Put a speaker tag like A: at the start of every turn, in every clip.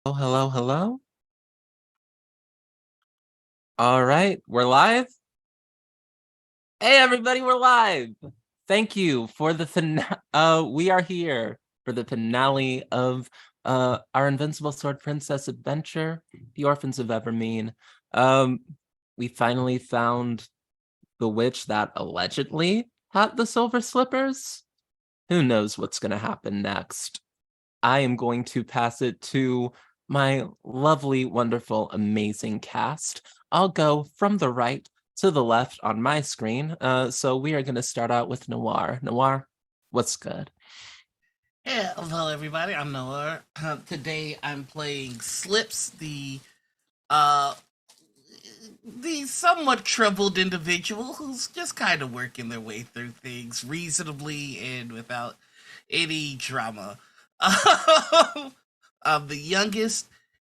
A: Oh, hello, hello. All right, we're live. Hey, everybody, we're live. Thank you for the finale. We are here for the finale of our Invincible Sword Princess adventure, The Orphans of Evermean. Um, we finally found the witch that allegedly had the silver slippers. Who knows what's going to happen next? I am going to pass it to my lovely, wonderful, amazing cast. I'll go from the right to the left on my screen. So we are going to start out with Noir. Noir, what's good?
B: Yeah, hello everybody. I'm Noah. Today I'm playing Slips, uh the somewhat troubled individual who's just kind of working their way through things reasonably and without any drama. I'm the youngest,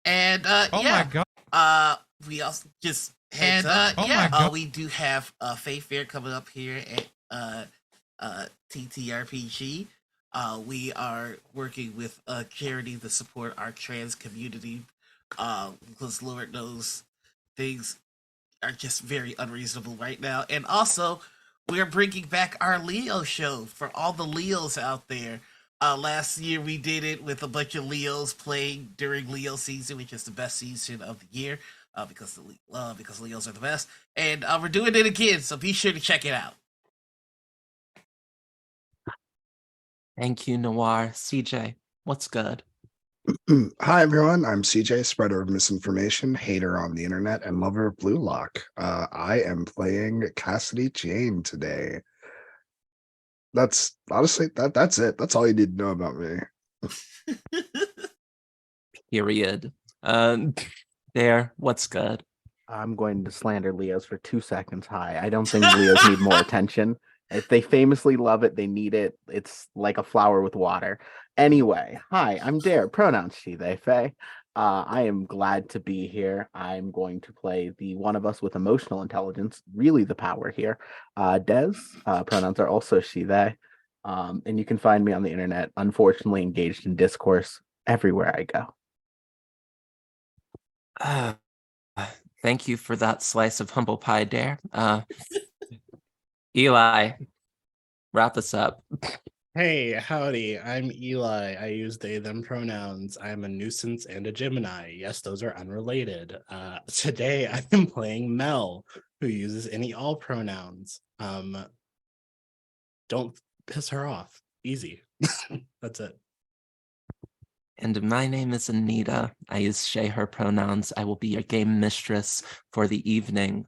B: and
C: Oh my
B: yeah,
C: god.
B: uh, we also just heads up.
C: Oh my god.
B: We do have a Faith Fair coming up here at TTRPG. We are working with a charity to support our trans community, because Lord knows things are just very unreasonable right now. And also, we're bringing back our Leo show for all the Leos out there. Last year we did it with a bunch of Leos playing during Leo season, which is the best season of the year, because Leos are the best. And we're doing it again, so be sure to check it out.
A: Thank you, Noir. CJ, what's good?
D: Hi, everyone. I'm CJ, spreader of misinformation, hater on the internet, and lover of Blue Lock. I am playing Cassidy Jane today. That's honestly that's it. That's all you need to know about me.
A: Period. Um, there, what's good?
E: I'm going to slander Leos for 2 seconds. Hi. I don't think Leos need more attention. If they famously love it, they need it. It's like a flower with water. Anyway, hi, I'm Dare, pronouns she, they, Faye. I am glad to be here. I'm going to play the one of us with emotional intelligence, really the power here. Des, pronouns are also she, they. And you can find me on the internet, unfortunately engaged in discourse everywhere I go.
A: Uh, Thank you for that slice of humble pie, Dare. Eli, wrap us up.
C: Hey, howdy. I'm Eli. I use they, them pronouns. I'm a nuisance and a Gemini. Yes, those are unrelated. Today I am playing Mel, who uses any all pronouns. Don't piss her off. Easy. That's it.
A: And my name is Anita. I use she, her pronouns. I will be your game mistress for the evening.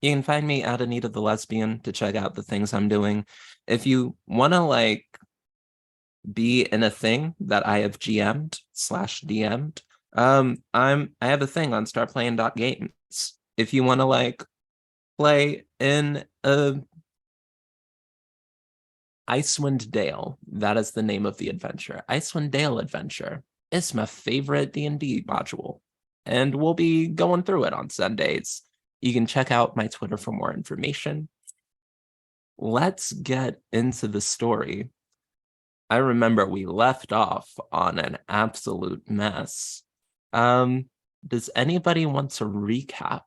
A: You can find me at Anita the Lesbian to check out the things I'm doing. If you want to be in a thing that I have GM'd/DM'd, I have a thing on startplaying.games. If you want to play in a Icewind Dale, that is the name of the adventure. Icewind Dale Adventure is my favorite D&D module, and we'll be going through it on Sundays. You can check out my Twitter for more information. Let's get into the story. I remember we left off on an absolute mess. Does anybody want to recap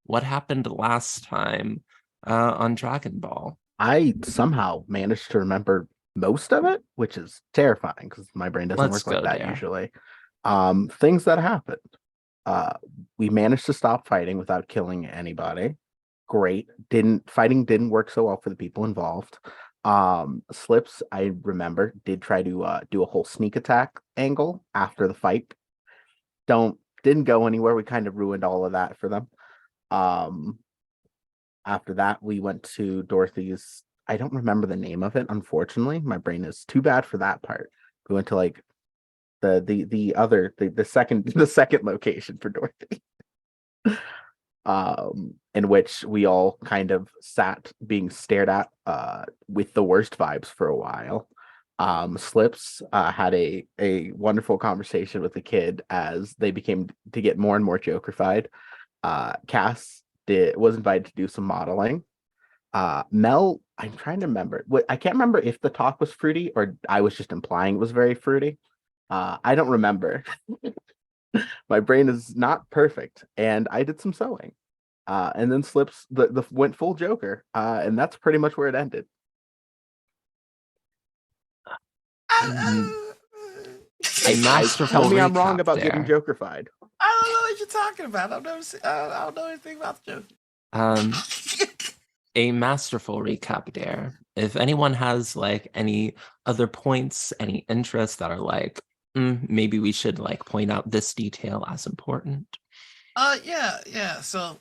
A: what happened last time on Dragon Ball?
E: I somehow managed to remember most of it, which is terrifying because my brain doesn't
A: Let's
E: work like
A: go
E: that
A: there.
E: usually. Things that happened. Uh, we managed to stop fighting without killing anybody. Great. Didn't work so well for the people involved. Slips, I remember, did try to do a whole sneak attack angle after the fight. Didn't go anywhere. We kind of ruined all of that for them. Um, After that, we went to Dorothy's. I don't remember the name of it, unfortunately. My brain is too bad for that part. We went to like the second the second location for Dorothy. In which we all kind of sat being stared at with the worst vibes for a while. Slips had a wonderful conversation with the kid as they became to get more and more jokerfied. Cass was invited to do some modeling. Mel, I'm trying to remember. I can't remember if the talk was fruity or I was just implying it was very fruity. I don't remember. My brain is not perfect, and I did some sewing. And then Slips the went full Joker, and that's pretty much where it ended.
A: Mm,
B: I,
A: A masterful
E: Tell me I'm wrong
A: recap
E: about getting
A: there.
E: Jokerfied.
B: I don't know what you're talking about. I don't know anything about the
A: Um,
B: Joker.
A: a masterful recap there. If anyone has like any other points, any interests that are like, maybe we should like point out this detail as important.
B: Yeah. So,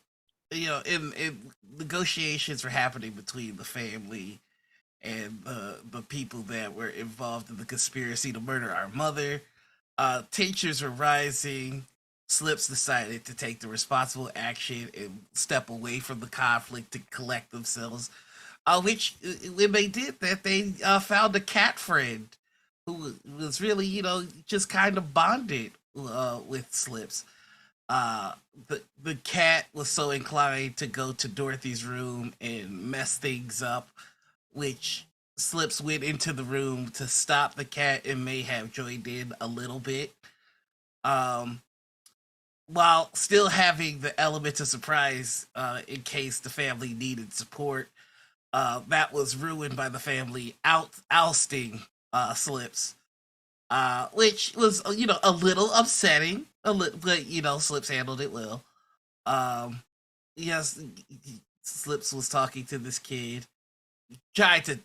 B: in negotiations were happening between the family and the people that were involved in the conspiracy to murder our mother. Tensions were rising. Slips decided to take the responsible action and step away from the conflict to collect themselves. Which when they did that, they found a cat friend who was really, just kind of bonded with Slips. Uh, the cat was so inclined to go to Dorothy's room and mess things up, which Slips went into the room to stop the cat and may have joined in a little bit. Um, while still having the element of surprise in case the family needed support. That was ruined by the family ousting Slips, which was a little upsetting. But Slips handled it well. Um, yes, Slips was talking to this kid, trying to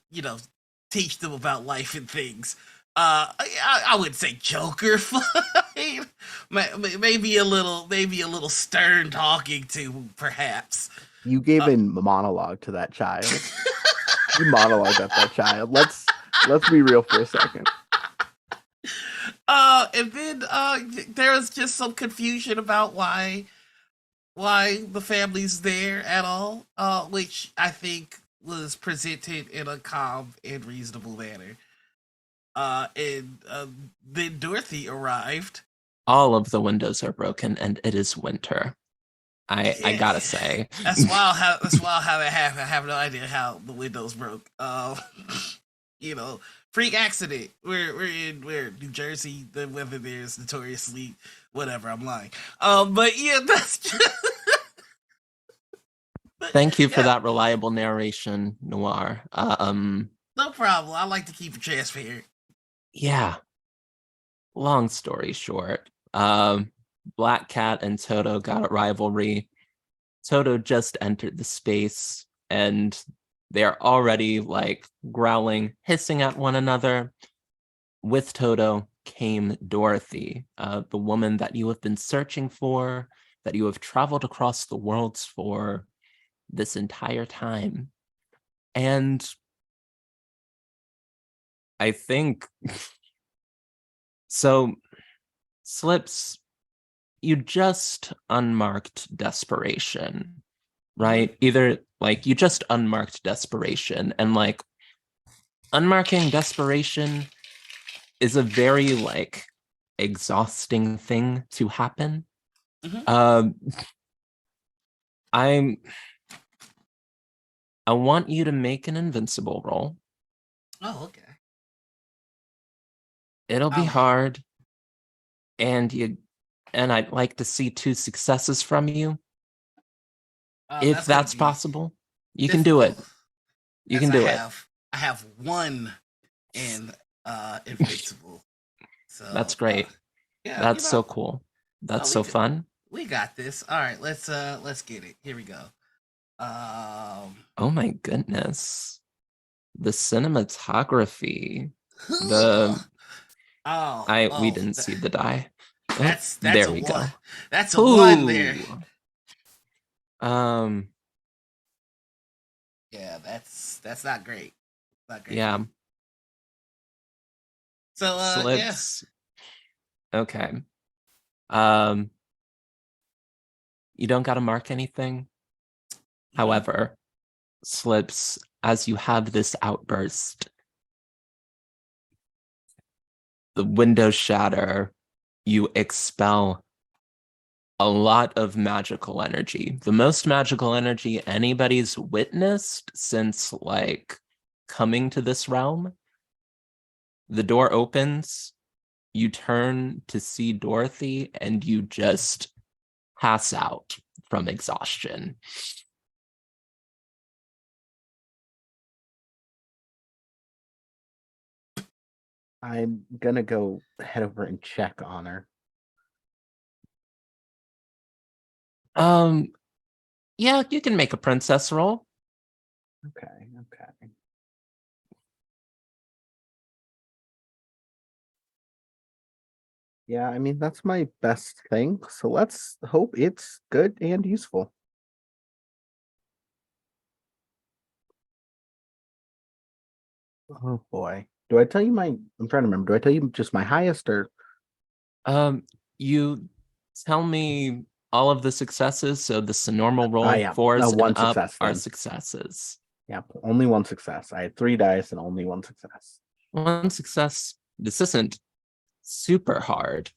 B: teach them about life and things. I wouldn't say Joker fine. Maybe a little stern talking to, perhaps.
E: You gave a monologue to that child. You monologued at that child. Let's be real for a second.
B: And then there was just some confusion about why the family's there at all, which I think was presented in a calm and reasonable manner. And then Dorothy arrived.
A: All of the windows are broken and it is winter. I gotta say.
B: That's wild how that happened. I have no idea how the windows broke. Freak accident. We're in New Jersey. The weather there is notoriously whatever. I'm lying. But yeah, that's just.
A: Thank you for that reliable narration, Noir.
B: No problem. I like to keep it transparent.
A: Yeah. Long story short, Black Cat and Toto got a rivalry. Toto just entered the space and they're already like growling, hissing at one another. With Toto came Dorothy, the woman that you have been searching for, that you have traveled across the worlds for this entire time. And I think so. Slips, you just unmarked desperation, right? Either like you just unmarked desperation, and like unmarking desperation is a very like exhausting thing to happen. I want you to make an invincible roll.
B: Oh, okay.
A: It'll be hard, and I'd like to see 2 successes from you. If that's possible, you can do it. You can do it.
B: I have 1 in invincible. So
A: That's great.
B: Yeah,
A: That's so cool. That's so fun.
B: We got this. All right, let's get it. Here we go.
A: Oh my goodness. The cinematography. We didn't see the die.
B: That's
A: there we go.
B: That's a 1 there. Yeah, that's not great. Not great.
A: Yeah.
B: So
A: Slips. Yeah. Okay. You don't gotta mark anything. However, Slips, as you have this outburst, the windows shatter, you expel a lot of magical energy. The most magical energy anybody's witnessed since like coming to this realm. The door opens you turn to see Dorothy and you just pass out from exhaustion.
E: I'm gonna go head over and check on her.
A: Yeah, you can make a princess roll.
E: Okay. Yeah, I mean, that's my best thing. So let's hope it's good and useful. Oh boy. Do I tell you I'm trying to remember. Do I tell you just my highest or
A: You tell me all of the successes, so this is a normal roll.
E: yeah,
A: 4s and
E: one
A: up
E: success
A: are
E: then.
A: successes.
E: Yeah, only one success. I had 3 dice and only one success.
A: One success. This isn't super hard.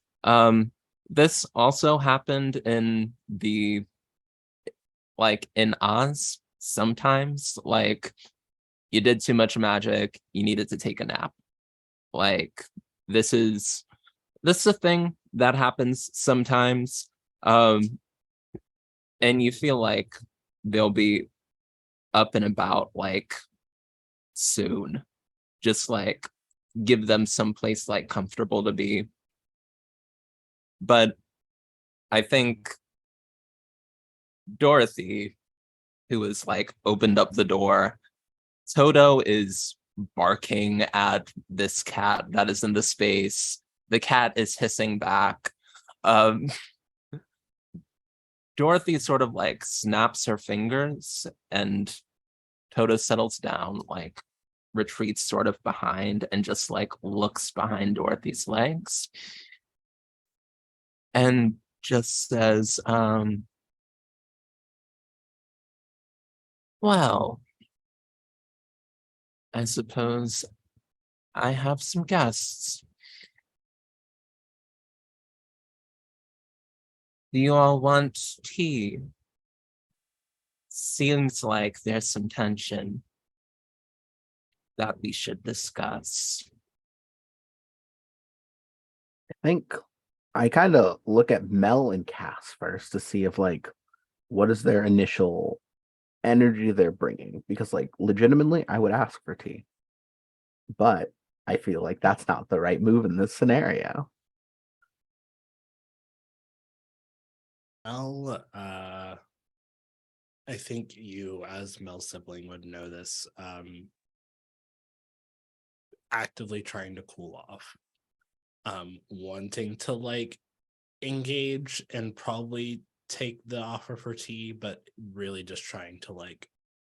A: This also happened in in Oz sometimes. Like, you did too much magic, you needed to take a nap. Like, this is a thing that happens sometimes. And you feel like they'll be up and about like soon. Just like give them someplace like comfortable to be. But I think Dorothy, who has like opened up the door, Toto is barking at this cat that is in the space. The cat is hissing back. Um, Dorothy sort of like snaps her fingers and Toto settles down, like retreats sort of behind and just like looks behind Dorothy's legs and just says, well, I suppose I have some guests. Do you all want tea? Seems like there's some tension that we should discuss.
E: I think I kind of look at Mel and Cass first to see if what is their initial energy they're bringing, because legitimately I would ask for tea, but I feel like that's not the right move in this scenario.
C: Mel, I think you, as Mel's sibling, would know this. Actively trying to cool off, wanting to engage and probably take the offer for tea, but really just trying to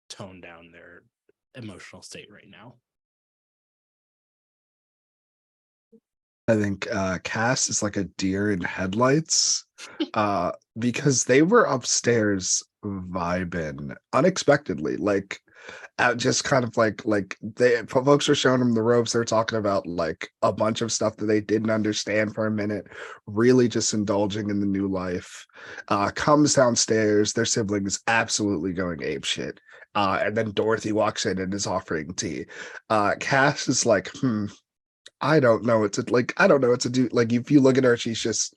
C: tone down their emotional state right now.
D: I think Cass is like a deer in headlights because they were upstairs vibing unexpectedly, just kind of they folks are showing them the ropes. They're talking about a bunch of stuff that they didn't understand for a minute, really just indulging in the new life. Comes downstairs, their sibling is absolutely going apeshit. And then Dorothy walks in and is offering tea. Cass is like, I don't know what to I don't know what to do. If you look at her, she's just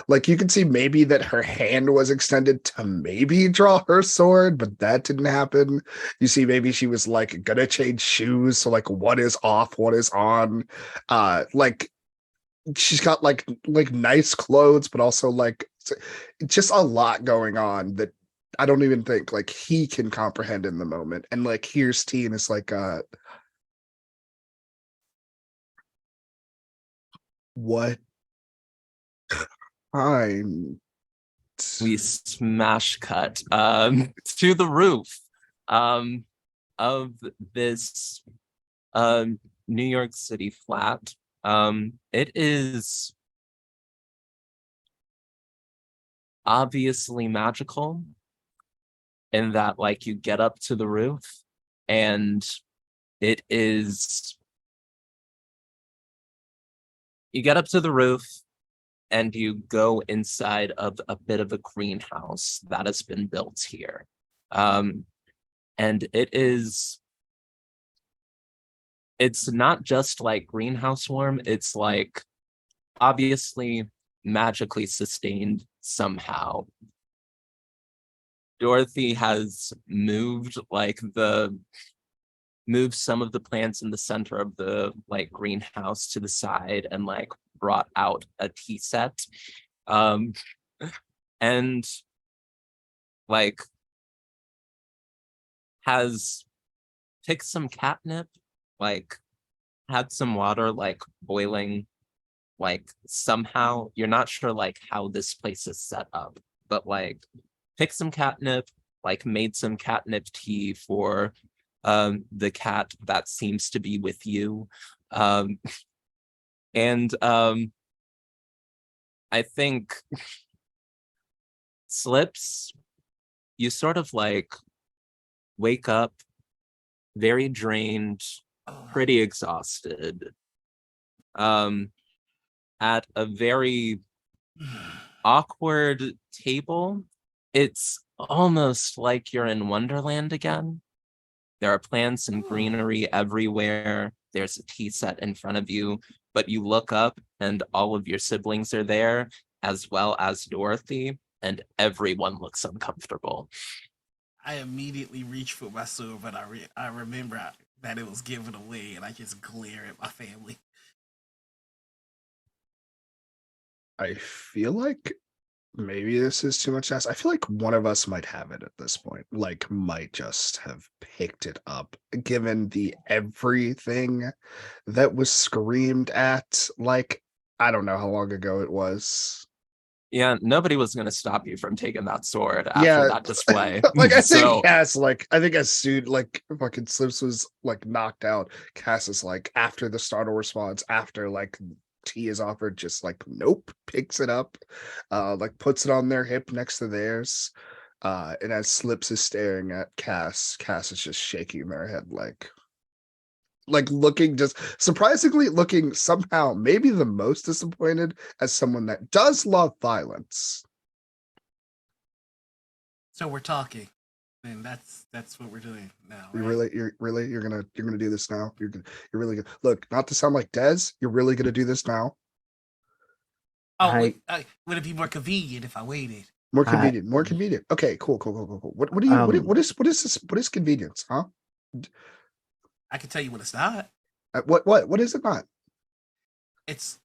D: you can see maybe that her hand was extended to maybe draw her sword, but that didn't happen. You see, maybe she was gonna change shoes. So what is off, what is on? She's got nice clothes, but also just a lot going on that I don't even think he can comprehend in the moment. And here's T and it's what time?
A: We smash cut to the roof of this New York City flat. It is obviously magical in that you get up to the roof and it is you get up to the roof and you go inside of a bit of a greenhouse that has been built here. And it's not just greenhouse warm, it's obviously magically sustained somehow. Dorothy has moved some of the plants in the center of the like greenhouse to the side and like brought out a tea set. And like has picked some catnip, like had some water like boiling, like somehow you're not sure like how this place is set up, but like picked some catnip, like made some catnip tea for the cat that seems to be with you. And I think Slips, you sort of like wake up very drained, pretty exhausted, at a very awkward table. It's almost like you're in Wonderland again. There are plants and greenery everywhere. There's a tea set in front of you, but you look up and all of your siblings are there, as well as Dorothy, and everyone looks uncomfortable.
B: I immediately reach for my sword, but I remember that it was given away, and I just glare at my family.
D: I feel like maybe this is too much to ask. I feel like one of us might have it at this point. Like, might just have picked it up, given the everything that was screamed at. Like, I don't know how long ago it was.
A: Yeah, nobody was going to stop you from taking that sword after
D: Yeah,
A: that display.
D: like I think
A: So,
D: Cass, like I think as soon like fucking Slips was like knocked out, Cass is like after the startle response, after like tea is offered, just like nope, picks it up, like puts it on their hip next to theirs. And as Slips is staring at Cass is just shaking their head like looking just surprisingly looking somehow maybe the most disappointed as someone that does love violence.
B: So we're talking, and that's what we're doing now.
D: You
B: Right?
D: you're gonna do this now. You're really gonna look, not to sound like Dez, you're really gonna do this now.
B: Oh, would it be more convenient if I waited?
D: More convenient. Okay, cool. What do you what is this? What is convenience, huh?
B: I can tell you what it's not.
D: What is it not?
B: It's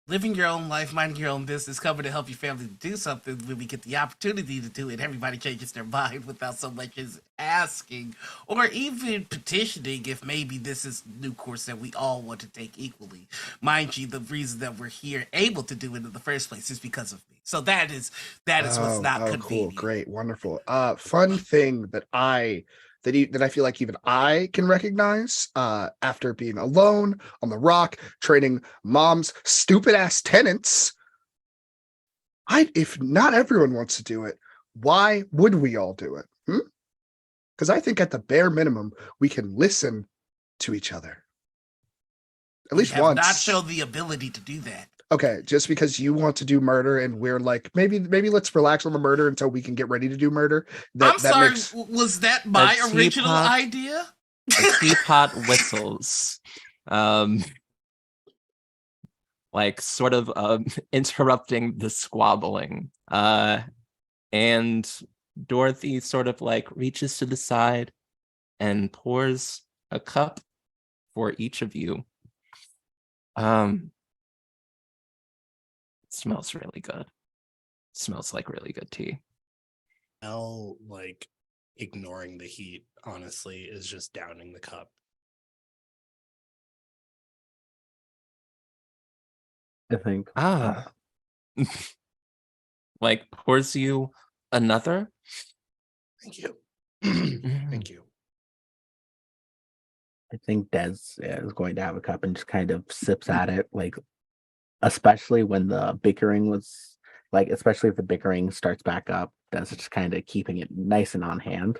B: living your own life, minding your own business, coming to help your family to do something when we get the opportunity to do it. Everybody changes their mind without so much as asking or even petitioning if maybe this is a new course that we all want to take equally. Mind you, the reason that we're here able to do it in the first place is because of me. So that is what's not convenient.
D: Cool, great, wonderful. Fun thing that I feel like even I can recognize after being alone on the rock, training mom's stupid ass tenants. If not everyone wants to do it, why would we all do it? Because I think at the bare minimum, we can listen to each other. At least once.
B: Not show the ability to do that.
D: Okay, just because you want to do murder and we're like, maybe let's relax on the murder until we can get ready to do murder.
B: I'm sorry, was that my original idea?
A: A teapot whistles. Like sort of interrupting the squabbling. And Dorothy sort of like reaches to the side and pours a cup for each of you. It smells really good. It smells like really good tea.
C: Mel, like ignoring the heat, honestly, is just downing the cup.
E: I think.
A: Like pours you another.
C: Thank you. Thank you.
E: I think Dez is going to have a cup and just kind of sips at it, like, especially when the bickering was, like, especially if the bickering starts back up, Dez is just kind of keeping it nice and on hand.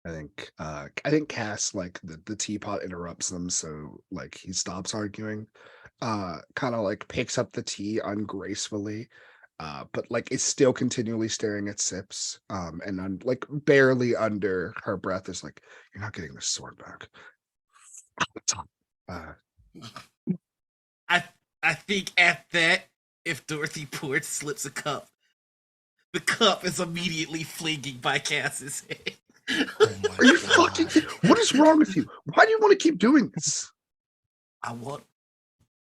D: I think Cass, like the teapot interrupts them, so like he stops arguing, kind of like picks up the tea ungracefully, but like is still continually staring at Sips, and like barely under her breath is like, "You're not getting the sword back."
B: I I think at that, if Dorothy Port slips a cup, the cup is immediately flinging by Cass's head.
C: Oh my
D: Are you
C: God.
D: fucking? What is wrong with you? Why do you want to keep doing this?
B: I want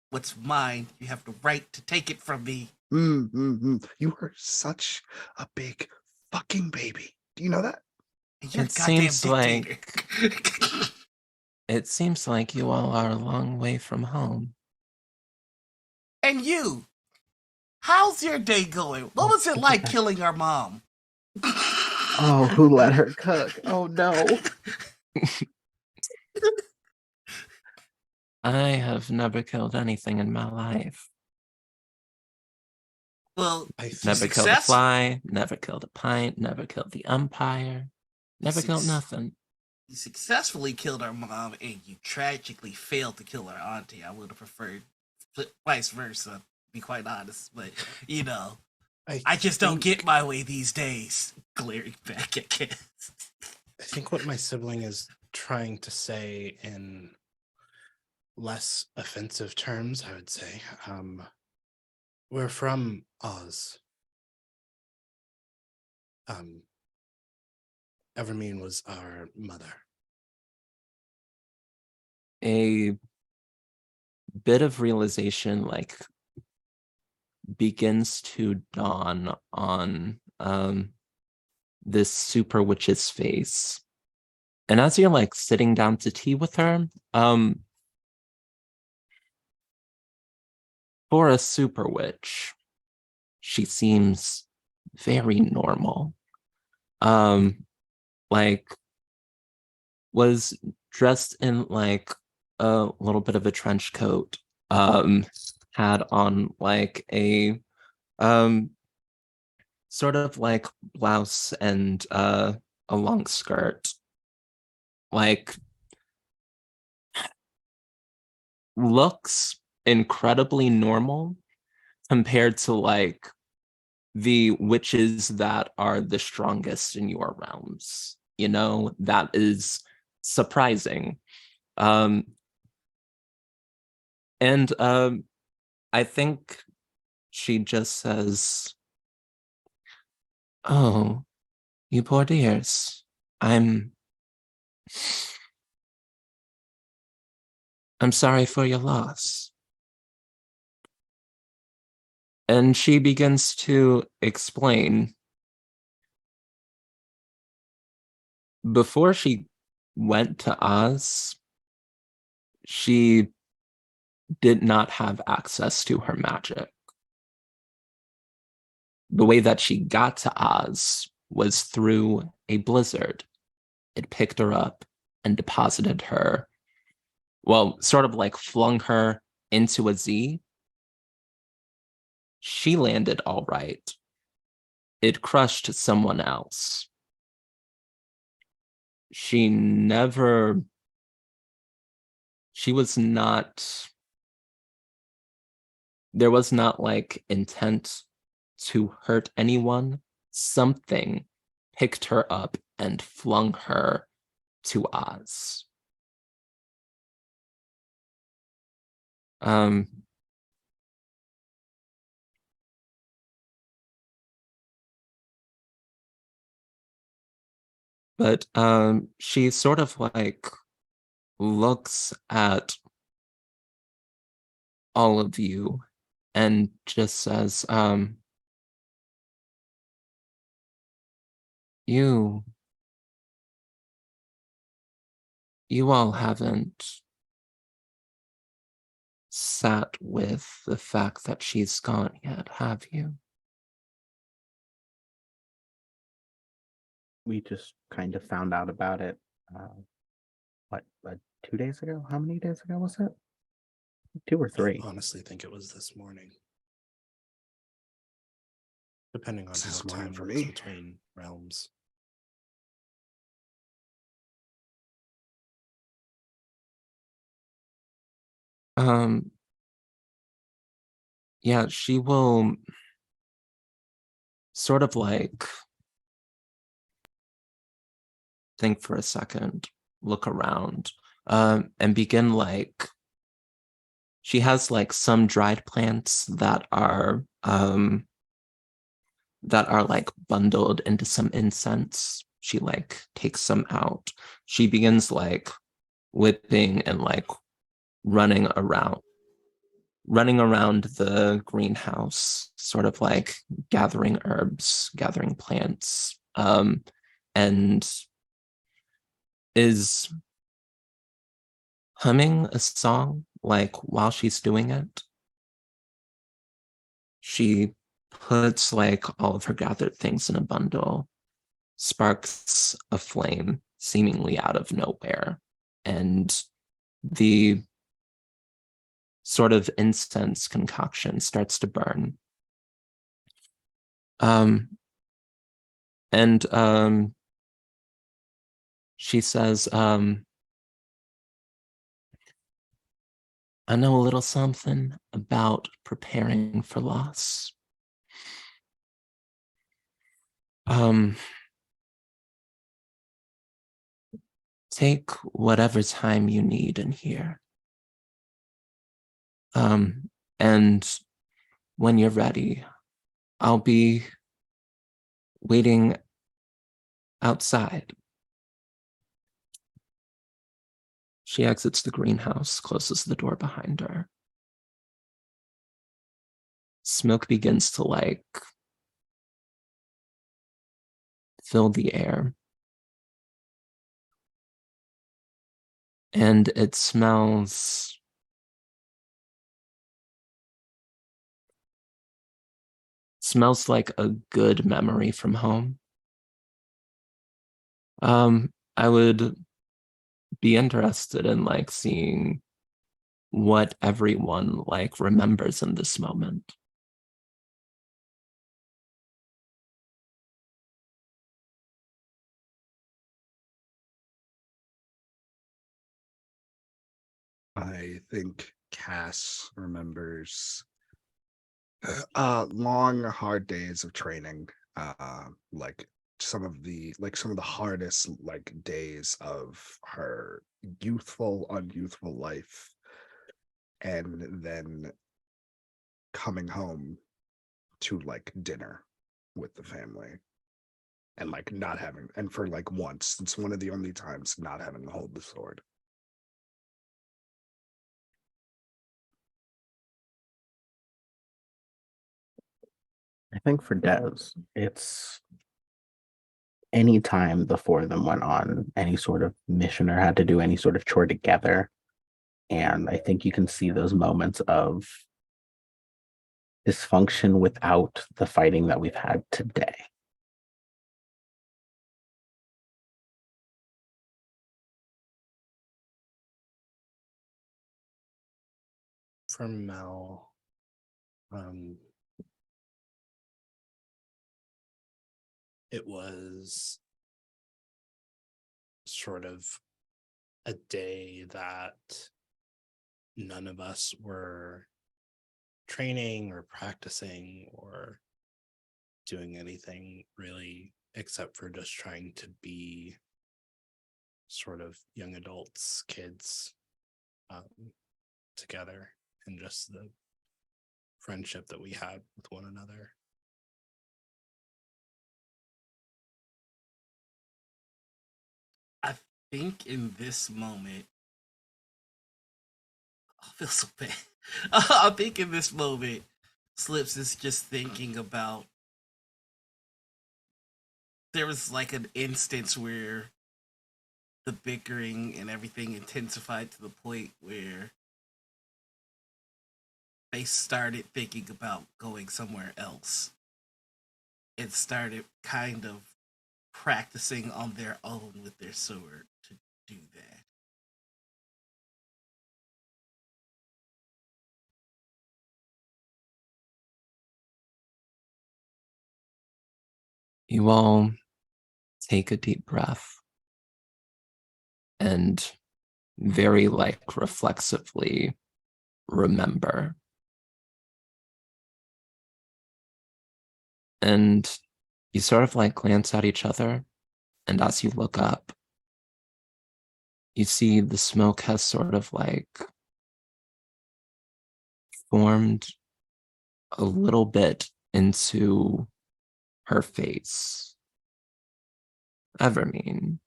B: what's mine. You have the right to take it from me.
D: You are such a big fucking baby. Do you know that?
B: You're
A: It
B: a goddamn
A: seems
B: dictator.
A: It seems like you all are a long way from home.
B: And you, how's your day going? What was it like killing our mom?
E: Oh, who let her cook? Oh no.
A: I have never killed anything in my life.
B: Well,
C: I think
A: Never killed a
B: Success?
A: fly, never killed a pint, never killed the umpire, never killed nothing.
B: You successfully killed our mom, and you tragically failed to kill our auntie. I would have preferred vice versa, to be quite honest. But, you know, I just don't get my way these days. Glaring back at Cass.
C: I think what my sibling is trying to say in less offensive terms, I would say, we're from Oz. Evermean was our mother.
A: A bit of realization like begins to dawn on this super witch's face. And as you're like sitting down to tea with her, for a super witch, she seems very normal. Like was dressed in like a little bit of a trench coat, had on like a sort of like blouse and a long skirt. Like looks incredibly normal compared to like the witches that are the strongest in your realms. You know, that is surprising. And I think she just says, "Oh, you poor dears. I'm sorry for your loss." And she begins to explain. Before she went to Oz, she did not have access to her magic. The way that she got to Oz was through a blizzard. It picked her up and deposited her, well, sort of like flung her into a Z. She landed all right. It crushed someone else. She was not, there was not like intent to hurt anyone. Something picked her up and flung her to Oz. But she sort of like looks at all of you and just says, you all haven't sat with the fact that she's gone yet, have you?
E: We just kind of found out about it. What, 2 days ago? How many days ago was it? 2 or 3?
C: I honestly think it was this morning. Depending on
D: This
C: how
D: is morning
C: time
D: for
C: works
D: me.
C: between realms.
A: Yeah, she will sort of like think for a second, look around, and begin like She has like some dried plants that are like bundled into some incense. She like takes some out. She begins like whipping and like running around the greenhouse, sort of like gathering herbs, gathering plants, and is humming a song like while she's doing it. She puts like all of her gathered things in a bundle, sparks a flame seemingly out of nowhere, and the sort of incense concoction starts to burn. And she says, I know a little something about preparing for loss. Take whatever time you need in here. And when you're ready, I'll be waiting outside. She exits the greenhouse, closes the door behind her. Smoke begins to like fill the air. And it smells like a good memory from home. I would be interested in like seeing what everyone like remembers in this moment.
D: I think Cass remembers long, hard days of training. Like some of the hardest like days of her unyouthful life, and then coming home to like dinner with the family, and like not having, and for like once, it's one of the only times not having to hold the sword.
E: I think for Des, it's any time the four of them went on any sort of mission or had to do any sort of chore together. And I think you can see those moments of dysfunction without the fighting that we've had today.
C: For Mel, it was sort of a day that none of us were training or practicing or doing anything really except for just trying to be sort of young adults, kids, together, and just the friendship that we had with one another.
B: I think in this moment, I feel so bad. I think in this moment, Slips is just thinking about. There was like an instance where the bickering and everything intensified to the point where they started thinking about going somewhere else and started kind of practicing on their own with their sword to do that.
A: You all take a deep breath and very like reflexively remember. And you sort of like glance at each other, and as you look up, you see the smoke has sort of like formed a little bit into her face. Evermean,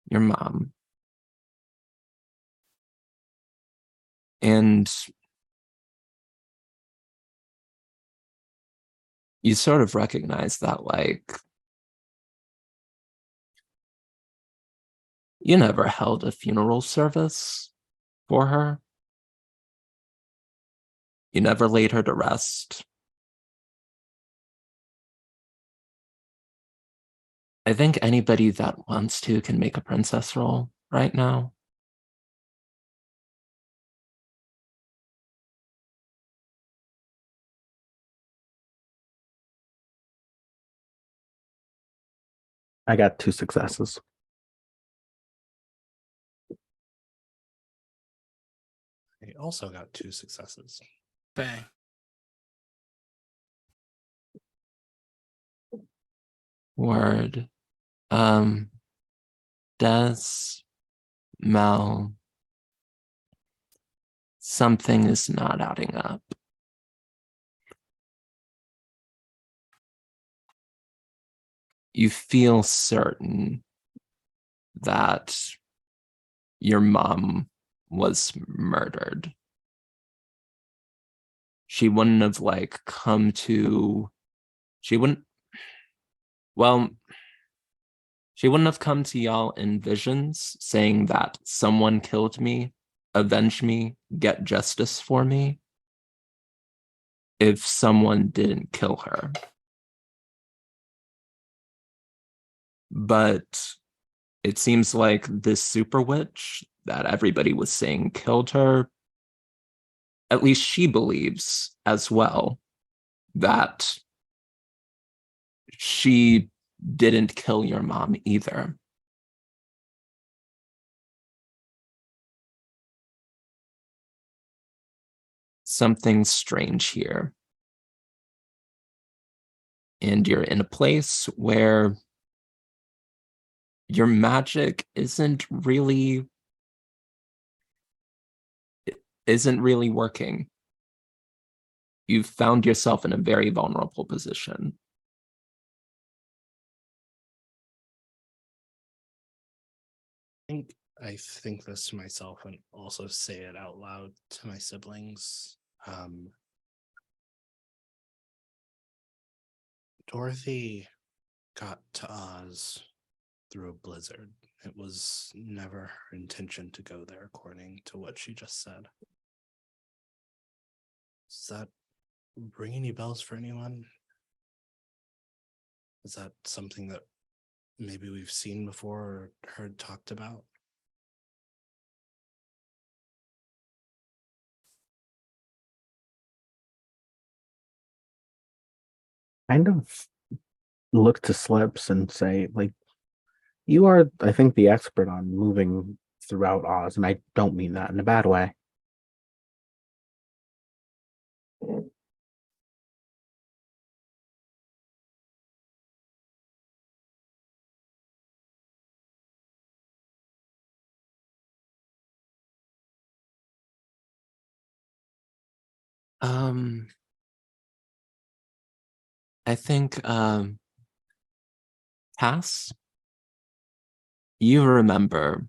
A: your mom. And you sort of recognize that, like, you never held a funeral service for her. You never laid her to rest. I think anybody that wants to can make a princess roll right now.
E: I got 2 successes.
C: I also got 2 successes.
B: Bang.
A: Word. Des, Mel, something is not adding up. You feel certain that your mom was murdered. She wouldn't have she wouldn't have come to y'all in visions saying that someone killed me, avenge me, get justice for me, if someone didn't kill her. But it seems like this super witch that everybody was saying killed her, at least she believes as well that she didn't kill your mom either. Something strange here. And you're in a place where your magic isn't really working. You've found yourself in a very vulnerable position.
C: I think this to myself and also say it out loud to my siblings. Dorothy got to Oz through a blizzard. It was never her intention to go there, according to what she just said. Does that ring any bells for anyone? Is that something that maybe we've seen before or heard talked about?
E: Kind of look to Slips and say, like, you are, I think, the expert on moving throughout Oz, and I don't mean that in a bad way.
A: I think Cass, you remember,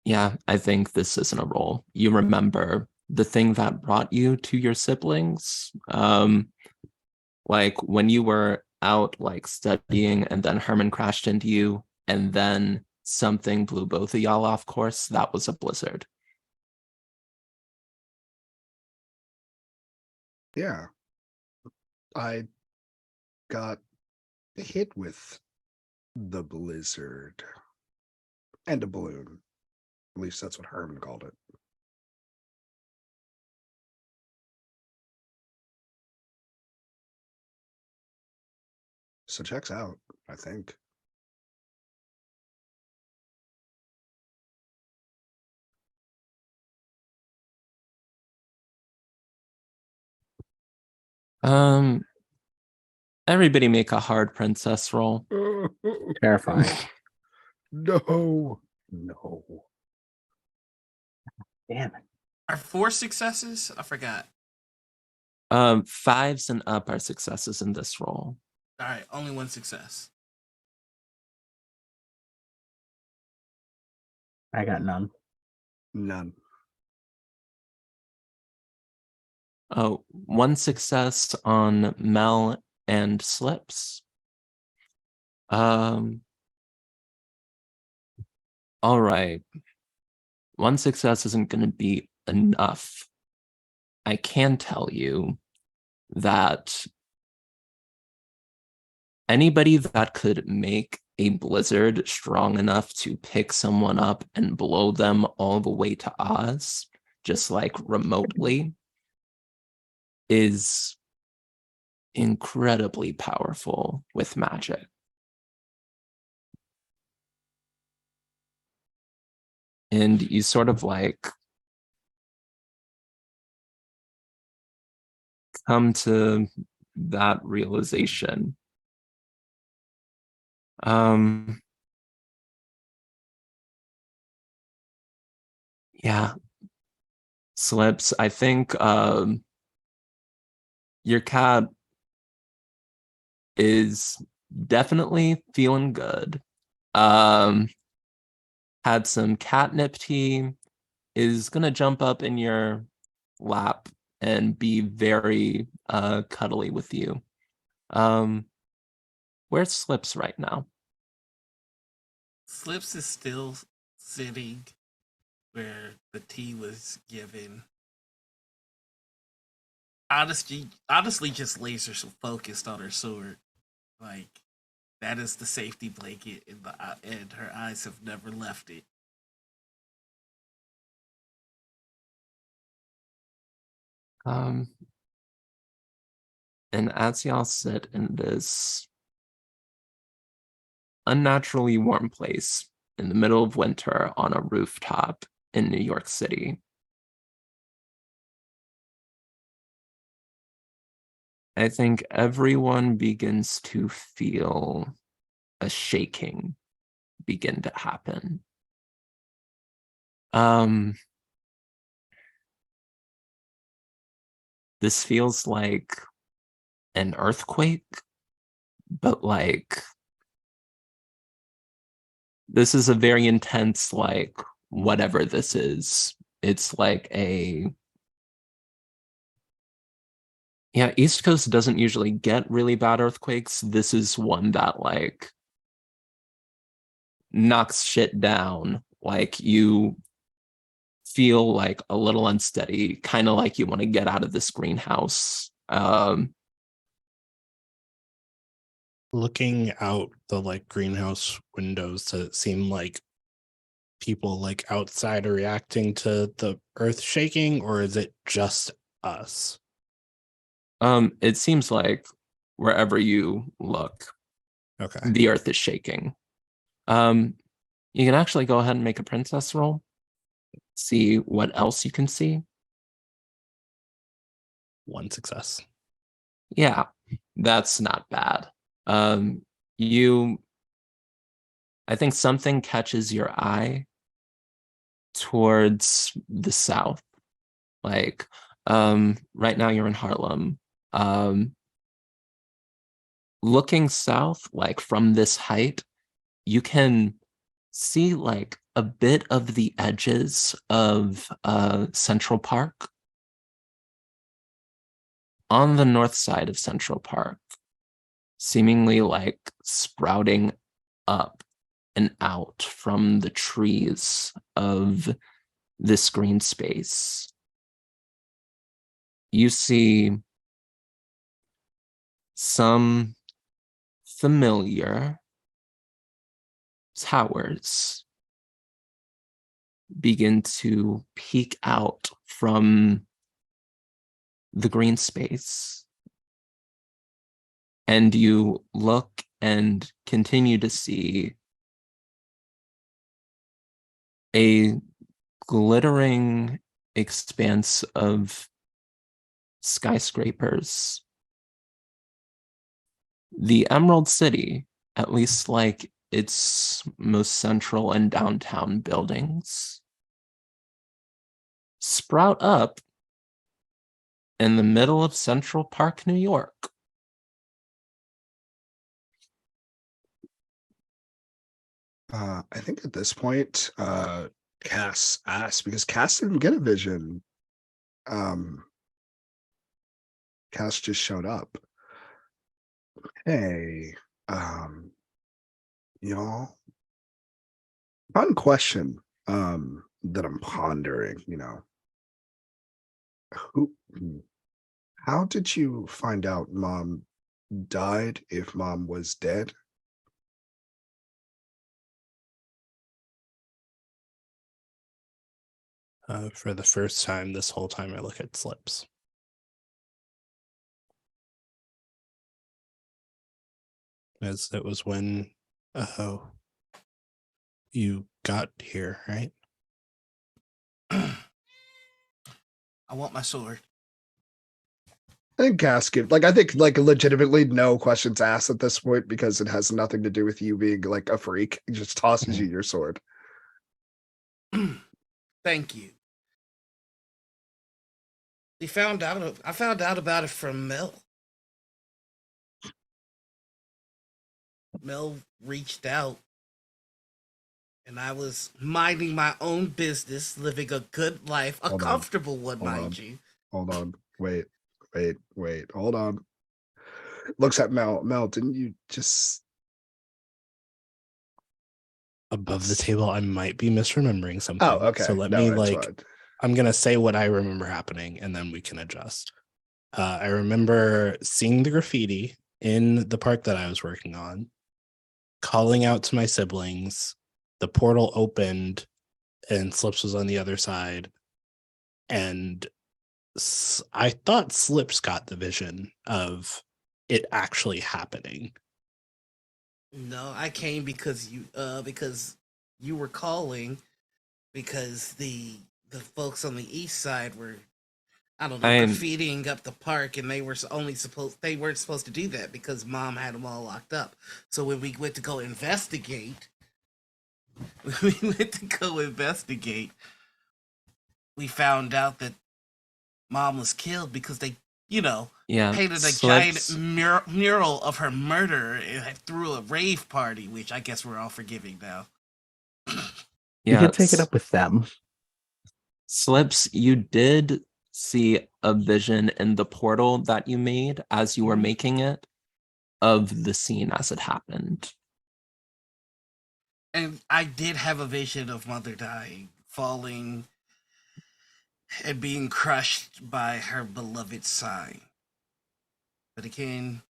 A: yeah, I think this isn't a role. You remember the thing that brought you to your siblings? Like when you were out like studying and then Herman crashed into you and then something blew both of y'all off course, that was a blizzard.
D: Yeah. I got hit with the blizzard and a balloon. At least that's what Herman called it. So checks out, I think.
A: Everybody make a hard princess roll.
E: Terrifying.
D: No. No.
E: Damn it.
B: Are 4 successes? I forgot.
A: 5s and up are successes in this roll.
B: All right, only 1 success.
E: I got none.
D: None.
A: Oh, 1 success on Mel and Slips. All right. 1 success isn't going to be enough. I can tell you that anybody that could make a blizzard strong enough to pick someone up and blow them all the way to Oz, just like remotely, is incredibly powerful with magic. And you sort of like come to that realization. Yeah. Slips, I think your cat is definitely feeling good. Had some catnip tea, is gonna jump up in your lap and be very cuddly with you. Where's Slips right now?
B: Slips is still sitting where the tea was given. Honestly, just laser focused on her sword. Like, that is the safety blanket, and her eyes have never left it.
A: And as y'all sit in this unnaturally warm place in the middle of winter on a rooftop in New York City, I think everyone begins to feel a shaking begin to happen. This feels like an earthquake, but like this is a very intense, like whatever this is. It's like East Coast doesn't usually get really bad earthquakes. This is one that like knocks shit down. Like you feel like a little unsteady, kind of like you want to get out of this greenhouse.
C: Looking out the like greenhouse windows, does it seem like people like outside are reacting to the earth shaking, or is it just us?
A: It seems like wherever you look,
C: Okay.
A: the earth is shaking. You can actually go ahead and make a princess roll. See what else you can see.
C: 1 success.
A: Yeah, that's not bad. I think something catches your eye towards the south. Like, right now you're in Harlem. Looking south, like from this height, you can see like a bit of the edges of Central Park. On the north side of Central Park, seemingly like sprouting up and out from the trees of this green space, you see some familiar towers begin to peek out from the green space. And you look and continue to see a glittering expanse of skyscrapers. The Emerald City, at least like its most central and downtown buildings, sprout up in the middle of Central Park, New York.
D: I think at this point, Cass asked because Cass didn't get a vision. Cass just showed up. Hey, y'all. Fun question. That I'm pondering. Who? How did you find out Mom died if Mom was dead?
C: For the first time this whole time, I look at Slips. As it was when you got here, right?
B: I want my sword.
D: I think Gasket, I think legitimately no questions asked at this point because it has nothing to do with you being like a freak. He just tosses you your sword.
B: Thank you. I found out about it from Mel. Mel reached out, and I was minding my own business, living a good life, a
D: Hold on.
B: comfortable one,
D: Hold
B: mind
D: on.
B: you.
D: Hold on. Wait. Hold on. Looks at Mel. Mel, didn't you just
C: Above the table, I might be misremembering something.
D: Oh, okay.
C: So let
D: No,
C: me
D: that's fine.
C: I'm gonna say what I remember happening, and then we can adjust. I remember seeing the graffiti in the park that I was working on, calling out to my siblings. The portal opened, and Slips was on the other side. And I thought Slips got the vision of it actually happening.
B: No, I came because you were calling because the folks on the east side were, I don't know, graffitiing up the park, and they weren't supposed to do that because Mom had them all locked up. So when we went to go investigate, we found out that Mom was killed because they, painted a giant mural of her murder and threw a rave party, which I guess we're all forgiving now.
E: You can take it up with them.
A: Slips, you did see a vision in the portal that you made as you were making it of the scene as it happened.
B: And I did have a vision of Mother dying, falling, and being crushed by her beloved sign. But again,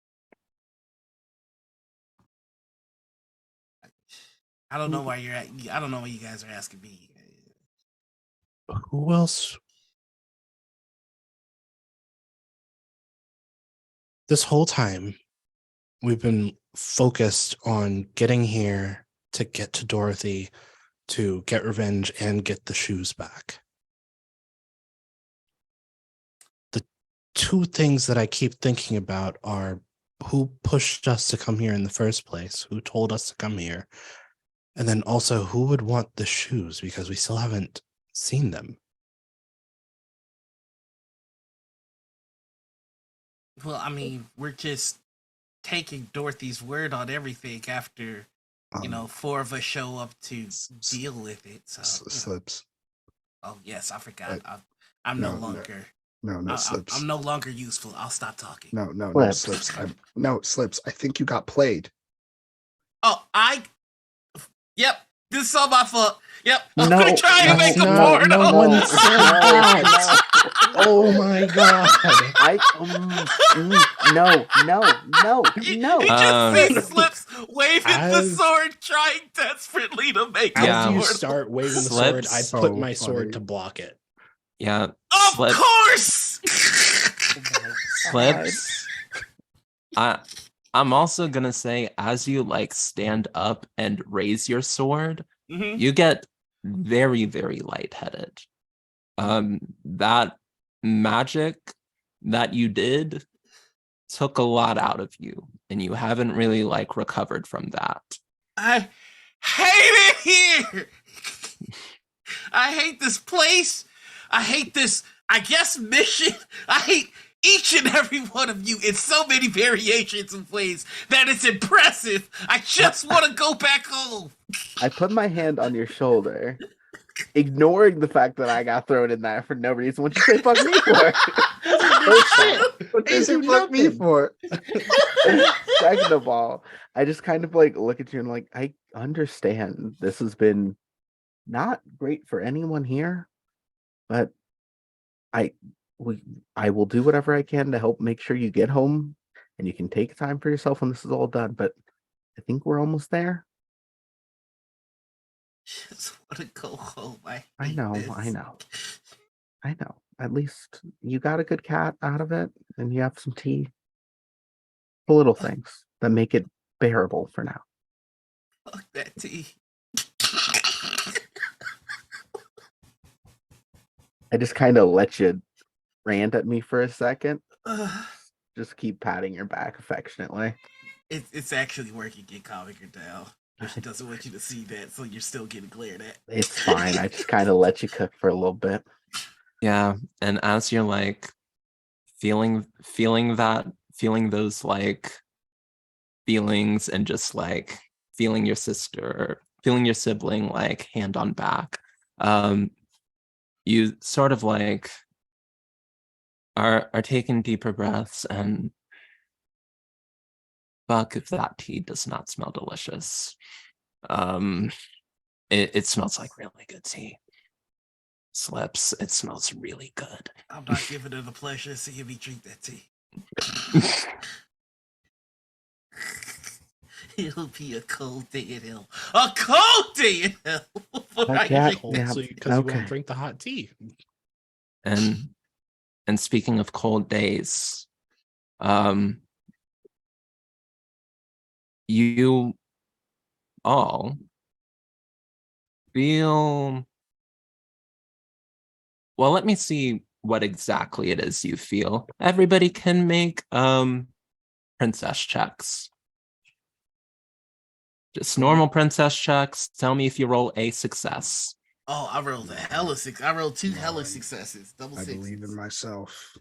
B: I don't know why you guys are asking me.
C: Who else? This whole time, we've been focused on getting here to get to Dorothy, to get revenge and get the shoes back. The two things that I keep thinking about are who pushed us to come here in the first place, who told us to come here, and then also who would want the shoes because we still haven't seen them.
B: Well, I mean, we're just taking Dorothy's word on everything after, 4 of us show up to deal with it. So
D: Slips.
B: Oh yes, I forgot. I'm no longer.
D: No, Slips.
B: I'm no longer useful. I'll stop talking.
D: No, Slips. Slips. I think you got played.
B: Oh, Yep. This is all my fault. Yep. I'm gonna try and make a portal.
C: No one said that. Oh my god.
B: You just see Slips waving the sword, trying desperately to make a
C: As you
B: portal.
C: start waving the sword, I put my sword to block it.
A: Yeah.
B: Of course!
A: Slips. I'm also gonna say, as you stand up and raise your sword, you get very, very lightheaded. That magic that you did took a lot out of you, and you haven't really recovered from that.
B: I hate it here. I hate this place. I hate this, I guess, mission. I hate each and every one of you in so many variations of ways that it's impressive. I just want to go back home.
E: I put my hand on your shoulder, ignoring the fact that I got thrown in that for no reason. What'd you say fuck me for?
C: Oh shit!
E: But
D: Hey,
E: didn't do
D: fuck me
E: nothing.
D: for
E: Second of all, I just kind of like look at you and like, I understand this has been not great for anyone here, but I I will do whatever I can to help make sure you get home and you can take time for yourself when this is all done. But I think we're almost there.
B: Just want to go home.
E: I
B: hate
E: know,
B: this.
E: I know. I know. At least you got a good cat out of it and you have some tea. The little things that make it bearable for now.
B: Fuck that tea.
E: I just kind of let you rant at me for a second.
B: Uh,
E: Just keep patting your back affectionately.
B: it's actually working. Get calming her down. She doesn't want you to see that, so you're still getting glared at.
E: It's fine. I just kind of let you cook for a little bit.
A: Yeah, and as you're like feeling those like feelings and just like feeling your sibling like hand on back, you sort of like are taking deeper breaths and fuck if that tea does not smell delicious. It smells like really good tea. Slips, it smells really good.
B: I'm not giving her the pleasure of seeing me drink that tea. It'll be a cold day in hell. A cold day in hell. before I
E: Yeah,
B: drink
C: Cold,
E: yeah,
C: so because you
E: okay.
C: won't drink the hot tea.
A: And speaking of cold days, you all feel, well, let me see what exactly it is you feel. Everybody can make princess checks. Just normal princess checks. Tell me if you roll a success.
B: Oh, I rolled a hella six. I rolled two hella successes. Double
D: I
B: sixes.
D: believe in myself.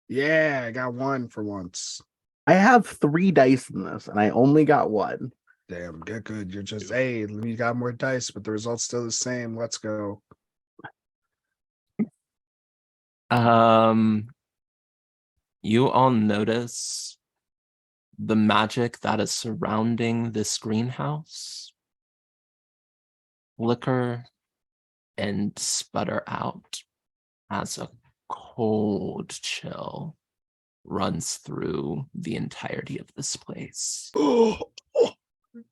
D: Yeah, I got one for once.
E: I have 3 dice in this, and I only got 1.
D: Damn, get good. You're just, hey, you got more dice, but the result's still the same. Let's go.
A: You all notice the magic that is surrounding this greenhouse flicker and sputter out as a cold chill runs through the entirety of this place.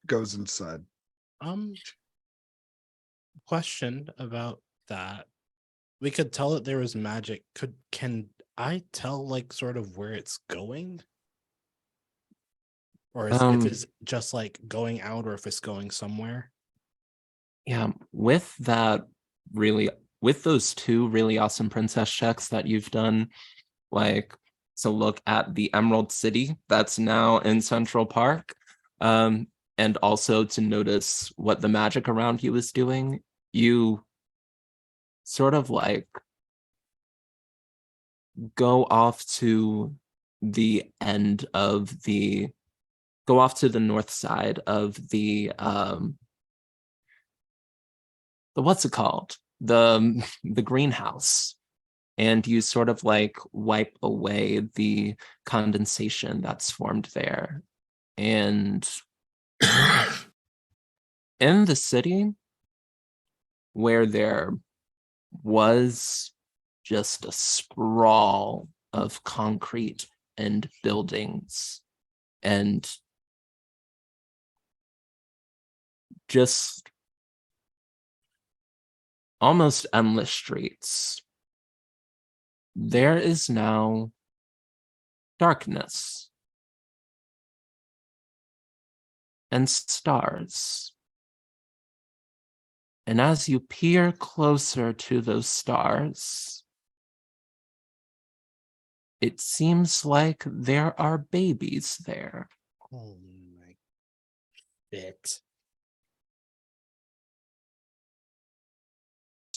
D: Goes inside.
C: Question about that. We could tell that there was magic. Can I tell like sort of where it's going? Or if it's just like going out or if it's going somewhere?
A: Yeah, with those 2 really awesome princess checks that you've done, like to look at the Emerald City that's now in Central Park, and also to notice what the magic around you is doing, you sort of like go off to the north side of the what's it called? The greenhouse. And you sort of like wipe away the condensation that's formed there. And in the city, where there was just a sprawl of concrete and buildings and just almost endless streets, there is now darkness and stars. And as you peer closer to those stars, it seems like there are babies there.
C: Oh my shit.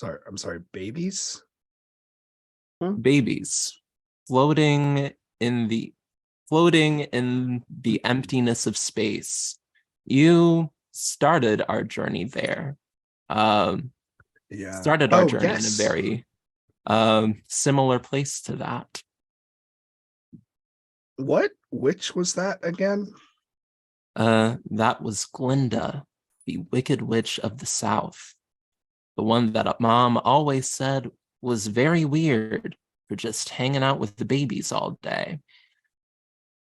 D: I'm sorry, babies?
A: Babies floating in the emptiness of space. You started our journey there.
D: Yeah.
A: Started our journey in a
D: Yes.
A: very similar place to that.
D: What witch was that again?
A: That was Glinda, the Wicked Witch of the South. The one that Mom always said was very weird for just hanging out with the babies all day.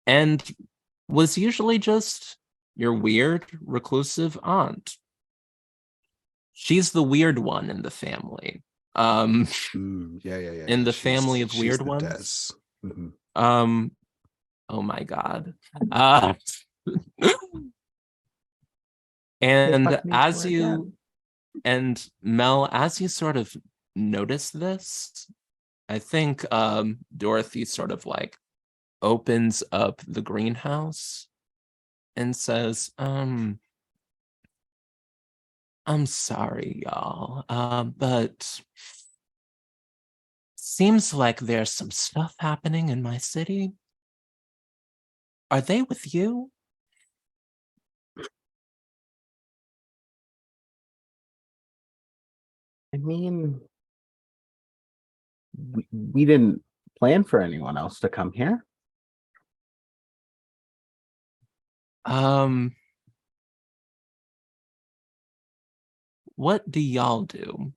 A: And was usually just your weird, reclusive aunt. She's the weird one in the family.
D: Yeah.
A: In the family of weird ones.
D: Mm-hmm.
A: Oh my God. And as you and Mel, as you sort of notice this, I think Dorothy sort of like opens up the greenhouse and says, I'm sorry, y'all, but seems like there's some stuff happening in my city. Are they with you?
E: I mean, we didn't plan for anyone else to come here.
A: What do y'all do?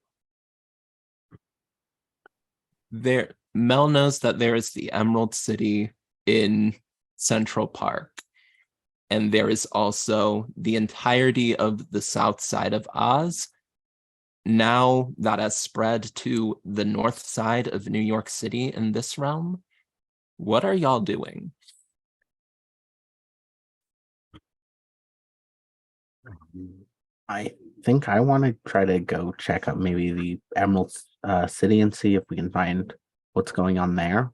A: Mel knows that there is the Emerald City in Central Park, and there is also the entirety of the south side of Oz. Now that has spread to the north side of New York City in this realm. What are y'all doing?
E: I think I want to try to go check out maybe the Emerald City and see if we can find what's going on there.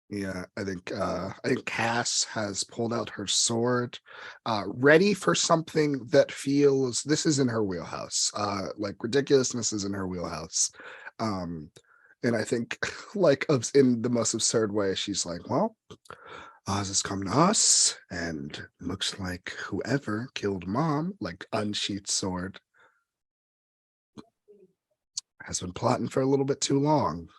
D: Yeah, I think Cass has pulled out her sword, ready for something that feels this is in her wheelhouse. Like ridiculousness is in her wheelhouse. And I think in the most absurd way, she's like, well, Oz is coming to us, and looks like whoever killed Mom, like unsheathed sword, has been plotting for a little bit too long.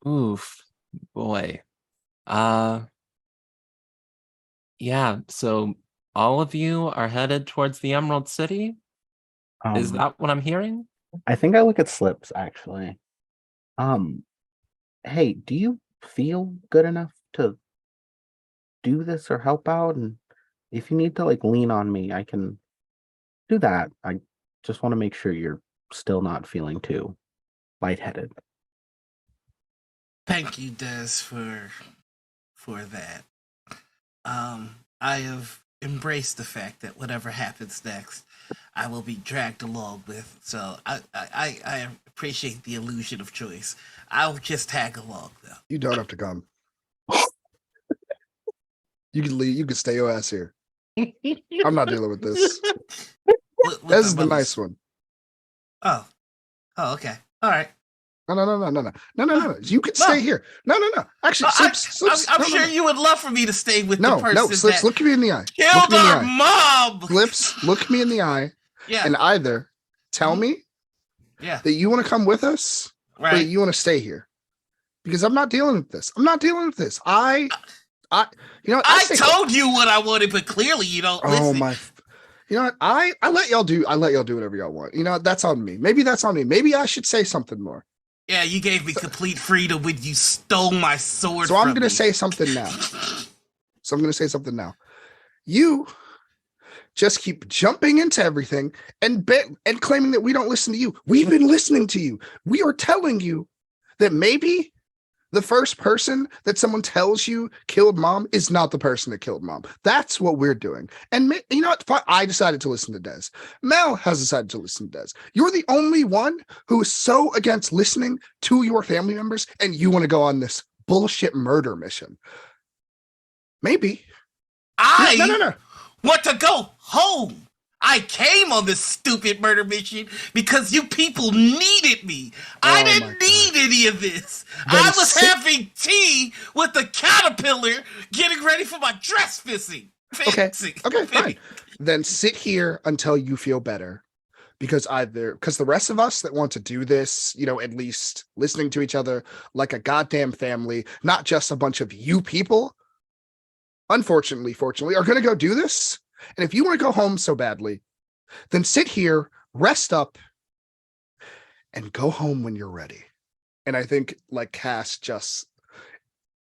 A: Oof, boy. Yeah, so all of you are headed towards the Emerald City? Is that what I'm hearing?
E: I think I look at Slips actually. Hey, do you feel good enough to do this or help out? And if you need to like lean on me, I can do that. I just want to make sure you're still not feeling too lightheaded.
B: Thank you, Des, for that. I have embraced the fact that whatever happens next, I will be dragged along with. So I appreciate the illusion of choice. I'll just tag along though.
D: You don't have to come. You can leave. You can stay your ass here. I'm not dealing with this. This is the nice one.
B: Oh, okay. All right.
D: No. You could stay here. No. Actually, Slips,
B: I'm sure you would love for me to stay with the person.
D: No, Slips, look me in the eye.
B: Killed our mom.
D: Slips, look me in the eye.
B: Yeah.
D: And either tell me that you want to come with us, or that you want to stay here. Because I'm not dealing with this. I
B: told you what I wanted, but clearly you don't listen.
D: Oh my. You know what? I let y'all do whatever y'all want. You know, that's on me. Maybe that's on me. Maybe I should say something more.
B: Yeah, you gave me complete freedom when you stole my sword.
D: So I'm going to say something now. You just keep jumping into everything and claiming that we don't listen to you. We've been listening to you. We are telling you that maybe the first person that someone tells you killed Mom is not the person that killed Mom. That's what we're doing. And you know what? I decided to listen to Des. Mel has decided to listen to Des. You're the only one who is so against listening to your family members, and you want to go on this bullshit murder mission. Maybe.
B: I want to go home. I came on this stupid murder mission because you people needed me. I
C: Oh my
B: didn't need any of this.
D: Then
B: I was
D: sit-
B: having tea with the caterpillar getting ready for my dress fixing.
D: Okay, fine. Then sit here until you feel better. Because the rest of us that want to do this, at least listening to each other like a goddamn family, not just a bunch of you people, fortunately, are going to go do this. And if you want to go home so badly, then sit here, rest up, and go home when you're ready. And I think like Cass just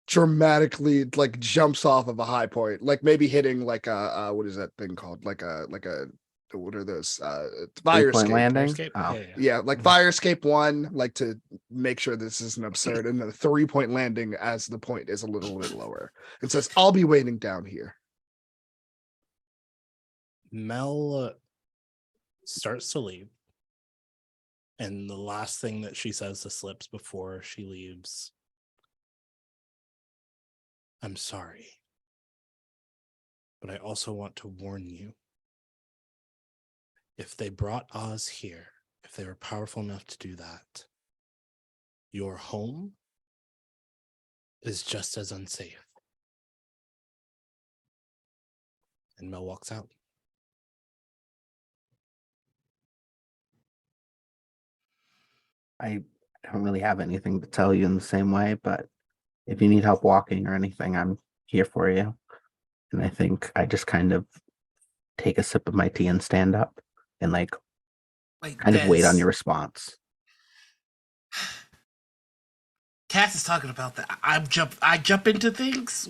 D: dramatically like jumps off of a high point, like maybe hitting like a what is that thing called? Like a what are those fire
E: 3-point
D: escape?
E: landing.
C: Escape?
E: Oh.
D: Yeah, like fire escape 1, like to make sure this isn't absurd, and then a 3-point landing as the point is a little bit lower. It says, "I'll be waiting down here."
C: Mel starts to leave. And the last thing that she says to Slips before she leaves, I'm sorry, but I also want to warn you. If they brought Oz here, if they were powerful enough to do that, your home is just as unsafe. And Mel walks out.
E: I don't really have anything to tell you in the same way, but if you need help walking or anything, I'm here for you. And I think I just kind of take a sip of my tea and stand up and like kind of wait on your response.
B: Cass is talking about that. I jump into things.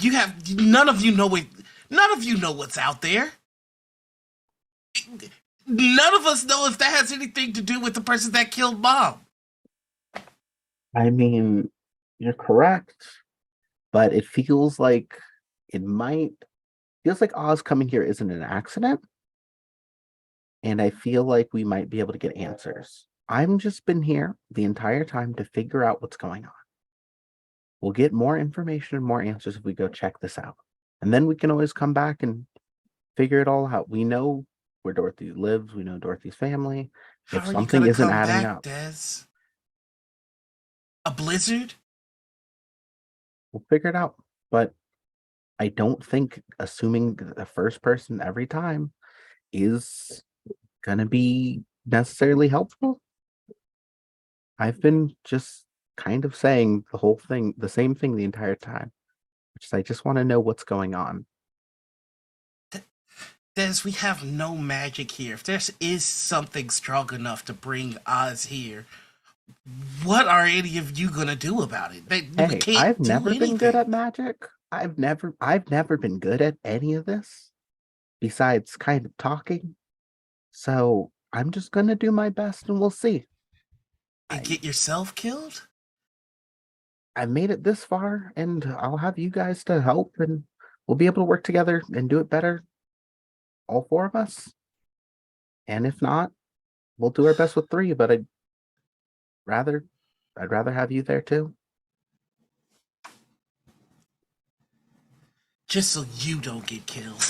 B: None of you know what's out there. None of us know if that has anything to do with the person that killed Mom.
E: I mean, you're correct, but it feels like Oz coming here isn't an accident. And I feel like we might be able to get answers. I've just been here the entire time to figure out what's going on. We'll get more information and more answers if we go check this out. And then we can always come back and figure it all out. We know where Dorothy lives. We know Dorothy's family.
B: How
E: If
B: are you
E: something
B: gonna
E: isn't
B: come
E: adding
B: back,
E: up,
B: Des? A blizzard?
E: we'll figure it out. But I don't think assuming the first person every time is going to be necessarily helpful. I've been just kind of saying the same thing the entire time, which is I just want to know what's going on.
B: Des, we have no magic here. If there is something strong enough to bring Oz here, what are any of you gonna do about it?
E: Hey, I've never been good at magic. I've never been good at any of this besides kind of talking. So I'm just gonna do my best and we'll see.
B: And get yourself killed?
E: I made it this far and I'll have you guys to help and we'll be able to work together and do it better. All 4 of us. And if not, we'll do our best with 3, but I'd rather have you there too.
B: Just so you don't get killed.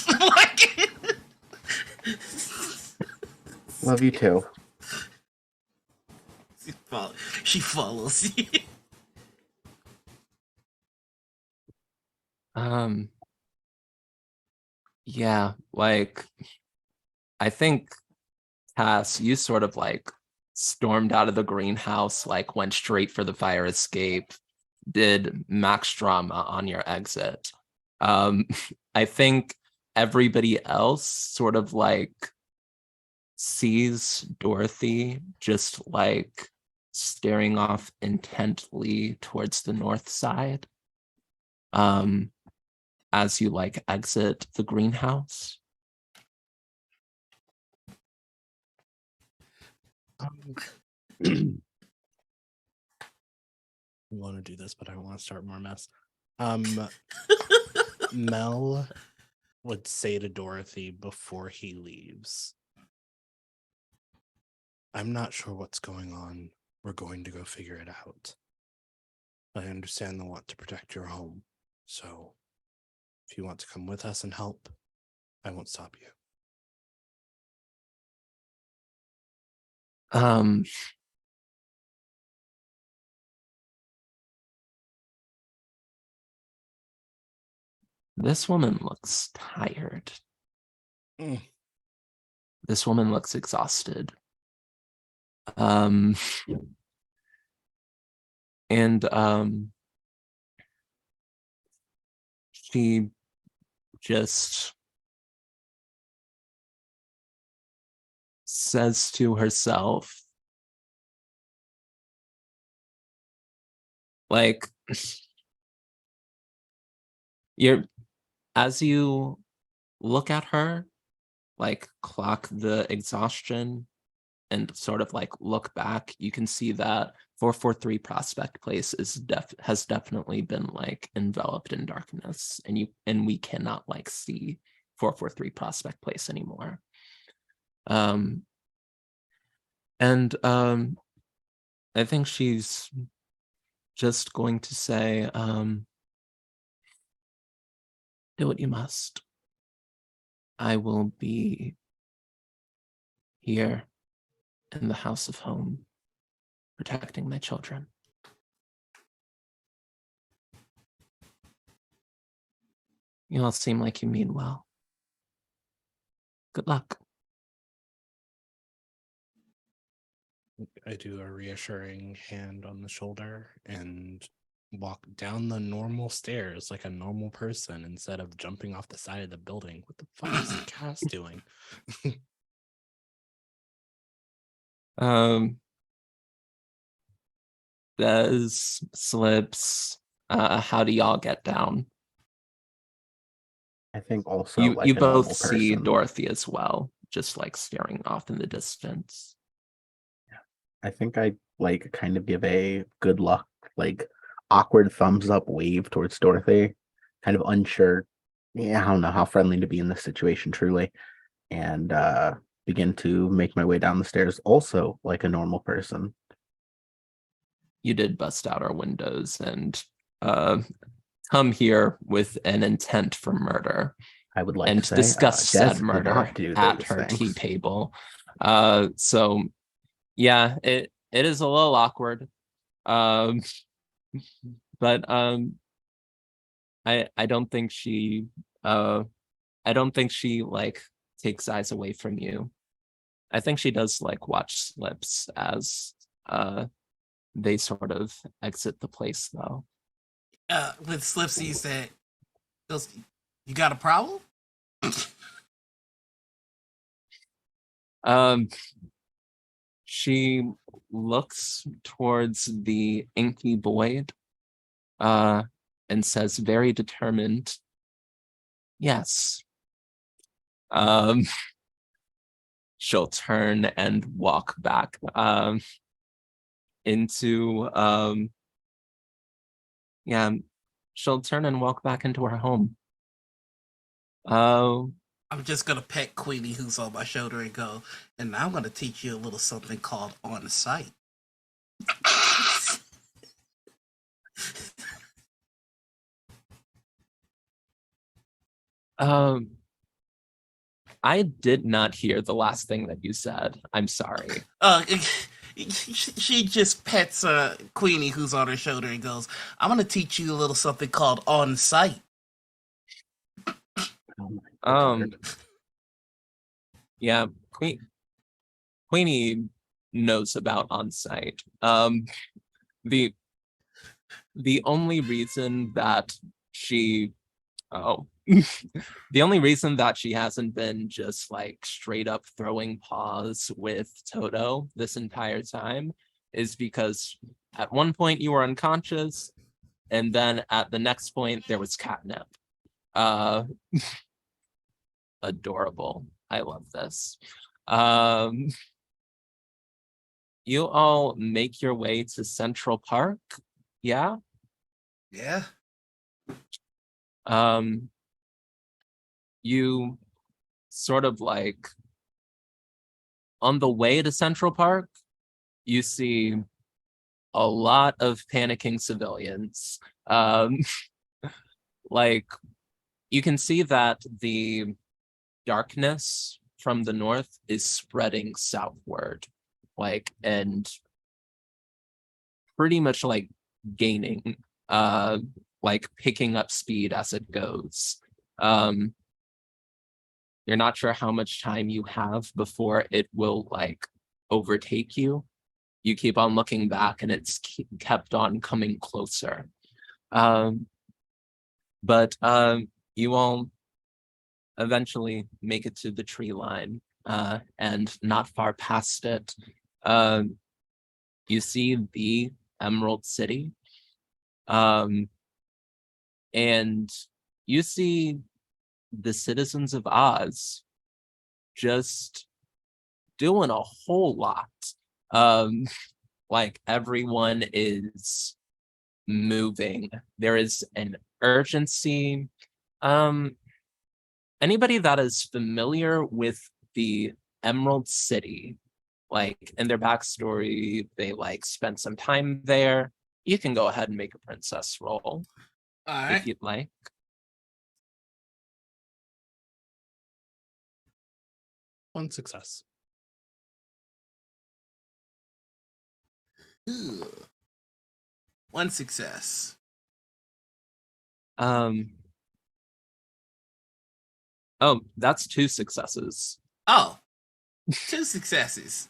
E: Love you too.
B: She follows you.
A: Yeah, like I think Cass, you sort of like stormed out of the greenhouse, like went straight for the fire escape, did max drama on your exit. I think everybody else sort of like sees Dorothy just like staring off intently towards the north side. As you like exit the greenhouse.
C: We want to do this, but I don't want to start more mess. Mel would say to Dorothy before he leaves, I'm not sure what's going on. We're going to go figure it out. I understand the want to protect your home. So if you want to come with us and help, I won't stop you.
A: This woman looks tired.
C: Mm.
A: This woman looks exhausted. She just says to herself, like, as you look at her, like, clock the exhaustion and sort of like look back, you can see that 443 Prospect Place has definitely been like enveloped in darkness, and we cannot like see 443 Prospect Place anymore. I think she's just going to say, do what you must. I will be here in the house of home, protecting my children. You all seem like you mean well. Good luck.
C: I do a reassuring hand on the shoulder and walk down the normal stairs like a normal person instead of jumping off the side of the building. What the fuck is Cass doing?
A: Des slips. How do y'all get down?
E: I think also
A: You
E: like a
A: both
E: normal
A: see
E: person.
A: Dorothy as well, just like staring off in the distance.
E: I think I like kind of give a good luck, like awkward thumbs up wave towards Dorothy, kind of unsure. Yeah, I don't know how friendly to be in this situation truly, and begin to make my way down the stairs also like a normal person.
A: You did bust out our windows and come here with an intent for murder
E: I would like
A: and
E: to say
A: discuss
E: Des
A: said
E: did
A: murder
E: not do
A: at
E: those
A: her tea
E: things.
A: table. So yeah, it is a little awkward. But I don't think she like takes eyes away from you. I think she does like watch slips as they sort of exit the place though.
B: With Slips, he said, goes, "You got a problem?"
A: She looks towards the inky void and says very determined, yes. She'll turn and walk back into she'll turn and walk back into her home.
B: I'm just gonna pet Queenie, who's on my shoulder, and go, and now I'm gonna teach you a little something called on site.
A: I did not hear the last thing that you said. I'm sorry.
B: She just pets Queenie, who's on her shoulder, and goes, "I'm gonna teach you a little something called on site."
A: Yeah, Queenie knows about on site. The only reason that she the only reason that she hasn't been just like straight up throwing paws with Toto this entire time is because at one point you were unconscious, and then at the next point there was catnip. Adorable. I love this. You all make your way to Central Park. Yeah.
B: Yeah.
A: You sort of like on the way to Central Park, you see a lot of panicking civilians. Like you can see that the darkness from the north is spreading southward, like, and pretty much like gaining, like picking up speed as it goes. You're not sure how much time you have before it will like overtake you. You keep on looking back and it's kept on coming closer. But you all eventually make it to the tree line, and not far past it, you see the Emerald City. And you see the citizens of Oz just doing a whole lot. Like everyone is moving. There is an urgency. Anybody that is familiar with the Emerald City, like in their backstory, they like spent some time there. You can go ahead and make a princess roll
B: All
A: if
B: right.
A: you'd like.
C: One success.
B: Ooh. One success.
A: Oh, that's 2 successes.
B: Oh, 2 successes.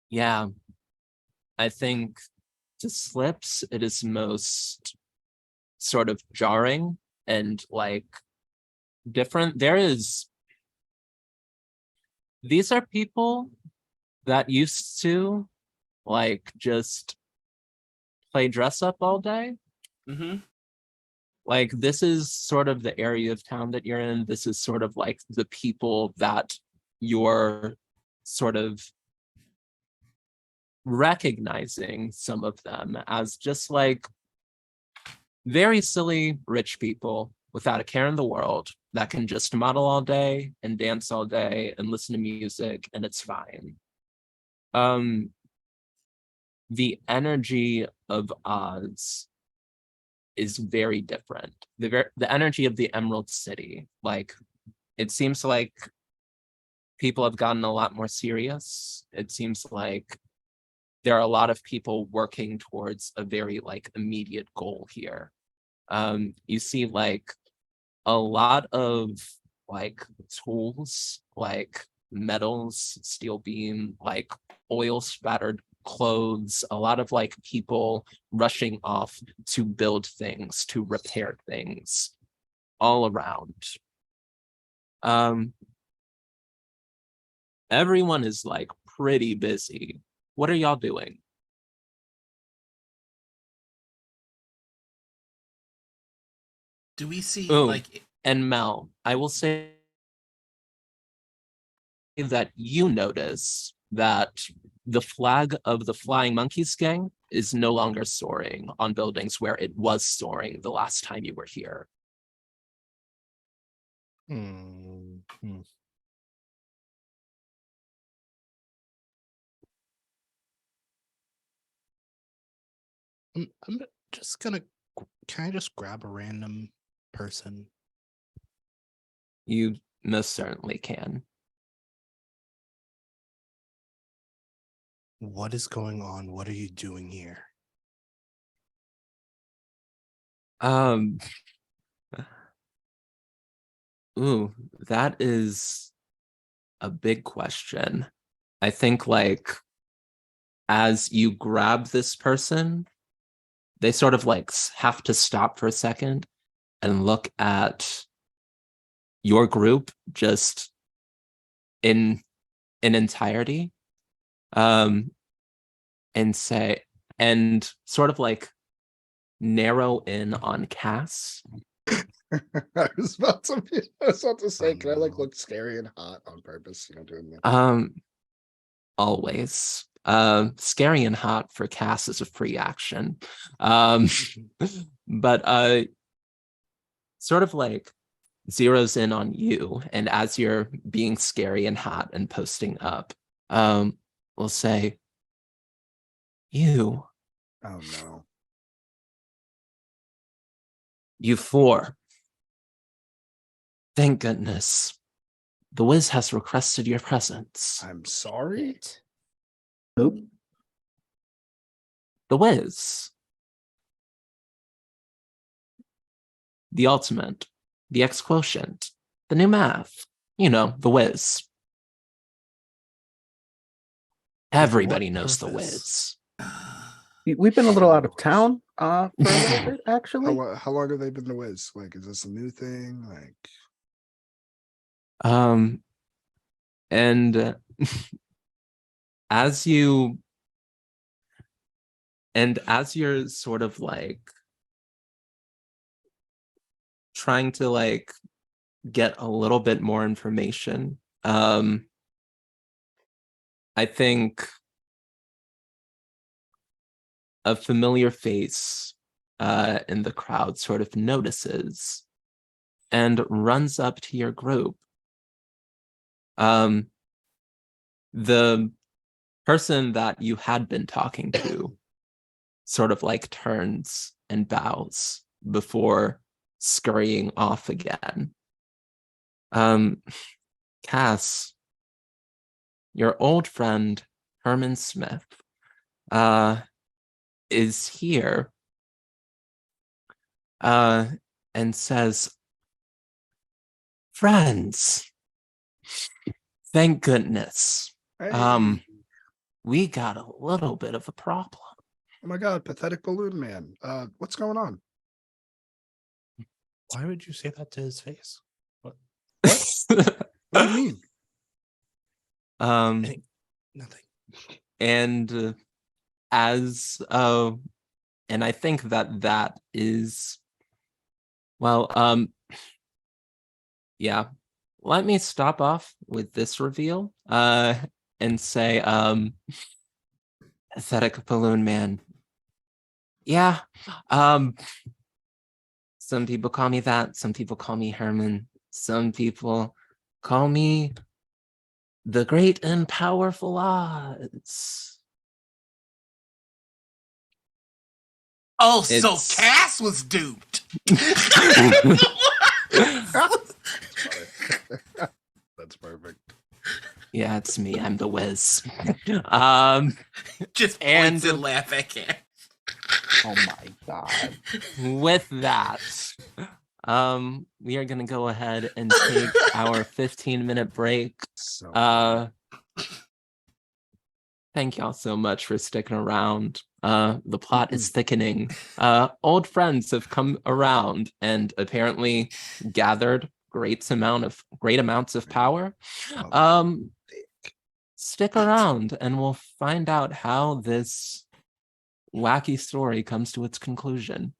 A: Yeah, I think to Slips, it is most sort of jarring and like different. These are people that used to like just play dress up all day.
B: Mm-hmm.
A: Like this is sort of the area of town that you're in. This is sort of like the people that you're sort of recognizing some of them as just like very silly rich people without a care in the world that can just model all day and dance all day and listen to music and it's fine. The energy of Oz is very different. The energy of the Emerald City, like it seems like people have gotten a lot more serious. It seems like there are a lot of people working towards a very like immediate goal here. You see like a lot of like tools, like metals, steel beam, like oil spattered clothes, a lot of like people rushing off to build things, to repair things all around. Everyone is like pretty busy. What are y'all doing?
B: Do we see
A: Oh,
B: like
A: and Mel, I will say that you notice that the flag of the Flying Monkeys gang is no longer soaring on buildings where it was soaring the last time you were here.
C: Hmm. I'm just gonna. Can I just grab a random person?
A: You most certainly can.
C: What is going on? What are you doing here?
A: Ooh, that is a big question. I think like as you grab this person, they sort of like have to stop for a second and look at your group just in entirety, and say, and sort of like narrow in on Cass.
D: I was about to say,
C: Oh,
D: can I like
C: no.
D: look scary and hot on purpose? Doing that.
A: Always. Scary and hot for Cass is a free action. But sort of like zeroes in on you, and as you're being scary and hot and posting up, we'll say, you
D: Oh no.
A: you 4, Thank goodness. The Wiz has requested your presence.
D: I'm sorry.
E: Who?
A: The Wiz. The ultimate. The X quotient. The new math. You know, the Wiz. Everybody knows the Wiz.
E: We've been a little out of town for a little bit, actually.
D: How long have they been the Wiz? Like, is this a new thing? Like,
A: And as you're sort of like trying to like get a little bit more information, I think a familiar face in the crowd sort of notices and runs up to your group. The person that you had been talking to sort of like turns and bows before scurrying off again. Cass, your old friend Herman Smith is here and says, friends, thank goodness.
D: hey,
A: We got a little bit of a problem.
D: oh my God, pathetic balloon man. What's going on?
C: Why would you say that to his face? What?
D: What do you mean?
C: Nothing.
A: And and I think that is, well, yeah. Let me stop off with this reveal and say, pathetic balloon man. Yeah. Some people call me that. Some people call me Herman. Some people call me the great and powerful Oz.
B: Oh, so
A: It's-
B: Cass was duped.
D: That's perfect.
A: Yeah, it's me. I'm the Wiz.
B: Just
A: And-
B: points and laugh at Cass.
E: Oh my god.
A: With that, we are gonna go ahead and take our 15-minute break.
D: So
A: Thank y'all so much for sticking around. The plot is thickening. Old friends have come around and apparently gathered great amounts of power. Stick around and we'll find out how this wacky story comes to its conclusion.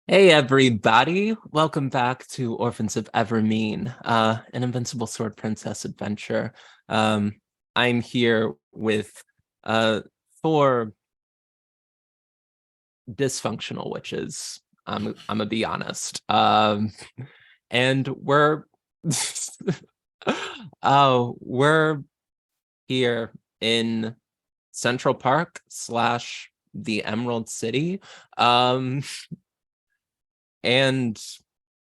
A: Hey everybody, welcome back to Orphans of Evermean, an Invincible Sword Princess adventure. I'm here with 4 dysfunctional witches. I'm gonna be honest. And we're we're here in Central Park / the Emerald City. And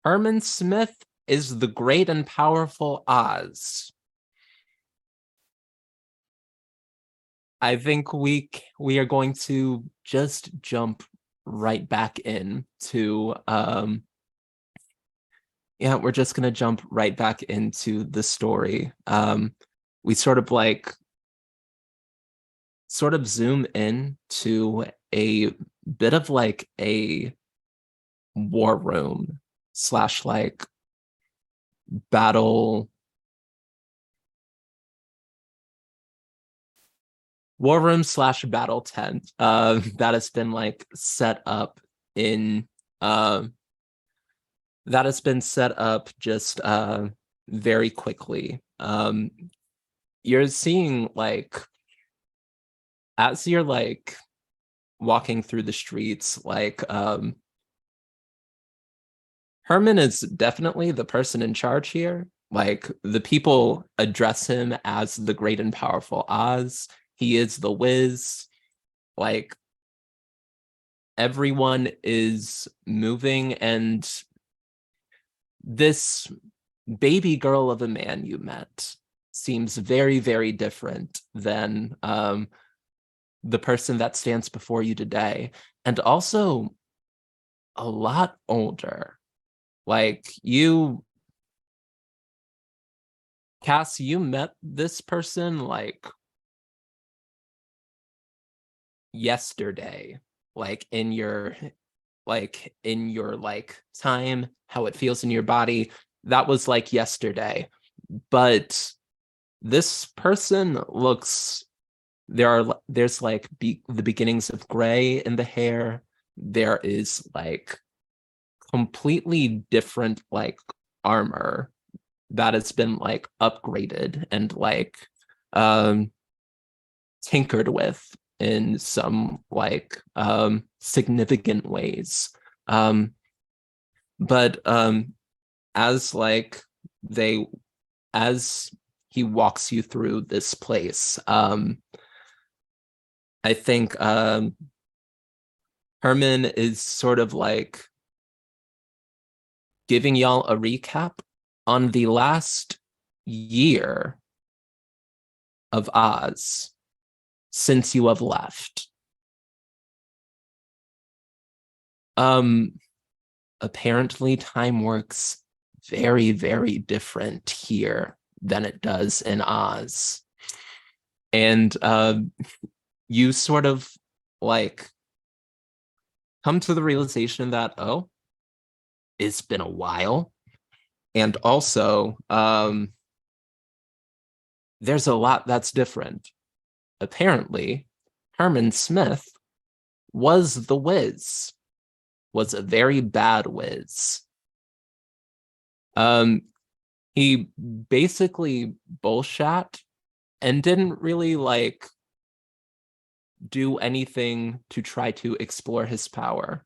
A: Herman Smith is the great and powerful Oz. I think we are going to just jump right back in to we're just gonna jump right back into the story. We sort of zoom in to a bit of like a war room / like battle war room / battle tent that has been like set up in that has been set up just very quickly. You're seeing like as you're like walking through the streets, like Herman is definitely the person in charge here. Like the people address him as the great and powerful Oz. He is the Wiz. Like everyone is moving, and this baby girl of a man you met seems very, very different than the person that stands before you today, and also a lot older. Like Cass, you met this person like yesterday, like in your time, how it feels in your body. That was like yesterday. But this person looks there's like the beginnings of gray in the hair. There is like completely different like armor that has been like upgraded and like tinkered with in some like significant ways. But as like they as he walks you through this place, I think Herman is sort of like giving y'all a recap on the last year of Oz since you have left. Apparently time works very, very different here than it does in Oz. And you sort of like come to the realization that, oh, it's been a while. And also, there's a lot that's different. Apparently, Herman Smith was the Wiz, was a very bad Wiz. He basically bullshat and didn't really like do anything to try to explore his power.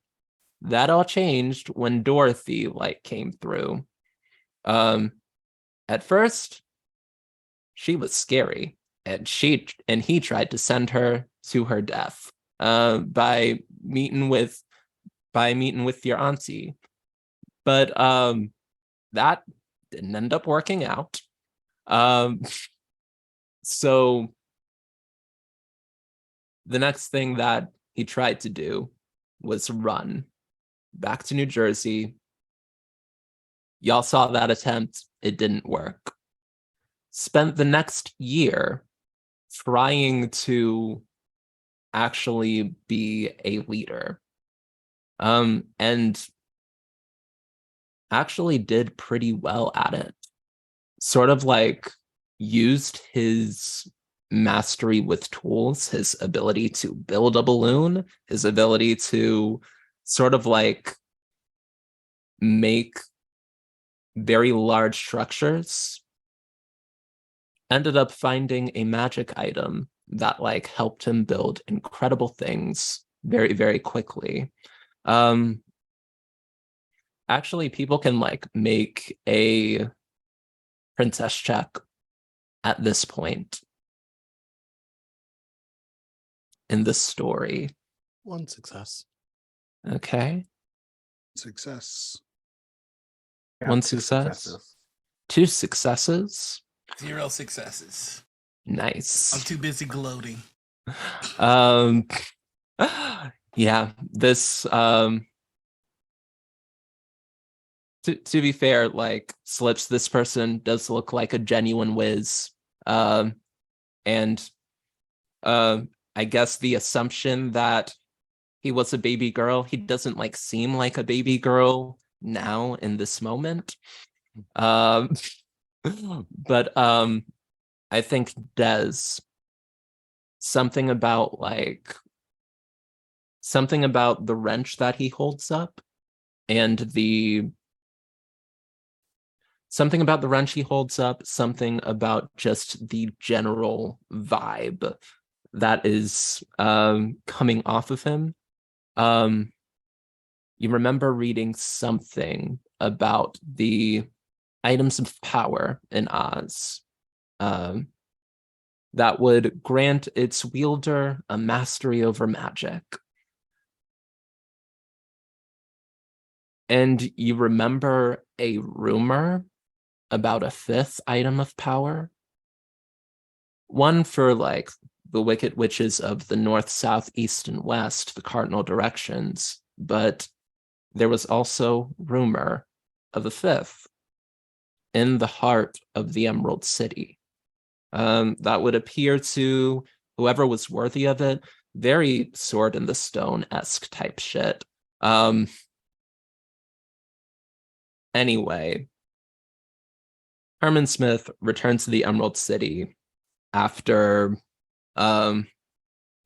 A: That all changed when Dorothy like came through. At first, she was scary, and he tried to send her to her death by meeting with your auntie. But that didn't end up working out. So the next thing that he tried to do was run back to New Jersey. Y'all saw that attempt. It didn't work. Spent the next year trying to actually be a leader. And actually did pretty well at it. Sort of like used his mastery with tools, his ability to build a balloon, his ability to sort of like make very large structures, ended up finding a magic item that like helped him build incredible things very, very quickly. Actually, people can like make a princess check at this point in the story.
C: 1 success.
A: Okay.
D: Success.
E: I got
A: 1
E: 2
A: success.
E: successes.
A: 2 successes.
B: 0 successes. I'm
A: Nice.
B: too busy gloating.
A: Yeah, this to be fair, like Slips, this person does look like a genuine whiz. And I guess the assumption that he was a baby girl, he doesn't like seem like a baby girl now in this moment. But I think Des, something about the wrench that he holds up and something about the wrench he holds up, something about just the general vibe that is coming off of him. You remember reading something about the items of power in Oz that would grant its wielder a mastery over magic. And you remember a rumor about a 5th item of power? One for like the wicked witches of the north, south, east, and west, the cardinal directions, but there was also rumor of a 5th in the heart of the Emerald City. That would appear to whoever was worthy of it, very sword in the stone-esque type shit. Anyway, Herman Smith returned to the Emerald City after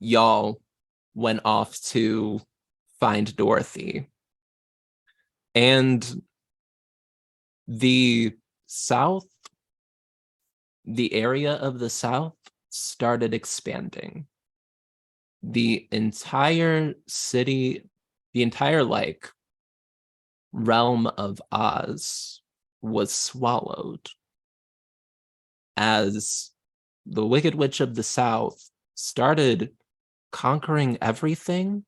A: y'all went off to find Dorothy. And the South, the area of the South started expanding. The entire city, the entire like realm of Oz was swallowed as the Wicked Witch of the South started conquering everything,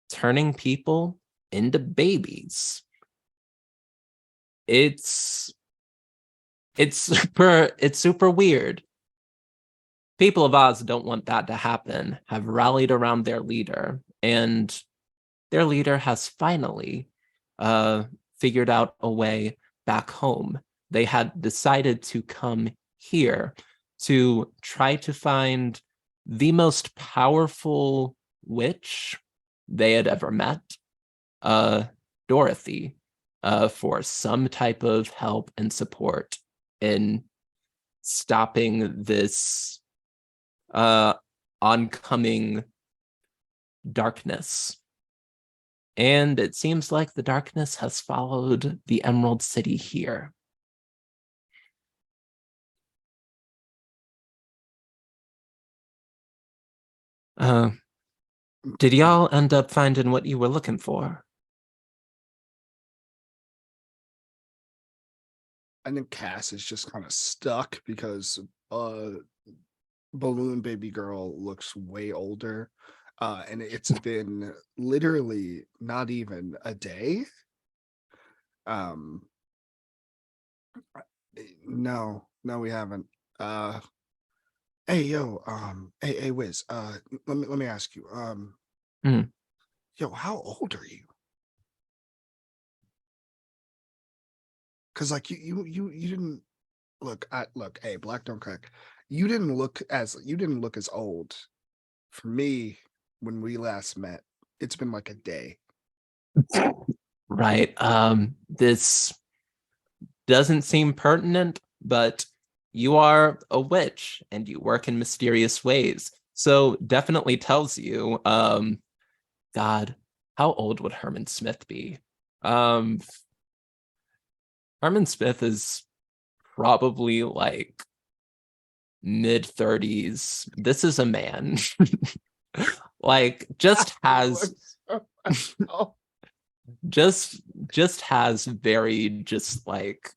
A: turning people into babies. It's super weird. People of Oz don't want that to happen, have rallied around their leader, and their leader has finally figured out a way back home. They had decided to come here to try to find the most powerful witch they had ever met, Dorothy, for some type of help and support in stopping this oncoming darkness. And it seems like the darkness has followed the Emerald City here. Did y'all end up finding what you were looking for?
D: I think Cass is just kind of stuck because Balloon Baby Girl looks way older. And it's been literally not even a day. No, we haven't. Hey yo, hey Wiz, let me ask you, yo, how old are you? Because like you didn't look. Hey, Black don't crack. You didn't look as old for me when we last met. It's been like a day.
A: Right. This doesn't seem pertinent, but you are a witch and you work in mysterious ways. So definitely tells you, God, how old would Herman Smith be? Harmon Smith is probably like mid-30s. This is a man. Like just has just has very just like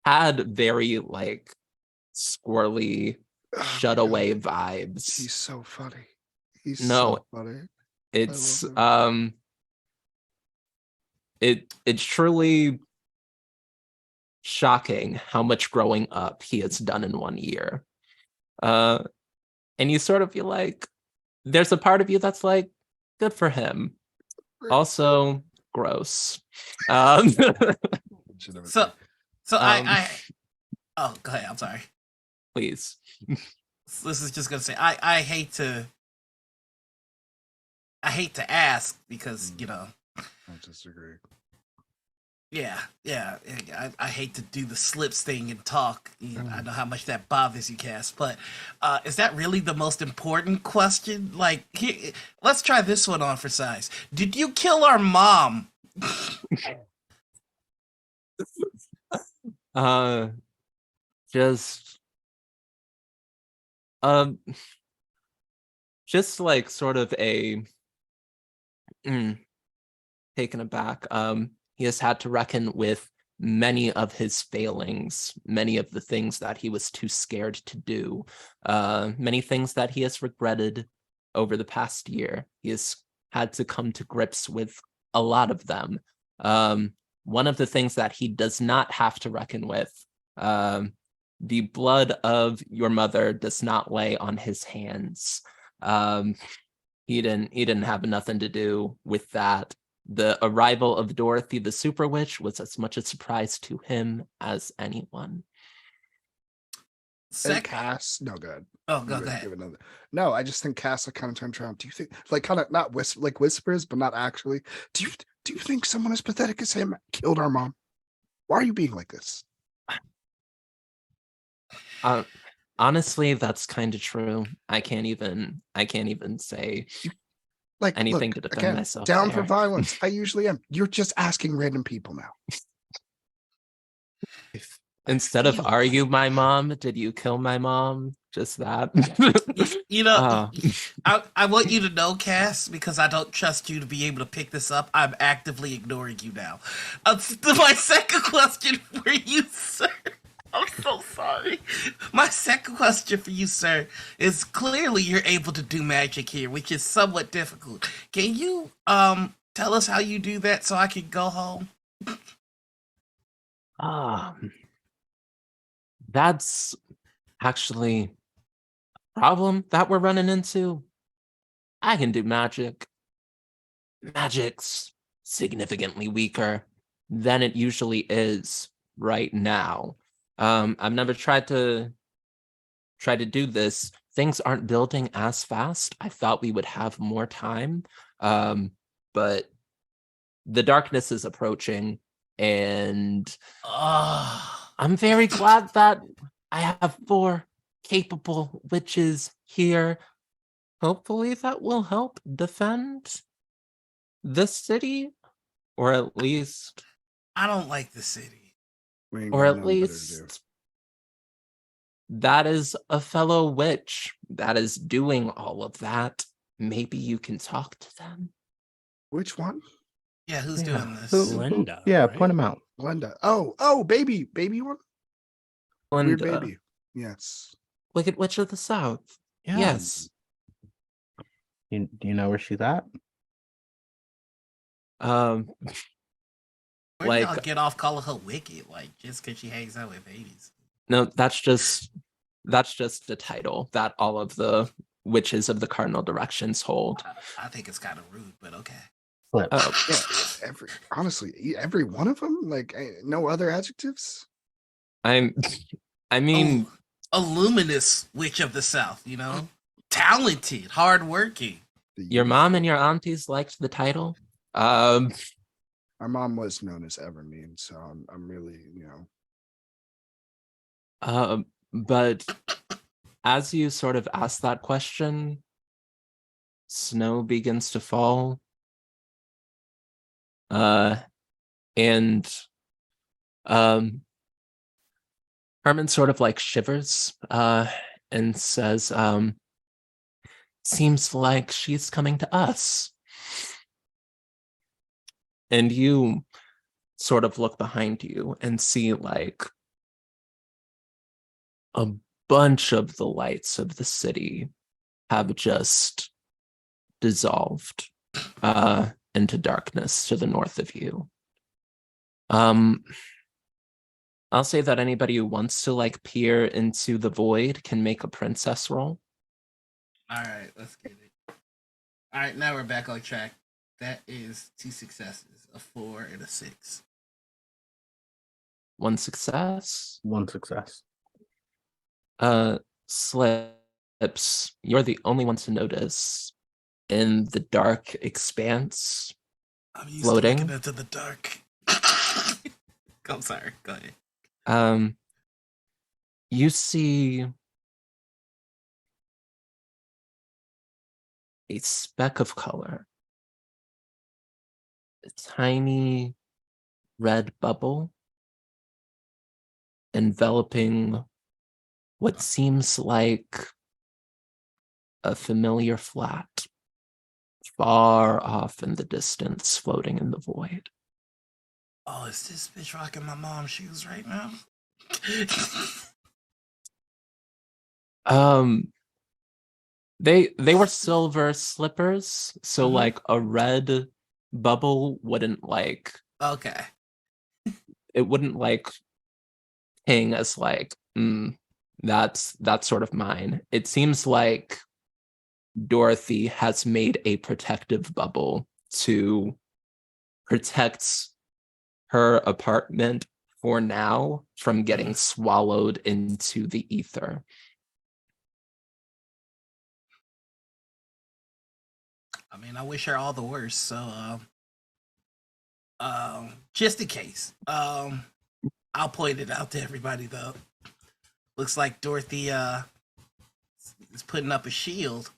A: had very like squirrely
D: Oh,
A: shut
D: my
A: away
D: God.
A: vibes.
D: He's so funny. He's
A: No,
D: so funny.
A: it's
D: love him.
A: it's truly shocking how much growing up he has done in 1 year. And you sort of feel like there's a part of you that's like, good for him. Also gross.
B: So,
A: Um,
B: I oh, go ahead. I'm sorry.
A: please.
B: This is just gonna say I hate to ask because
D: I disagree.
B: yeah. I hate to do the slips thing and talk. I know how much that bothers you, Cass. But is that really the most important question? Like, let's try this one on for size. Did you kill our mom?
A: Just um just like sort of a taken aback. He has had to reckon with many of his failings, many of the things that he was too scared to do, many things that he has regretted over the past year. He has had to come to grips with a lot of them. One of the things that he does not have to reckon with, the blood of your mother does not lay on his hands. He didn't have nothing to do with that. The arrival of Dorothy the Super Witch was as much a surprise to him as anyone.
D: And Cass, no, good.
B: Oh, go ahead.
D: Give another. No, I just think Cass kind of turns around. Do you think, like, kind of not whispers, but not actually? Do you think someone as pathetic as him killed our mom? Why are you being like this?
A: Honestly, that's kind of true. I can't even say
D: Like,
A: anything
D: look,
A: to defend
D: again,
A: myself.
D: down for
A: there.
D: violence. I usually am. You're just asking random people now.
A: Instead of are you my mom? Did you kill my mom? Just that.
B: I want you to know, Cass, because I don't trust you to be able to pick this up. I'm actively ignoring you now. My second question for you, sir. I'm so sorry. My second question for you, sir, is clearly you're able to do magic here, which is somewhat difficult. Can you tell us how you do that so I can go home?
A: That's actually a problem that we're running into. I can do magic. Magic's significantly weaker than it usually is right now. I've never tried to do this. Things aren't building as fast. I thought we would have more time, but the darkness is approaching, and I'm very glad that I have 4 capable witches here. Hopefully that will help defend the city, or at least
B: I don't like the city.
A: or at least that is a fellow witch that is doing all of that. Maybe you can talk to them.
D: Which one?
B: Yeah, who's doing this?
C: Linda,
E: Yeah,
C: right?
E: point him out.
D: Glenda. Oh, baby one. Weird
A: And
D: baby. Yes.
A: Wicked Witch of the South.
C: Yeah.
A: Yes.
E: Do you know where she's at?
B: Where
A: Like,
B: y'all get off calling her wicked, like just because she hangs out with babies?
A: no, that's just a title that all of the witches of the cardinal directions hold.
B: I think it's kind of rude, but okay.
E: Flip.
D: Yeah, honestly, every one of them. Like, no other adjectives.
A: I mean,
B: a luminous witch of the South, talented, hardworking.
A: your mom and your aunties liked the title.
D: My mom was known as Evermean, so I'm really,
A: But as you sort of ask that question, snow begins to fall. And Herman sort of like shivers and says, seems like she's coming to us. And you sort of look behind you and see like a bunch of the lights of the city have just dissolved into darkness to the north of you. I'll say that anybody who wants to like peer into the void can make a princess roll.
B: All right, let's get it. All right, now we're back on track. That is 2 successes, a 4 and a 6.
A: 1 success.
E: 1 success.
A: Slips, you're the only one to notice in the dark expanse
B: I'm used
A: floating.
B: to looking into the dark. I'm sorry. Go ahead.
A: You see a speck of color, a tiny red bubble enveloping what seems like a familiar flat far off in the distance, floating in the void.
B: Oh, is this bitch rocking my mom's shoes right now?
A: They were silver slippers, so
B: Mhm.
A: like a red bubble wouldn't like
B: Okay.
A: it wouldn't like ping as like that's sort of mine. It seems like Dorothy has made a protective bubble to protect her apartment for now from getting swallowed into the ether.
B: I mean, I wish her all the worst. So, just in case, I'll point it out to everybody though. Looks like Dorothy is putting up a shield.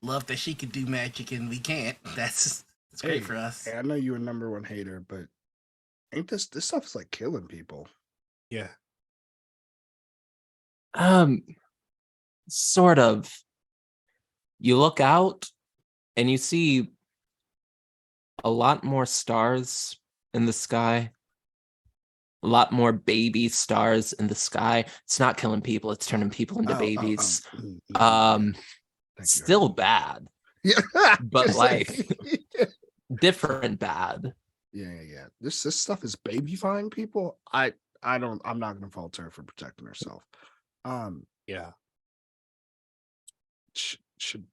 B: Love that she could do magic and we can't. That's great for us.
D: Hey, I know you're a #1 hater, but ain't this stuff is like killing people?
C: Yeah.
A: Sort of. You look out and you see a lot more stars in the sky. A lot more baby stars in the sky. It's not killing people, it's turning people into babies.
D: Thank you.
A: Still bad,
D: Yeah,
A: but
D: just
A: like different bad.
D: Yeah. This stuff is babyfying people. I'm not gonna fault her for protecting herself.
C: Yeah.
D: Should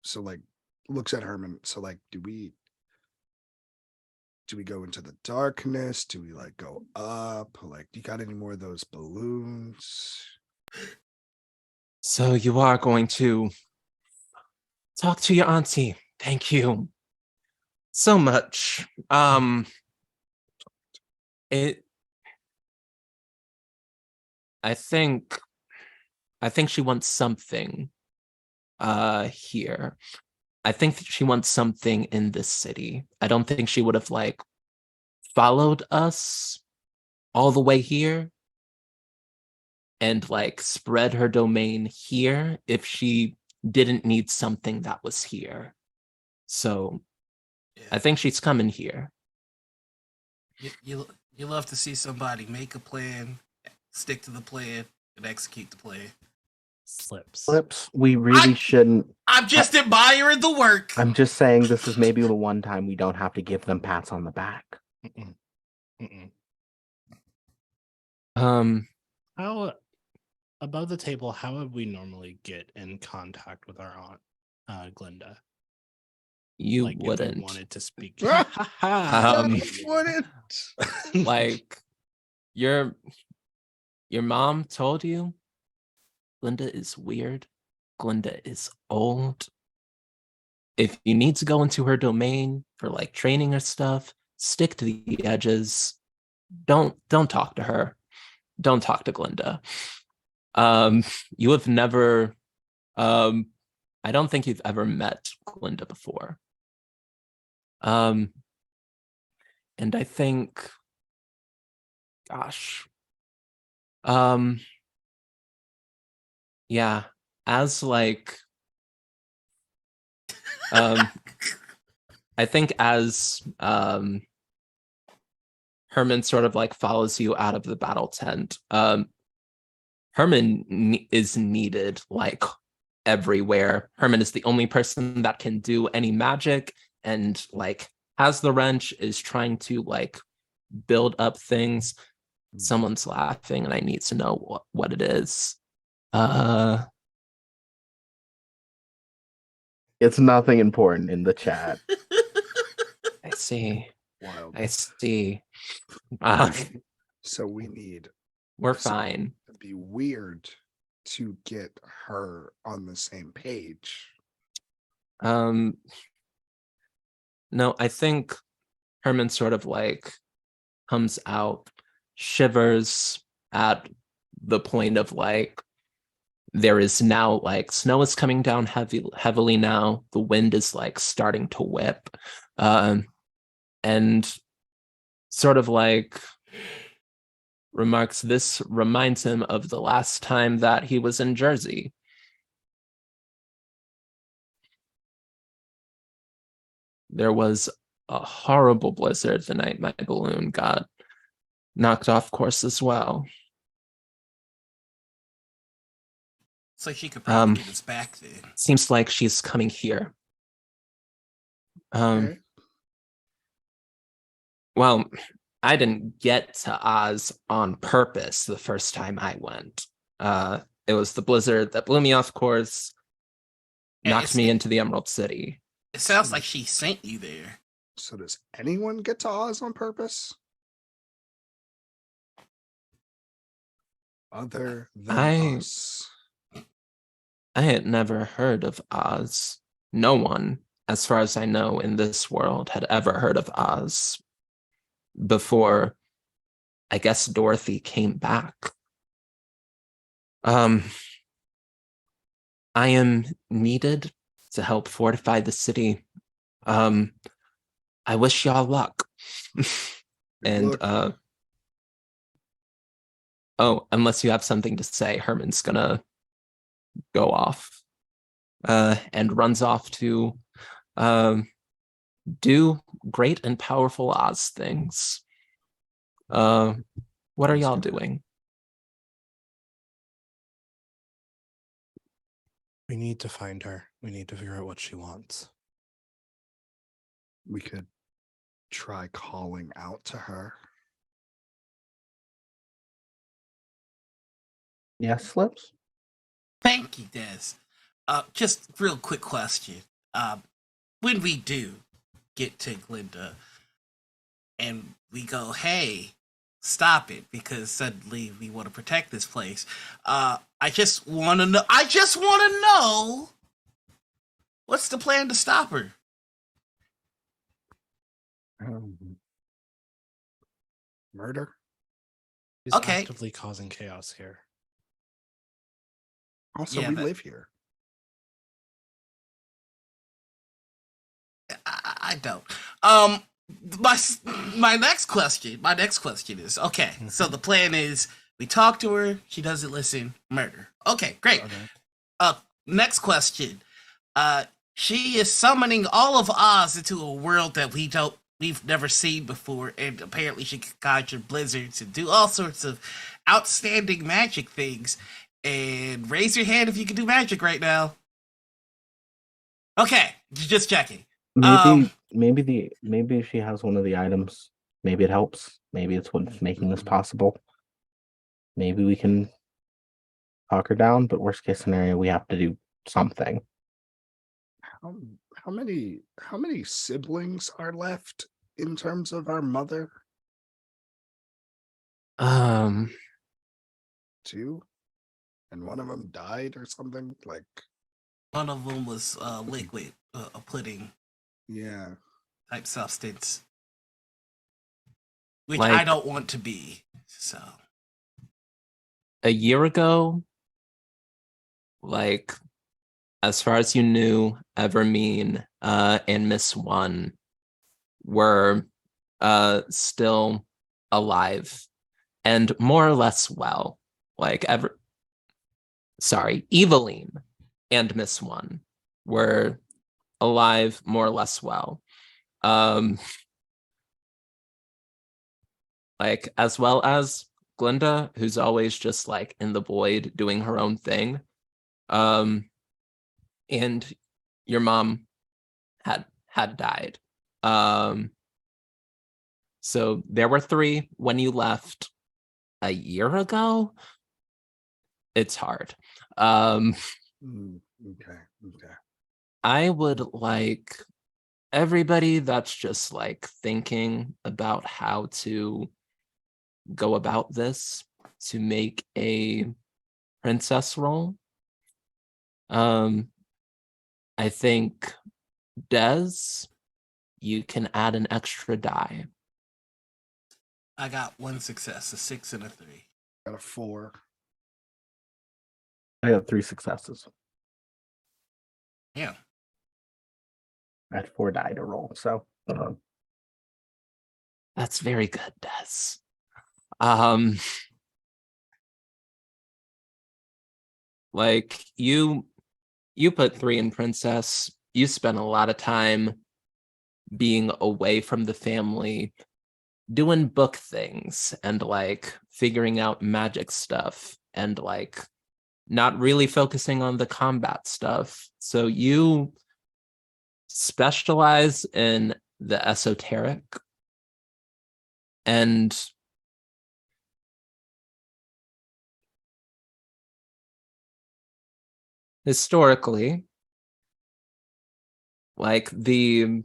D: so like looks at Herman. So like, do we go into the darkness? Do we like go up? Like, do you got any more of those balloons?
A: So you are going to talk to your auntie. Thank you so much. I think she wants something here. I think she wants something in this city. I don't think she would have like followed us all the way here and like spread her domain here if she didn't need something that was here. So I think she's coming here.
B: You love to see somebody make a plan, stick to the plan, and execute the plan.
C: Slips.
E: We really shouldn't.
B: I'm just admiring the work.
E: I'm just saying this is maybe the one time we don't have to give them pats on the back.
C: How above the table, how would we normally get in contact with our aunt, Glinda?
A: You
C: like
A: wouldn't.
C: If we wanted to speak.
D: Wouldn't.
A: Like your mom told you Glinda is weird. Glinda is old. If you need to go into her domain for like training or stuff, stick to the edges. Don't talk to her. Don't talk to Glinda. You have never I don't think you've ever met Glinda before. And I think, gosh, yeah, as like, I think as Herman sort of like follows you out of the battle tent, Herman is needed like everywhere. Herman is the only person that can do any magic and like has the wrench, is trying to like build up things. Someone's laughing and I need to know what it is.
E: It's nothing important in the chat.
A: I see.
D: Wild.
A: I see.
D: So we need
A: We're
D: So-
A: fine.
D: it'd be weird to get her on the same page.
A: No, I think Herman sort of like comes out, shivers at the point of like, there is now like snow is coming down heavily now. The wind is like starting to whip. And sort of like remarks, this reminds him of the last time that he was in Jersey. There was a horrible blizzard the night my balloon got knocked off course as well.
B: So she could probably get us back then.
A: Seems like she's coming here.
D: Okay.
A: Well, I didn't get to Oz on purpose the first time I went. It was the blizzard that blew me off course, knocked me into the Emerald City.
B: It sounds like she sent you there.
D: So does anyone get to Oz on purpose? Other than us.
A: I had never heard of Oz. No one, as far as I know, in this world had ever heard of Oz before, I guess, Dorothy came back. I am needed to help fortify the city. I wish y'all luck. And unless you have something to say, Herman's gonna go off and runs off to do great and powerful Oz things. What are y'all doing?
C: We need to find her. We need to figure out what she wants.
D: We could try calling out to her.
E: Yes, Slips?
B: Thank you, Des. Just real quick question. When we do get to Glinda and we go, hey, stop it, because suddenly we want to protect this place. I just want to know what's the plan to stop her?
D: Murder?
C: She's
B: Okay.
C: actively causing chaos here.
D: Also,
B: Yeah,
D: we
B: but-
D: live here.
B: I don't. My next question is, okay, so the plan is we talk to her, she doesn't listen, murder. Okay, great. Next question. She is summoning all of Oz into a world that we've never seen before, and apparently she can conjure blizzards and do all sorts of outstanding magic things. And raise your hand if you can do magic right now. Okay, just checking.
E: Maybe she has one of the items. Maybe it helps. Maybe it's what's making this possible. Maybe we can talk her down, but worst case scenario, we have to do something.
D: How many siblings are left in terms of our mother? 2? And one of them died or something? Like,
B: One of them was liquid, a pudding
D: yeah.
B: type substance, which
A: Like-
B: I don't want to be. So
A: A year ago, like, as far as you knew, Evermean and Miss One were still alive and more or less well. Like Eveline and Miss One were alive more or less well. Like, as well as Glinda, who's always just like in the void doing her own thing. And your mom had died. So there were 3 when you left a year ago. It's hard.
D: Okay.
A: I would like everybody that's just like thinking about how to go about this to make a princess roll. I think Des, you can add an extra die.
B: I got 1 success, a 6 and a 3.
D: Got a 4.
E: I got 3 successes.
B: Yeah.
E: I had 4 die to roll, so
A: That's very good, Des. Like you put 3 in princess. You spent a lot of time being away from the family, doing book things and like figuring out magic stuff and like not really focusing on the combat stuff. So you specialize in the esoteric, and historically, like the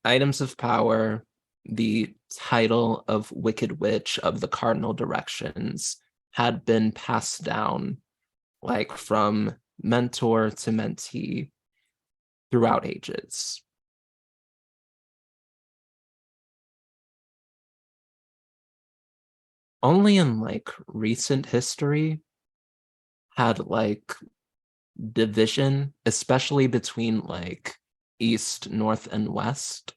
A: items of power, the title of Wicked Witch of the Cardinal Directions had been passed down like from mentor to mentee throughout ages. Only in like recent history had like division, especially between like east, north, and west,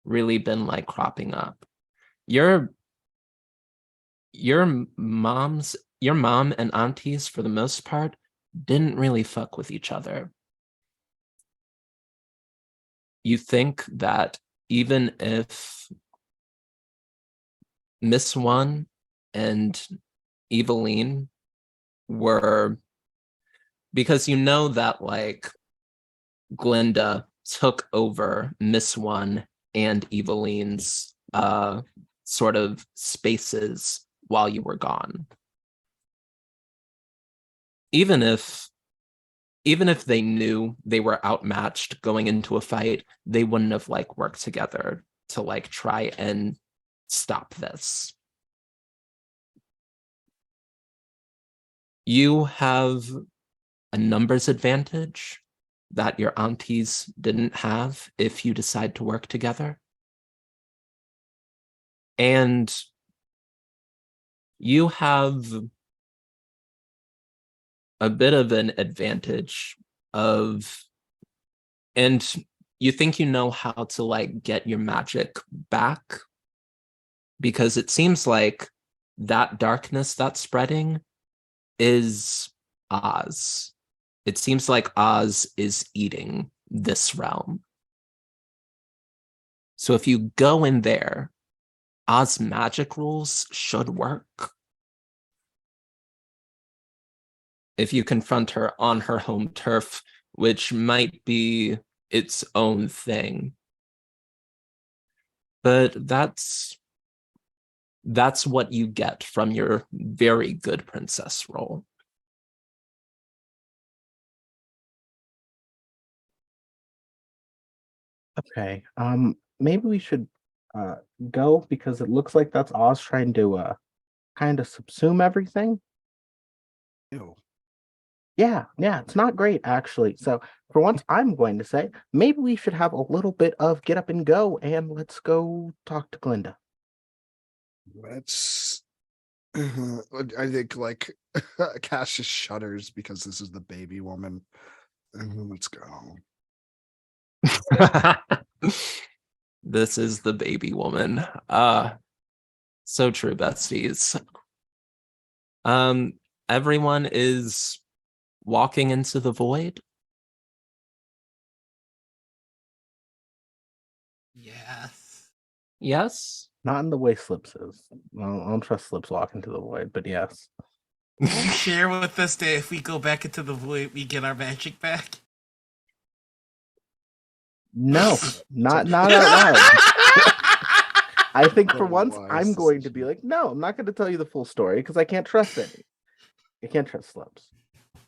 A: really been like cropping up. Your mom and aunties, for the most part, didn't really fuck with each other. You think that even if Miss One and Eveline were, because you know that like Glinda took over Miss One and Eveline's sort of spaces while you were gone. Even if they knew they were outmatched going into a fight, they wouldn't have like worked together to like try and stop this. You have a numbers advantage that your aunties didn't have if you decide to work together. And you have a bit of an advantage of, and you think you know how to like get your magic back, because it seems like that darkness that's spreading is Oz. It seems like Oz is eating this realm. So if you go in there, Oz magic rules should work. If you confront her on her home turf, which might be its own thing. But that's what you get from your very good princess roll.
E: okay. Maybe we should go, because it looks like that's Oz trying to kind of subsume everything.
D: Ew.
E: Yeah, it's not great actually. So for once, I'm going to say maybe we should have a little bit of get up and go, and let's go talk to Glinda.
D: Let's. I think like Cassius shudders because this is the baby woman. Let's go.
A: This is the baby woman. So true, besties. Everyone is walking into the void.
B: Yes.
A: Yes.
E: Not in the way Slips is. Well, I don't trust Slips walking to the void, but yes.
B: Share with us that if we go back into the void, we get our magic back.
E: No, not out loud. I think for once I'm going to be like, no, I'm not going to tell you the full story because I can't trust any. I can't trust Slips.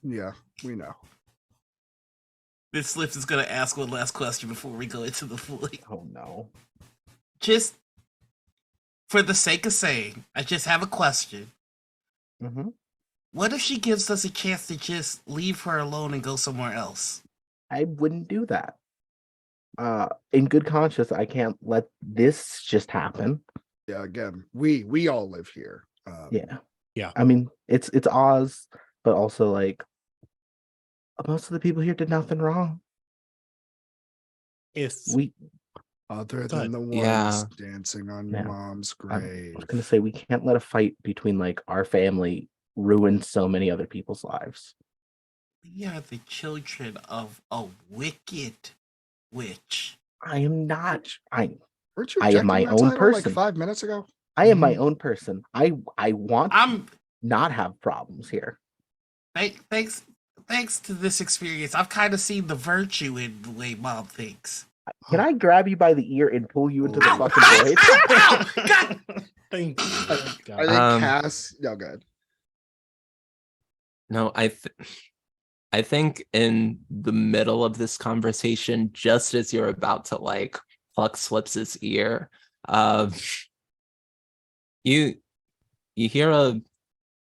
D: Yeah, we know.
B: This Slips is gonna ask one last question before we go into the void.
E: Oh no.
B: Just for the sake of saying, I just have a question.
E: Mm-hmm.
B: What if she gives us a chance to just leave her alone and go somewhere else?
E: I wouldn't do that. In good conscience, I can't let this just happen.
D: Yeah, again, we all live here.
E: Yeah. I mean, it's Oz, but also like most of the people here did nothing wrong.
C: If
D: Other
C: Go
D: than the ones
A: Yeah.
D: dancing on your
E: Yeah.
D: mom's
E: I
D: grave.
E: was gonna say we can't let a fight between like our family ruin so many other people's lives.
B: We are the children of a wicked witch.
E: I am not.
D: Weren't you
E: I am
D: rejecting
E: my
D: that
E: own
D: title like
E: person.
D: 5 minutes ago?
E: I am my own person. I want
B: I'm
E: not have problems here.
B: thanks to this experience, I've kind of seen the virtue in the way Mom thinks.
E: Can I grab you by the ear and pull you into the
B: Ow,
E: fucking
B: ow,
E: void?
B: ow, ow, God.
C: thank you. Thank
D: I
C: God.
D: think Cass. No, good.
A: No, I think in the middle of this conversation, just as you're about to like pluck Slips's ear, you hear a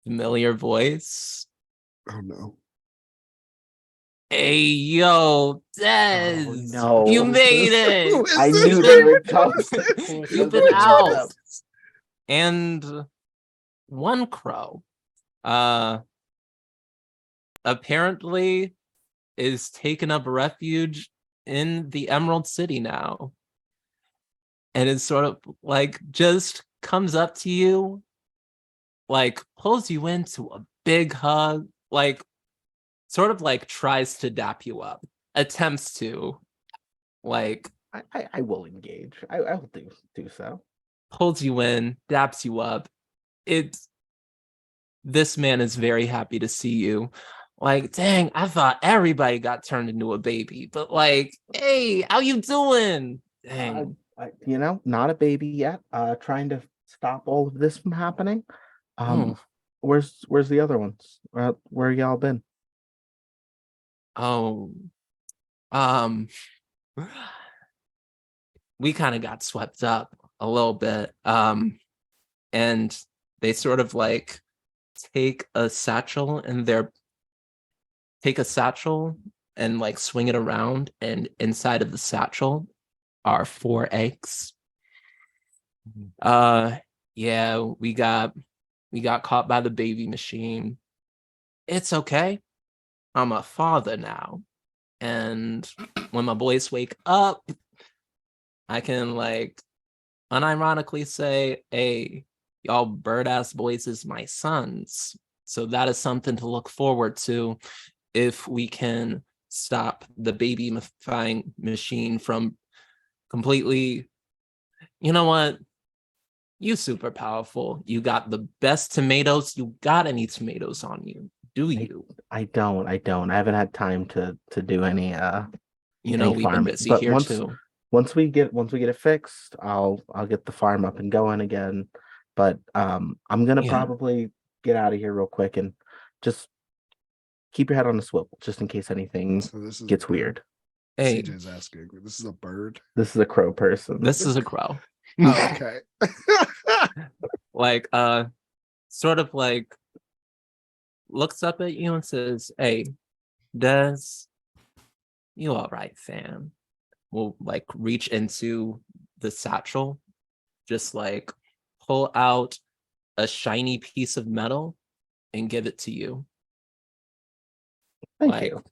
A: familiar voice.
D: Oh no.
A: Hey, yo, Des,
E: no.
A: you
E: Who is
A: made
D: this? Who
A: it.
D: is
E: I
D: this?
E: knew
A: You've
E: they
A: been,
E: would come.
A: you've been
E: Which one
A: out.
E: of them?
A: And one crow, apparently is taking up refuge in the Emerald City now. And it's sort of like just comes up to you, like pulls you into a big hug, like sort of like tries to dap you up, attempts to, like
E: I will engage. I will do so.
A: pulls you in, daps you up. This man is very happy to see you. Like, dang, I thought everybody got turned into a baby, but like, hey, how you doing? Dang.
E: Not a baby yet. Trying to stop all of this from happening.
A: Oh.
E: Where's the other ones? Where y'all been?
A: Oh, we kind of got swept up a little bit. And they sort of like take a satchel and like swing it around, and inside of the satchel are 4 eggs. Yeah, we got caught by the baby machine. It's okay. I'm a father now. And when my boys wake up, I can like unironically say, hey, y'all bird ass boys is my sons. So that is something to look forward to if we can stop the baby-mifying machine from completely, you know what? You super powerful. You got the best tomatoes. You got any tomatoes on you? Do you?
E: I don't. I haven't had time to do any
A: You know,
E: any
A: we've been
E: farming.
A: busy
E: But
A: here too.
E: once we get it fixed, I'll get the farm up and going again. But I'm gonna
A: Yeah.
E: probably get out of here real quick and just keep your head on a swivel just in case anything
D: So this is
E: gets
D: a bird.
E: weird.
A: Hey,
D: CJ's asking. This is a bird.
E: This is a crow person.
A: this is a crow.
D: Oh, okay.
A: Like, sort of like looks up at you and says, hey, Des, you all right, fam? We'll like reach into the satchel, just like pull out a shiny piece of metal and give it to you.
E: Thank you.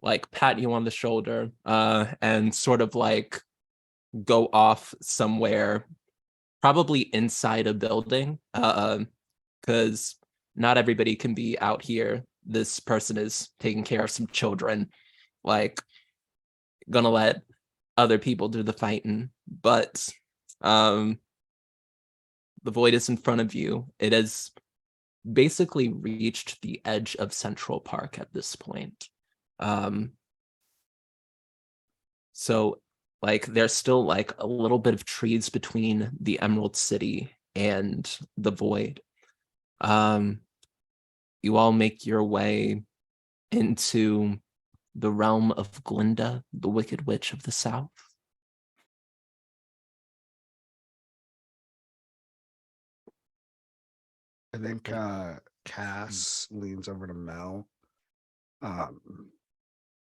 A: Like pat you on the shoulder, and sort of like go off somewhere, probably inside a building, because not everybody can be out here. This person is taking care of some children, like gonna let other people do the fighting. But the void is in front of you. It has basically reached the edge of Central Park at this point. So like there's still like a little bit of trees between the Emerald City and the void. You all make your way into the realm of Glinda, the Wicked Witch of the South.
D: I think Cass leans over to Mel, and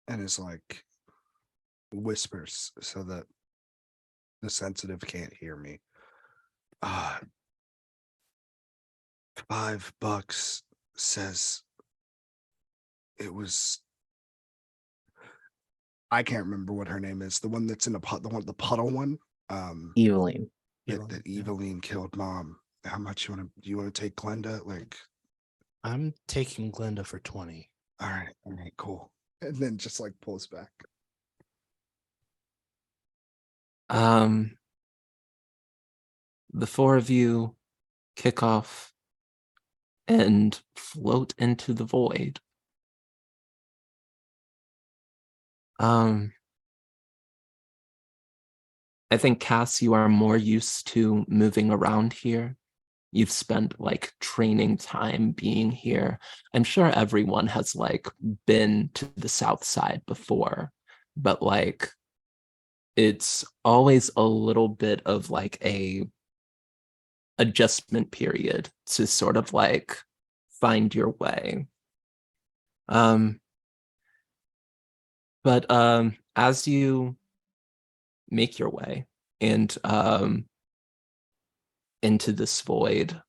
D: is like whispers so that the sensitive can't hear me. $5 says it was. I can't remember what her name is. The one that's in the the puddle one.
E: Eveline.
D: That Eveline killed Mom. How much you want to? Do you want to take Glenda? Like,
C: I'm taking Glenda for 20.
D: all right, cool. And then just like pulls back.
A: The four of you kick off and float into the void. I think, Cass, you are more used to moving around here. You've spent like training time being here. I'm sure everyone has like been to the South Side before, but like it's always a little bit of like a adjustment period to sort of like find your way. But as you make your way and into this void,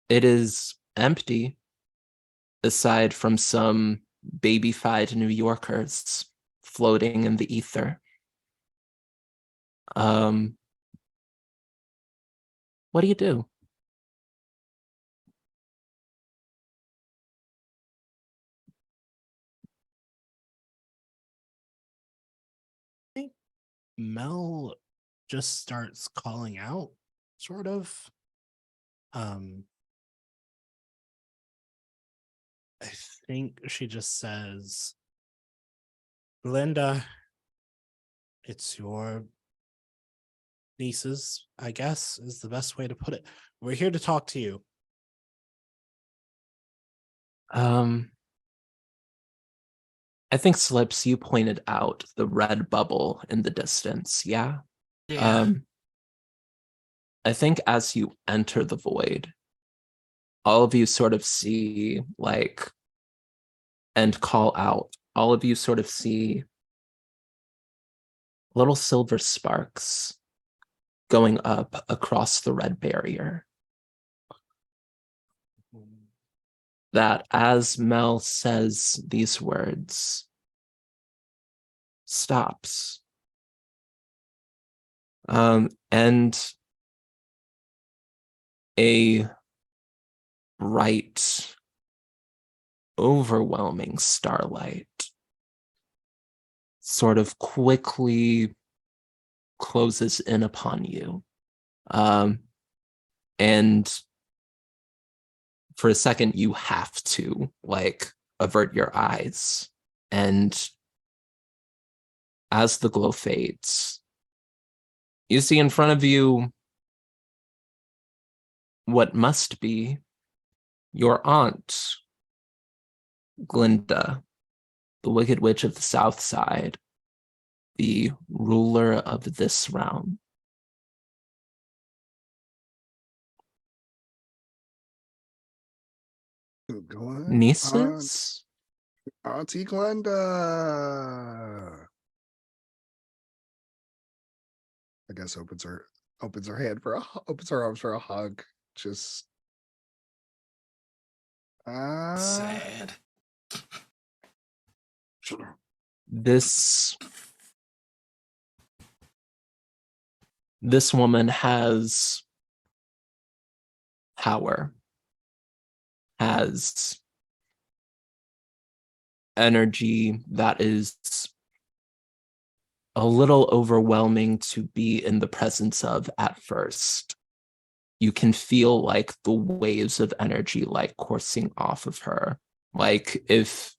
A: it is empty aside from some baby-fied New Yorkers floating in the ether. What do you do?
C: I think Mel just starts calling out, sort of. I think she just says, Linda, it's your nieces, I guess, is the best way to put it. We're here to talk to you.
A: I think, Slips, you pointed out the red bubble in the distance, yeah?
B: Yeah.
A: I think as you enter the void, all of you sort of see like, and call out, all of you sort of see little silver sparks going up across the red barrier. That as Mel says these words, stops. And a bright, overwhelming starlight sort of quickly closes in upon you. And for a second, you have to like avert your eyes. And as the glow fades, you see in front of you what must be your aunt, Glinda, the Wicked Witch of the South Side, the ruler of this realm.
D: Go on,
A: Nieces?
D: Auntie Glenda. I guess opens her hand for opens her arms for a hug. Just
B: Sad.
A: This this woman has power, has energy that is a little overwhelming to be in the presence of at first. You can feel like the waves of energy like coursing off of her. Like if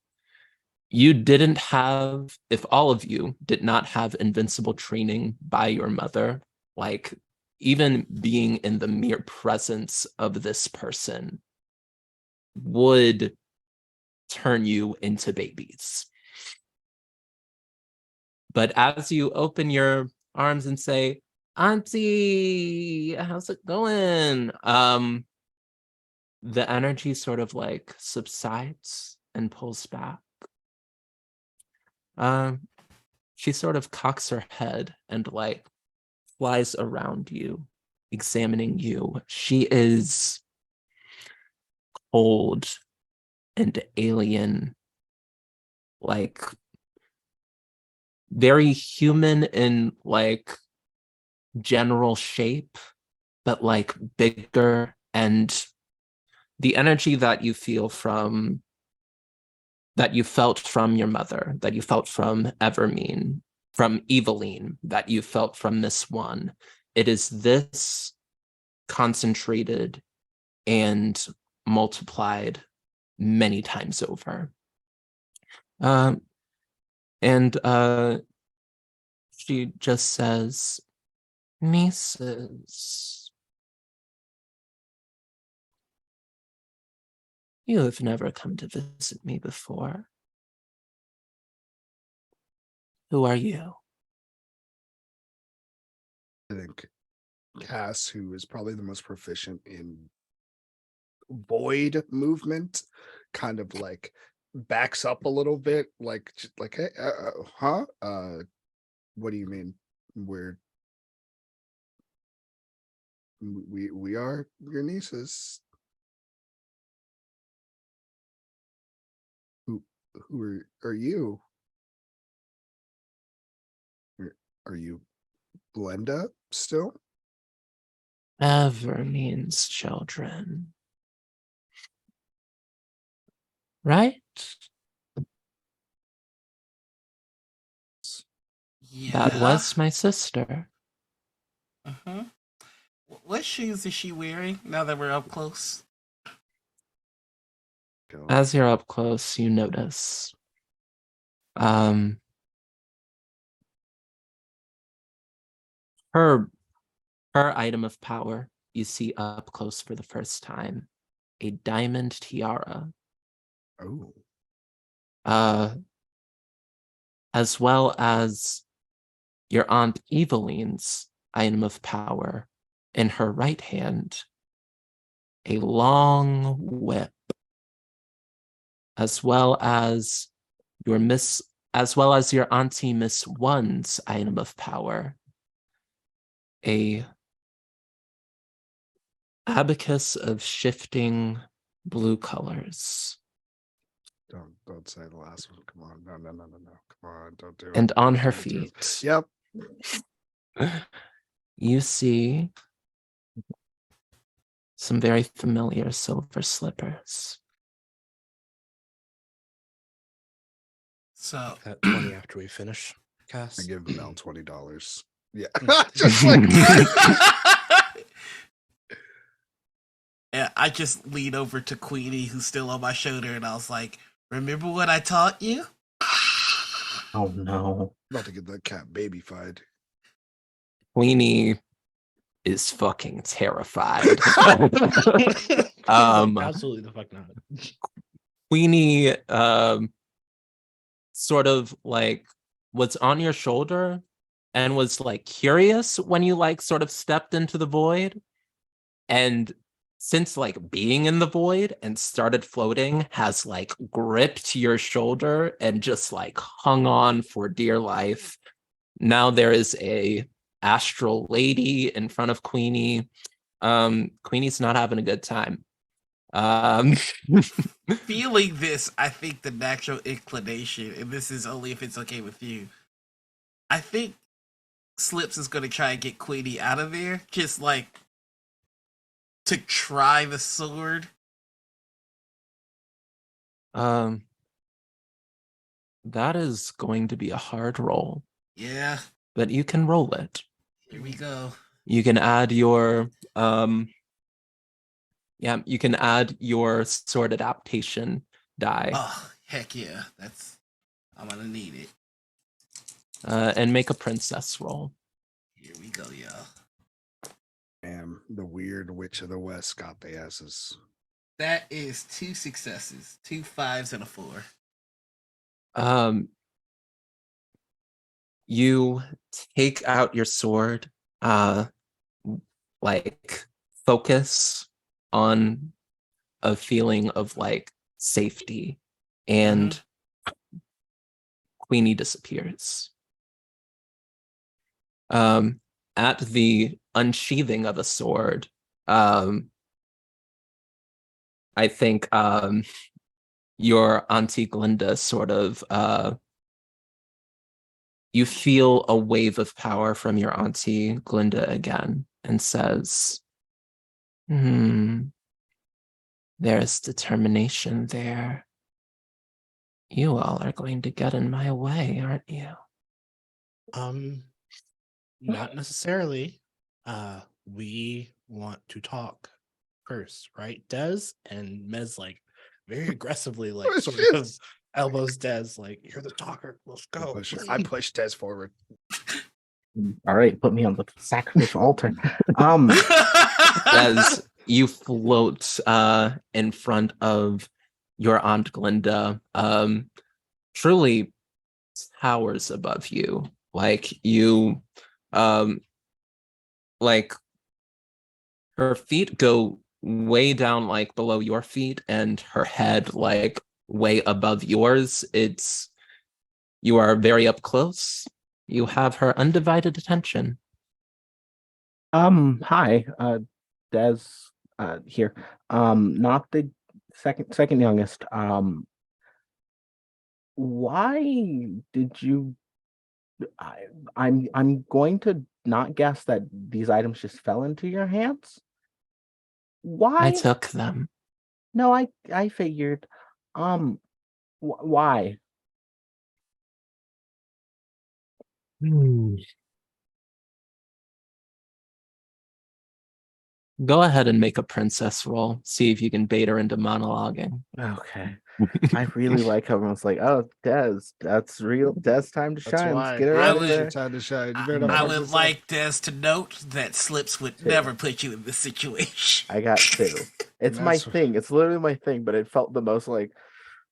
A: all of you did not have invincible training by your mother, like even being in the mere presence of this person would turn you into babies. But as you open your arms and say, Auntie, how's it going? The energy sort of like subsides and pulls back. She sort of cocks her head and like flies around you, examining you. She is cold and alien, like very human in like general shape, but like bigger. And the energy that you felt from your mother, that you felt from Evermean, from Eveline, that you felt from Miss One, it is this concentrated and multiplied many times over. And she just says, nieces, you have never come to visit me before. Who are you?
D: I think Cass, who is probably the most proficient in void movement, kind of like backs up a little bit, like hey, huh? What do you mean? We are your nieces. Who are you? Are you Blenda still?
A: Evermean's children. Right?
B: Yeah.
A: That was my sister.
B: Uh-huh. What shoes is she wearing now that we're up close?
A: As you're up close, you notice her item of power you see up close for the first time, a diamond tiara.
D: Oh.
A: As well as your Aunt Eveline's item of power in her right hand, a long whip, as well as your Auntie Miss One's item of power, a abacus of shifting blue colors.
D: Don't say the last one. Come on. No. Come on, don't do it.
A: And on her
D: Don't do it.
A: feet,
D: Yep.
A: you see some very familiar silver slippers.
B: So
C: At 20 after we finish, Cass.
D: I give Mel $20. Yeah. Just like
B: and I just lean over to Queenie, who's still on my shoulder, and I was like, "Remember what I taught you?"
E: Oh no.
D: about to get that cat babyfied.
A: Queenie is fucking terrified.
C: Absolutely the fuck not.
A: Queenie sort of like was on your shoulder and was like curious when you like sort of stepped into the void, and since like being in the void and started floating has like gripped your shoulder and just like hung on for dear life. Now there is a astral lady in front of Queenie. Queenie's not having a good time.
B: Feeling this, I think the natural inclination, and this is only if it's okay with you, I think Slips is gonna try and get Queenie out of there, just like to try the sword.
A: That is going to be a hard roll,
B: Yeah,
A: but you can roll it.
B: here we go.
A: You can add your you can add your sword adaptation die
B: Oh, heck yeah. I'm gonna need it.
A: and make a princess roll.
B: Here we go, y'all.
D: Damn, the weird witch of the west got the S's.
B: That is 2 successes, 2 5s, and a 4.
A: You take out your sword, like focus on a feeling of like safety, and Queenie disappears. At the unsheathing of a sword, I think your Auntie Glinda sort of you feel a wave of power from your Auntie Glinda again and says, there's determination there. You all are going to get in my way, aren't you?
C: Not necessarily. We want to talk first, right, Des? And Mez like very aggressively, like
D: Oh,
C: sort
D: shit.
C: of elbows Des, like, you're the talker. Let's go.
D: I pushed Des forward.
E: All right, put me on the sacrificial altar.
A: As you float in front of your Aunt Glinda, truly towers above you. Like you, like her feet go way down, like below your feet, and her head like way above yours. You are very up close. You have her undivided attention.
E: Hi, Des, here. Not the second youngest. Why did you? I'm going to not guess that these items just fell into your hands. Why?
A: I took them.
E: No, I figured. Why?
A: Go ahead and make a princess roll. See if you can bait her into monologuing.
E: Okay. I really like how everyone's like, "Oh, Des, that's real. Des, time to
D: That's
E: shine.
D: why.
E: Let's get her
B: I
E: out of
B: would-
E: there."
D: Time to shine. You better not
B: I
D: fuck
B: would
D: this up.
B: like Des to note that Slips would never put you in this situation.
E: I got 2. It's my
D: That's-
E: thing. It's literally my thing, but it felt the most like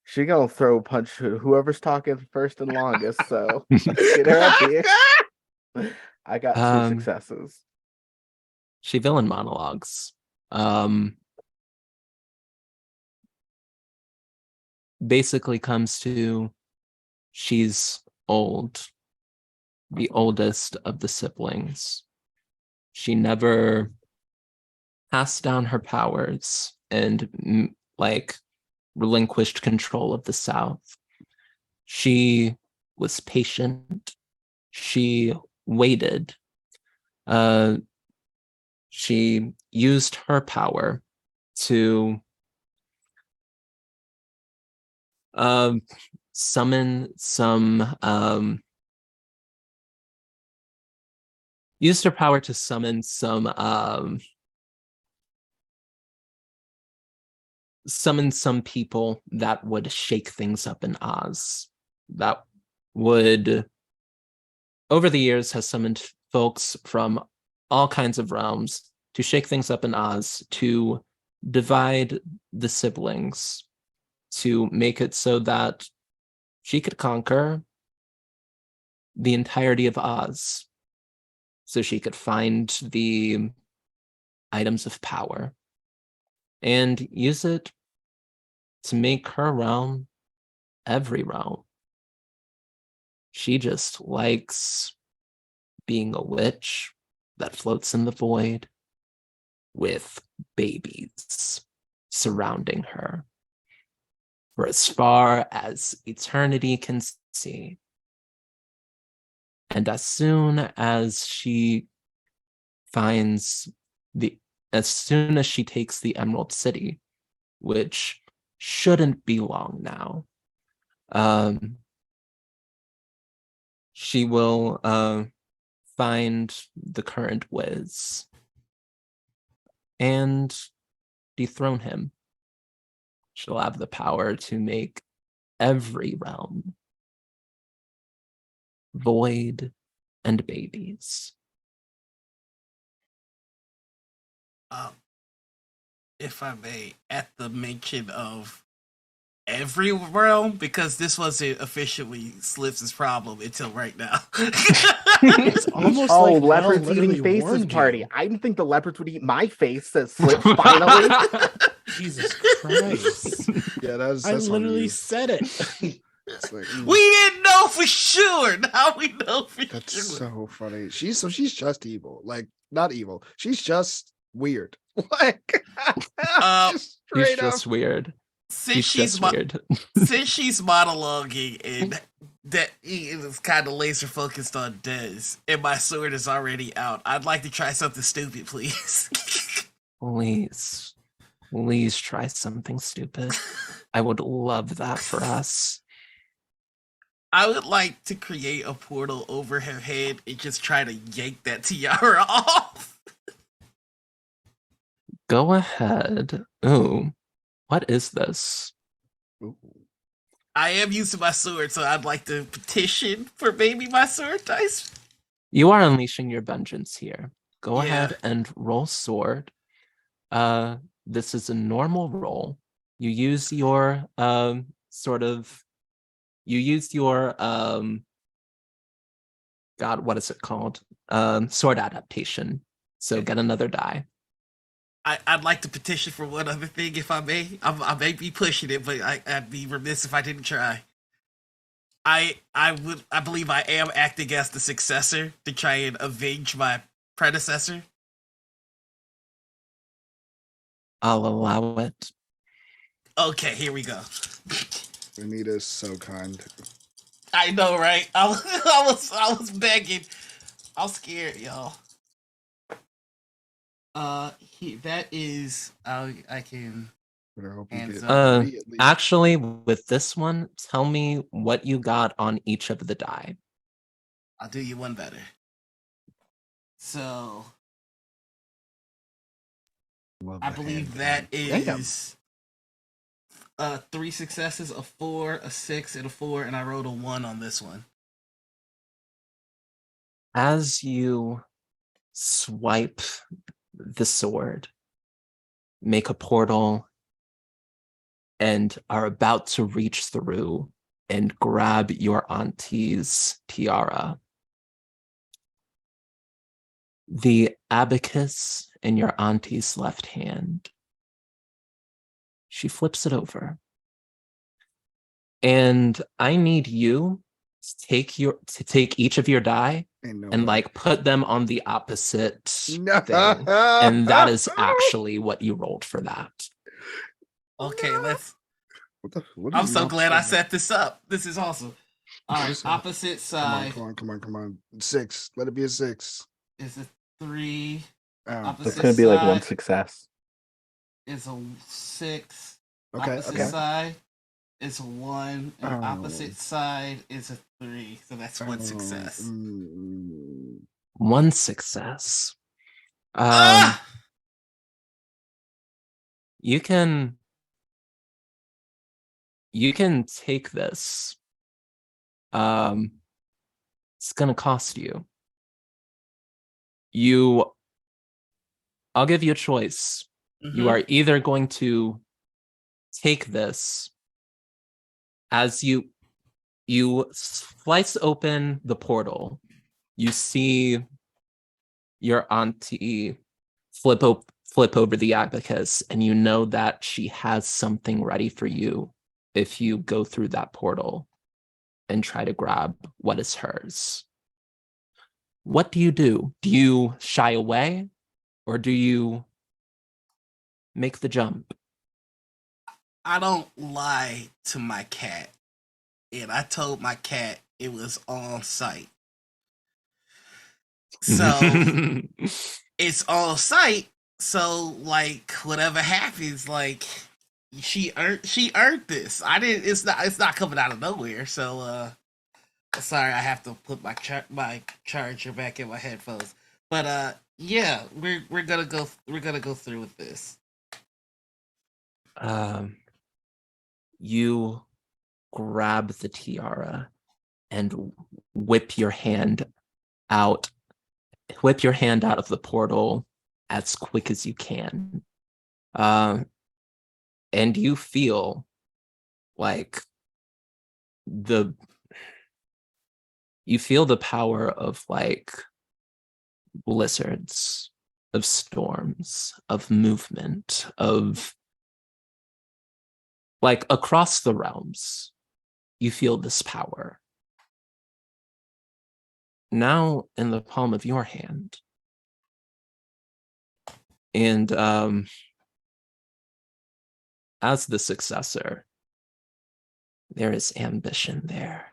E: she gonna throw a punch whoever's talking first and longest. So get her up here. I got 2 successes.
A: She villain monologues. Basically comes to she's old, the oldest of the siblings. She never passed down her powers and like relinquished control of the South. She was patient. She waited. She used her power to summon some used her power to summon some people that would shake things up in Oz, that would over the years has summoned folks from all kinds of realms to shake things up in Oz, to divide the siblings, to make it so that she could conquer the entirety of Oz, so she could find the items of power and use it to make her realm every realm. She just likes being a witch that floats in the void with babies surrounding her for as far as eternity can see. And as soon as she takes the Emerald City, which shouldn't be long now, she will find the current Wiz and dethrone him. She'll have the power to make every realm void and babies.
B: If I may, at the mention of every realm, because this wasn't officially Slips' problem until right now.
C: It's almost
E: Oh,
C: like Mel
E: leopards
C: literally
E: eating faces
C: warned
E: party.
C: you.
E: I didn't think the leopards would eat my face, says Slip, finally.
C: Jesus Christ.
D: Yeah, that's
C: I
D: on
C: literally
D: you.
C: said it.
D: It's like,
B: We didn't know for sure. Now we know for
D: that's
B: sure.
D: so funny. She's just evil. Like, not evil. She's just weird. Like, just
A: He's
D: straight up.
A: just weird.
B: Since
A: He's
B: she's
A: just weird.
B: since she's monologuing and that he is kind of laser focused on Dez, and my sword is already out, I'd like to try something stupid, please.
A: Please try something stupid. I would love that for us.
B: I would like to create a portal over her head and just try to yank that tiara off.
A: Go ahead. Ooh, what is this?
D: Ooh.
B: I am using my sword, so I'd like to petition for maybe my sword dice.
A: You are unleashing your vengeance here. Go
B: Yeah.
A: ahead and roll sword. This is a normal roll. You use your God, what is it called? Sword adaptation. So get another die.
B: I'd like to petition for one other thing, if I may. I may be pushing it, but I'd be remiss if I didn't try. I believe I am acting as the successor to try and avenge my predecessor.
A: I'll allow it.
B: Okay, here we go.
D: Anita's so kind.
B: I know, right? I was begging. I'm scared, y'all. That is I can.
D: But I hope you
B: Hands
D: get
B: up.
D: three at least.
A: Actually, with this one, tell me what you got on each of the die.
B: I'll do you one better. So
D: Love
B: I
D: the
B: believe
D: hand
B: that is 3 successes, a 4, a 6, and a 4, and I rolled a 1 on this one.
A: As you swipe the sword, make a portal, and are about to reach through and grab your auntie's tiara, the abacus in your auntie's left hand, she flips it over. And I need you to take each of your die
D: Ain't no
A: and
D: way.
A: like put them on the opposite
D: No.
A: thing. And that is actually what you rolled for that.
B: Okay, let's.
D: What
B: I'm
D: is
B: so
D: not
B: glad I
D: so-
B: set this up. This is awesome. All right,
D: Listen.
B: opposite side
D: Come on. 6. Let it be a 6.
B: is a 3.
D: Oh,
B: Opposite
E: It's going to be like one
B: side
E: success.
B: is a 6.
D: okay.
B: Opposite
D: Okay.
B: side is a 1, and
D: Oh.
B: opposite side is a 3. So that's one success.
A: One success.
B: Ah!
A: You can take this. It's gonna cost you. I'll give you a choice. You are either going to take this as you slice open the portal. You see your auntie flip over the abacus, and you know that she has something ready for you if you go through that portal and try to grab what is hers. What do? Do you shy away, or do you make the jump?
B: I don't lie to my cat. And I told my cat it was on site. So it's all sight. So like whatever happens, like she earned this. I didn't. It's not coming out of nowhere. So sorry, I have to put my charger back in my headphones. But yeah, we're gonna go through with this.
A: You grab the tiara and whip your hand out of the portal as quick as you can. And you feel like you feel the power of like blizzards, of storms, of movement, of like across the realms. You feel this power. Now in the palm of your hand. And as the successor, there is ambition there.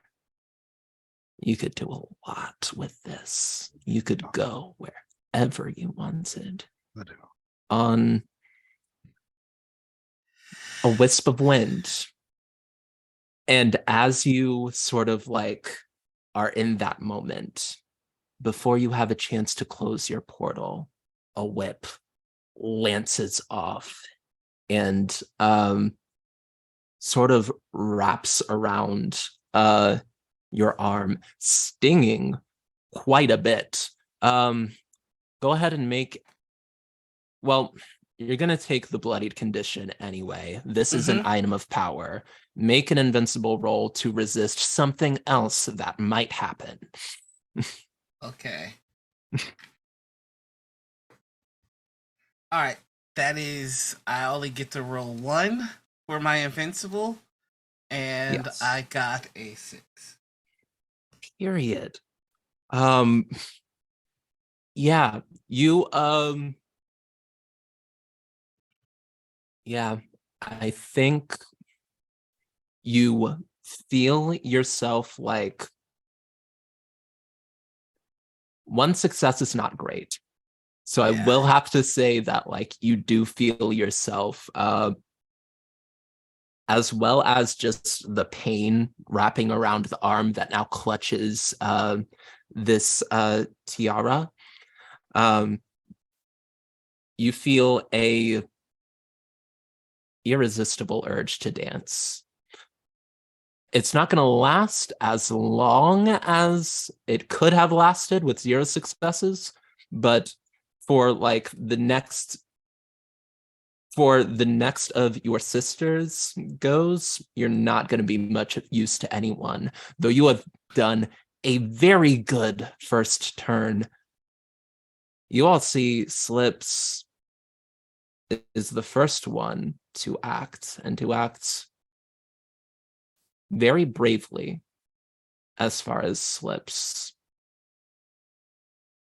A: You could do a lot with this. You could go wherever you wanted. On a wisp of wind. And as you sort of like are in that moment, before you have a chance to close your portal, a whip lances off and sort of wraps around your arm, stinging quite a bit. Go ahead and make... Well, you're going to take the bloodied condition anyway. This is an item of power. Make an invincible roll to resist something else that might happen.
B: Okay. All right. That is, I only get to roll 1 for my invincible, and
A: Yes.
B: I got a 6.
A: Period. Yeah, you yeah, I think you feel yourself like one success is not great. So I will have to say that like you do feel yourself as well as just the pain wrapping around the arm that now clutches this tiara. You feel a irresistible urge to dance. It's not going to last as long as it could have lasted with 0 successes, but for like the next of your sisters goes, you're not going to be much use to anyone, though you have done a very good first turn. You all see Slips is the first one to act, and to act very bravely as far as Slips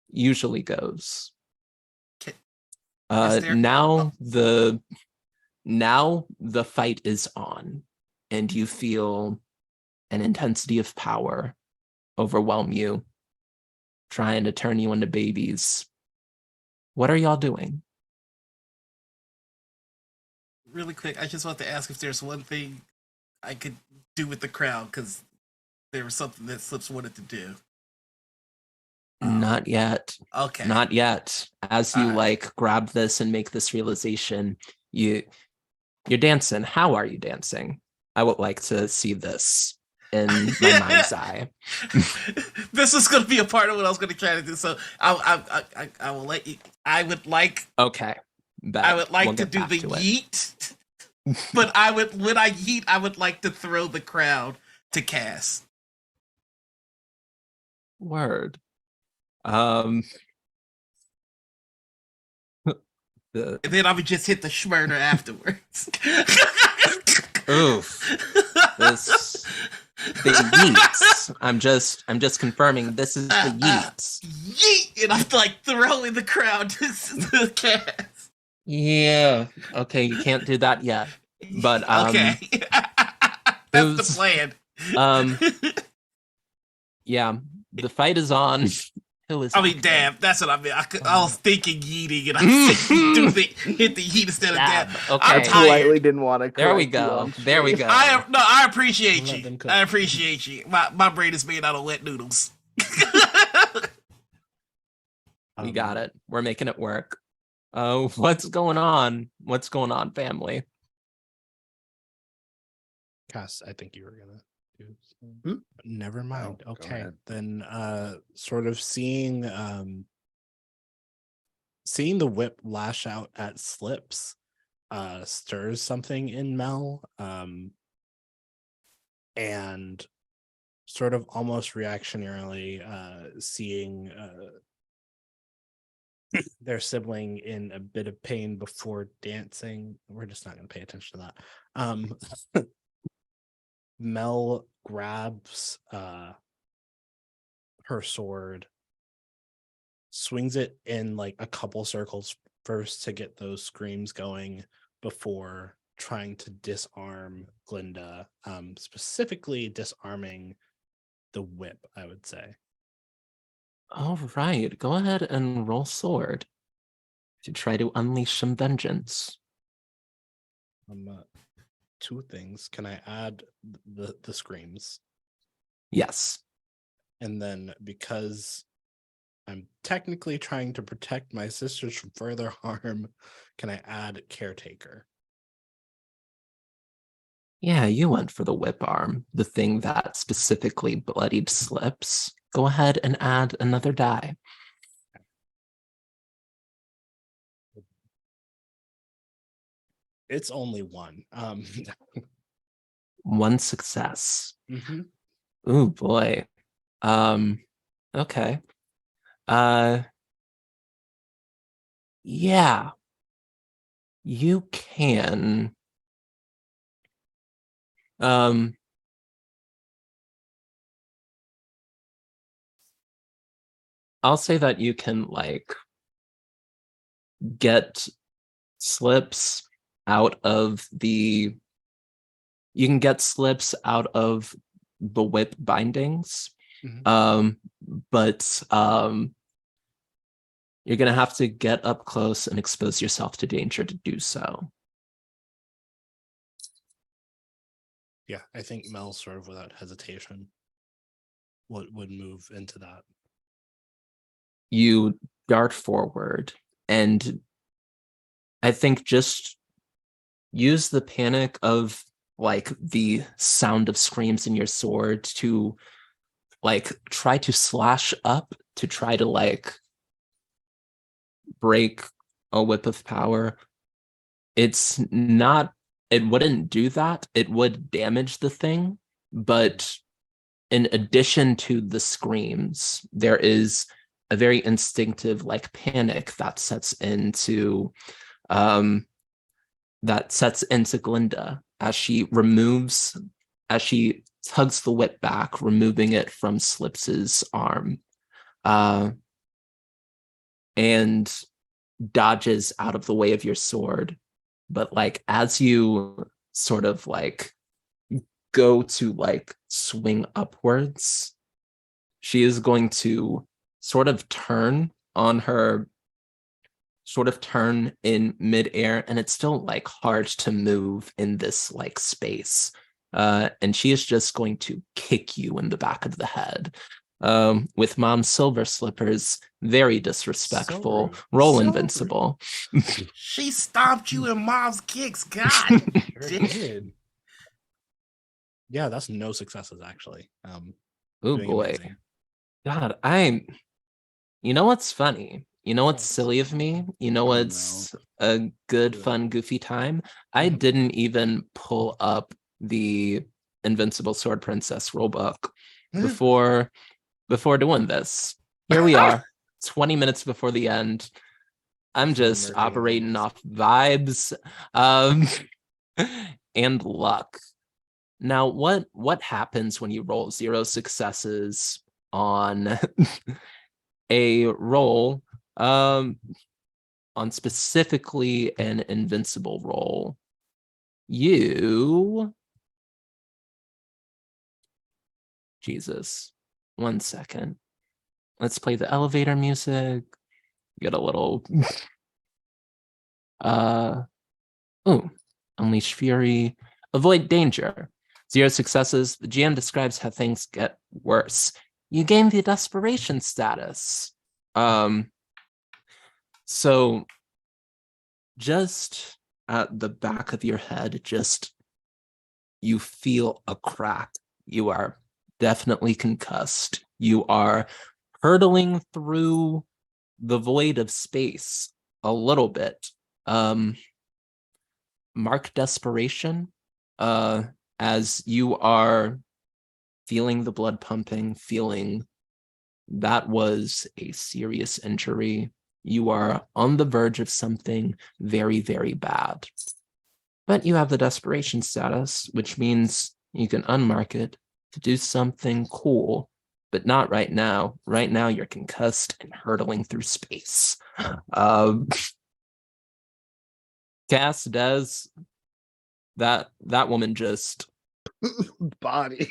A: usually goes. Now the fight is on, and you feel an intensity of power overwhelm you, trying to turn you into babies. What are y'all doing?
B: Really quick, I just want to ask if there's one thing I could do with the crowd, because there was something that Slips wanted to do.
A: Not yet.
B: Okay.
A: Not yet. As you like grab this and make this realization, you're dancing. How are you dancing? I would like to see this in my mind's eye.
B: This is going to be a part of what I was going to try to do. So I will let you. I would like.
A: Okay.
B: I would like to do the yeet, but when I yeet, I would like to throw the crowd to Cass.
A: Word.
B: And then I would just hit the schmurder afterwards.
A: Oof. The yeets. I'm just confirming this is the yeets.
B: Yeet! And I'm like throwing the crowd to the Cass.
A: Yeah. Okay, you can't do that yet. But
B: okay. That's the plan.
A: Yeah, the fight is on, Who is
B: I mean,
A: active?
B: damn, that's what I meant. I was thinking yeeting, and I said hit the yeet instead of
A: Dab.
B: dab.
A: Okay.
B: I'm
E: I politely
B: tired.
E: didn't want to.
A: There we go. There we go.
B: I appreciate
C: Let
B: you.
C: them cook.
B: I appreciate you. My brain is made out of wet noodles.
A: We got it. We're making it work. What's going on? What's going on, family?
C: Cass, I think you were gonna do something.
E: Hmm?
C: Never mind.
D: go
C: Okay.
D: ahead.
C: Then sort of seeing the whip lash out at Slips stirs something in Mel. And sort of almost reactionarily seeing their sibling in a bit of pain before dancing. We're just not going to pay attention to that. Mel grabs her sword, swings it in like a couple circles first to get those screams going before trying to disarm Glinda, specifically disarming the whip, I would say.
A: All right, go ahead and roll sword to try to unleash some vengeance.
C: Two things. Can I add the screams?
A: Yes.
C: And then because I'm technically trying to protect my sisters from further harm, can I add caretaker?
A: Yeah, you went for the whip arm, the thing that specifically bloodied Slips. Go ahead and add another die.
C: It's only one.
A: One success.
C: Mhm.
A: Ooh, boy. Okay. Yeah. You can. I'll say that you can like get Slips out of the whip bindings.
C: Mhm.
A: But you're gonna have to get up close and expose yourself to danger to do so.
C: Yeah, I think Mel sort of without hesitation would move into that.
A: You dart forward, and I think just use the panic of like the sound of screams in your sword to like try to slash up to try to like break a whip of power. It's not, it wouldn't do that. It would damage the thing, but in addition to the screams, there is a very instinctive like panic that sets into Glinda as she tugs the whip back, removing it from Slips's arm, and dodges out of the way of your sword. But like as you sort of like go to like swing upwards, she is going to sort of turn in midair, and it's still like hard to move in this like space. And she is just going to kick you in the back of the head. With Mom's silver slippers, very disrespectful.
C: rude.
A: Roll
C: So
A: invincible.
B: She stomped you in mom's kicks. God.
C: Sure did. Yeah, that's no successes actually.
A: Oh
C: Doing
A: boy.
C: amazing.
A: God, you know what's funny? You know what's silly of me? You know
D: Oh,
A: what's a good, fun, goofy time? I
C: Mhm.
A: didn't even pull up the Invincible Sword Princess rulebook before doing this. Here we are, 20 minutes before the end. I'm just
C: Emerging
A: operating
C: rules.
A: off vibes and luck. Now, what happens when you roll 0 successes on a roll, on specifically an invincible roll? Jesus, 1 second. let's play the elevator music. Get a little unleash fury, avoid danger. 0 successes. The GM describes how things get worse. You gain the desperation status. So just at the back of your head, just you feel a crack. You are definitely concussed. You are hurtling through the void of space a little bit. Mark desperation as you are feeling the blood pumping, feeling that was a serious injury. You are on the verge of something very, very bad. But you have the desperation status, which means you can unmark it to do something cool, but not right now. Right now, you're concussed and hurtling through space. Cass, Des, that woman just
D: Body.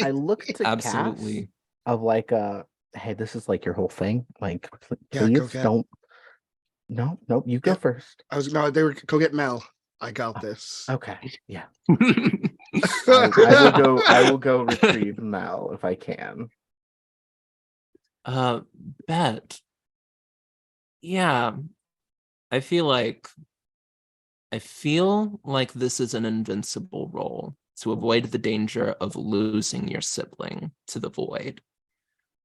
E: I look to
A: absolutely.
E: Cass of like, hey, this is like your whole thing. Like,
D: Yeah,
E: please
D: go get-
E: don't. No, you go
D: Yeah.
E: first.
D: They were go get Mel. I got this.
E: Okay, yeah. I will go retrieve Mel if I can.
A: Bet. Yeah. I feel like this is an invincible role to avoid the danger of losing your sibling to the void.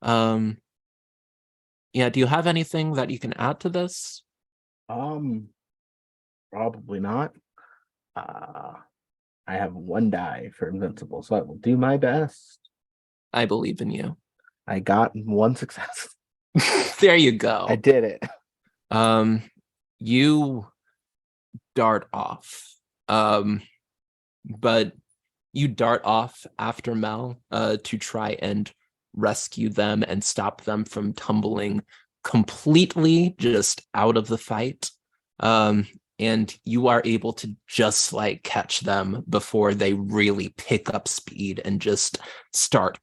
A: Yeah, do you have anything that you can add to this?
E: Probably not. I have 1 die for invincible, so I will do my best.
A: I believe in you.
E: I got 1 success.
A: There you go.
E: I did it.
A: You dart off. But you dart off after Mel to try and rescue them and stop them from tumbling completely just out of the fight. And you are able to just like catch them before they really pick up speed and just start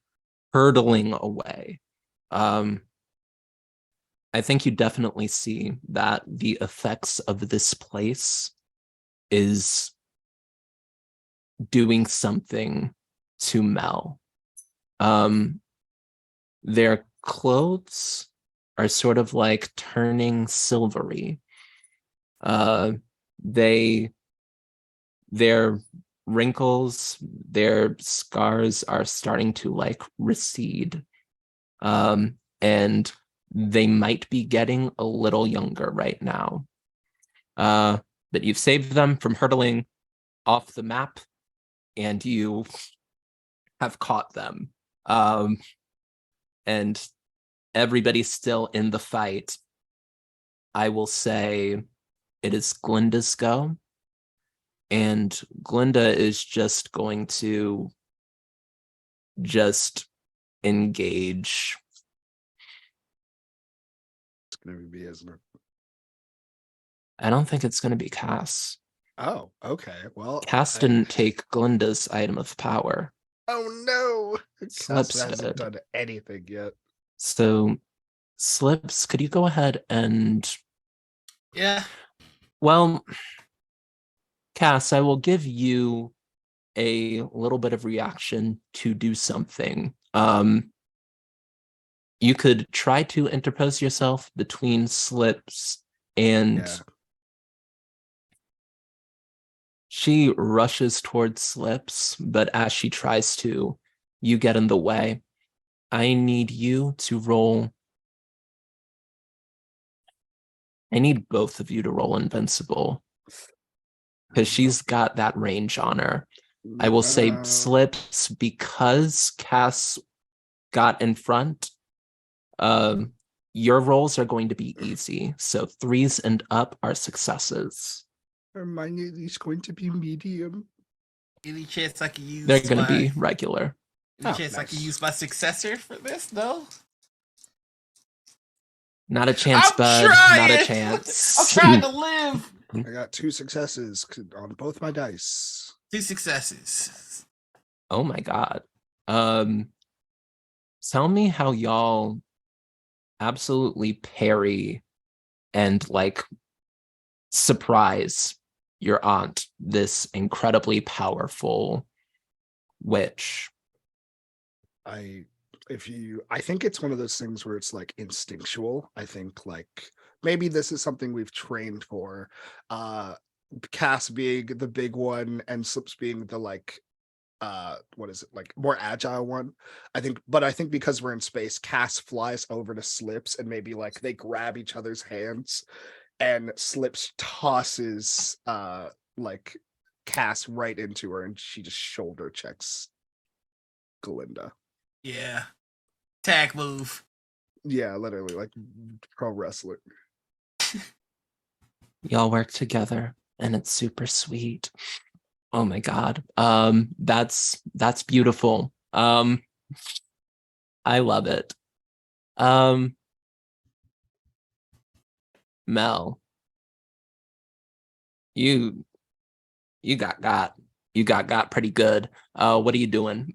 A: hurtling away. I think you definitely see that the effects of this place is doing something to Mel. Their clothes are sort of like turning silvery. Their wrinkles, their scars are starting to like recede. And they might be getting a little younger right now. But you've saved them from hurtling off the map, and you have caught them. And everybody's still in the fight. I will say it is Glinda's go. And Glinda is just going to just engage.
D: It's gonna be, isn't it?
A: I don't think it's going to be Cass.
D: Oh, okay. Well,
A: Cass didn't take Glinda's item of power.
D: Oh no!
A: Slips
D: Cass hasn't
A: did.
D: done anything yet.
A: So, Slips, could you go ahead and...
B: Yeah.
A: Well, Cass, I will give you a little bit of reaction to do something. You could try to interpose yourself between Slips and...
D: Yeah.
A: She rushes towards Slips, but as she tries to, you get in the way. I need you to roll. I need both of you to roll invincible, because she's got that range on her. I will say Slips, because Cass got in front, your rolls are going to be easy. So 3s and up are successes.
D: Mine is going to be medium.
B: Any chance I can use?
A: They're going to be regular.
B: Any chance I can use my successor for this? No.
A: Not a chance,
B: I'm
A: bud.
B: trying!
A: Not a chance.
B: I'm trying to live.
D: I got 2 successes on both my dice.
B: 2 successes.
A: Oh my god. Tell me how y'all absolutely parry and like surprise your aunt, this incredibly powerful witch.
D: I think it's one of those things where it's like instinctual. I think like maybe this is something we've trained for. Cass being the big one and Slips being the like what is it, like more agile one. I think because we're in space, Cass flies over to Slips and maybe like they grab each other's hands and Slips tosses like Cass right into her and she just shoulder checks Glinda.
B: Yeah. Tag move.
D: Yeah, literally like pro wrestling.
A: Y'all work together and it's super sweet. Oh my god. That's beautiful. I love it. Mel, you got pretty good. What are you doing?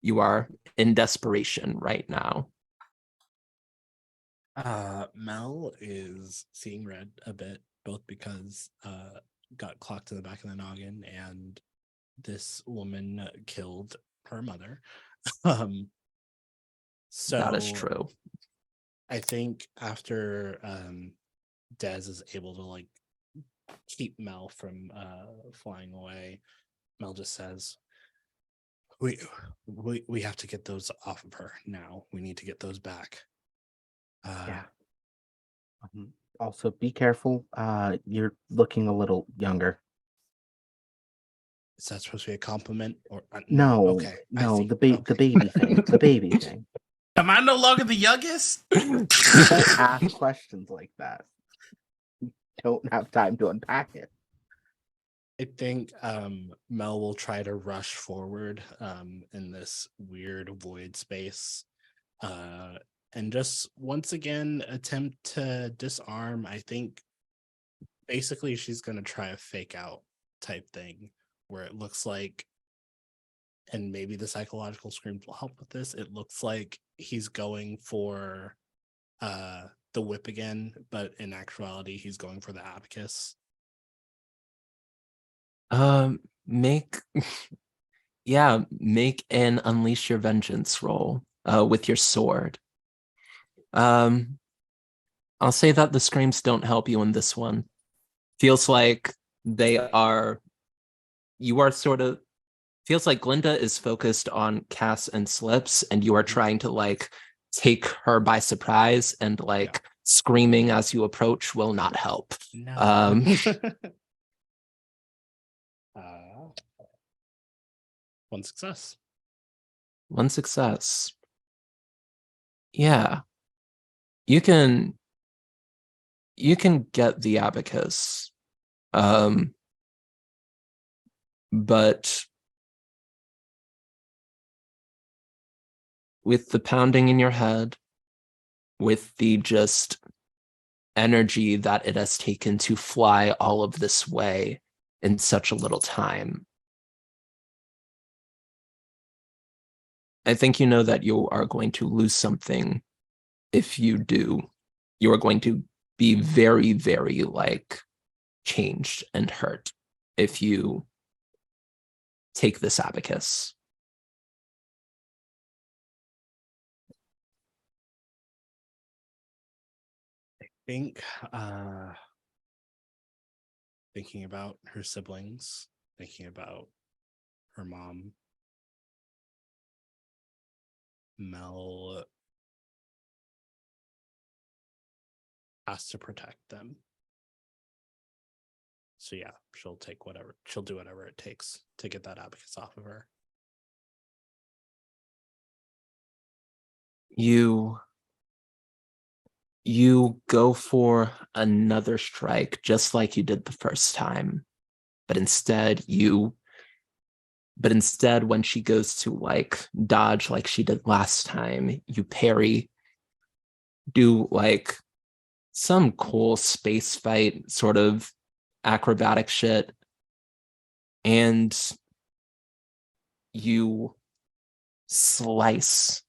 A: You are in desperation right now.
C: Mel is seeing red a bit, both because got clocked in the back of the noggin and this woman killed her mother. So
A: That is true.
C: I think after Dez is able to like keep Mel from flying away, Mel just says, we have to get those off of her now. We need to get those back.
E: Yeah. Also, be careful. You're looking a little younger.
C: Is that supposed to be a compliment or
E: No,
C: Okay,
E: no, the
C: Okay.
E: baby thing. The baby thing.
B: Am I no longer the youngest?
E: Don't ask questions like that. Don't have time to unpack it.
C: I think Mel will try to rush forward in this weird void space and just once again attempt to disarm. I think basically she's going to try a fake out type thing where it looks like, and maybe the psychological screams will help with this, it looks like he's going for the whip again, but in actuality he's going for the abacus.
A: Make make an unleash your vengeance roll with your sword. I'll say that the screams don't help you in this one. Feels like feels like Glinda is focused on Cass and Slips, and you are trying to like take her by surprise, and like screaming as you approach will not help.
C: No. One success.
A: One success. Yeah. You can get the abacus. But with the pounding in your head, with the just energy that it has taken to fly all of this way in such a little time, I think you know that you are going to lose something if you do. You are going to be very, very like changed and hurt if you take this abacus.
C: I think thinking about her siblings, thinking about her mom, Mel has to protect them. So yeah, she'll do whatever it takes to get that abacus off of her.
A: You go for another strike just like you did the first time, but instead when she goes to like dodge like she did last time, you parry, do like some cool space fight sort of acrobatic shit, and you slice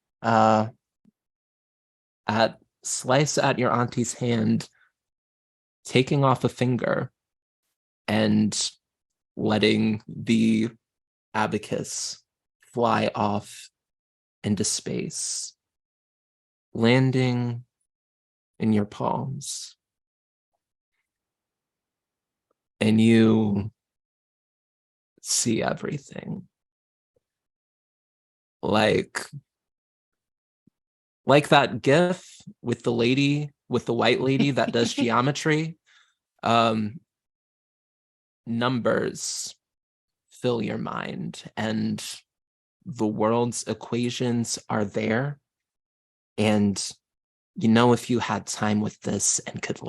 A: slice at your auntie's hand, taking off a finger and letting the abacus fly off into space, landing in your palms. And you see everything. Like that GIF with the lady, with the white lady that does geometry. Numbers fill your mind, and the world's equations are there. And if you had time with this and could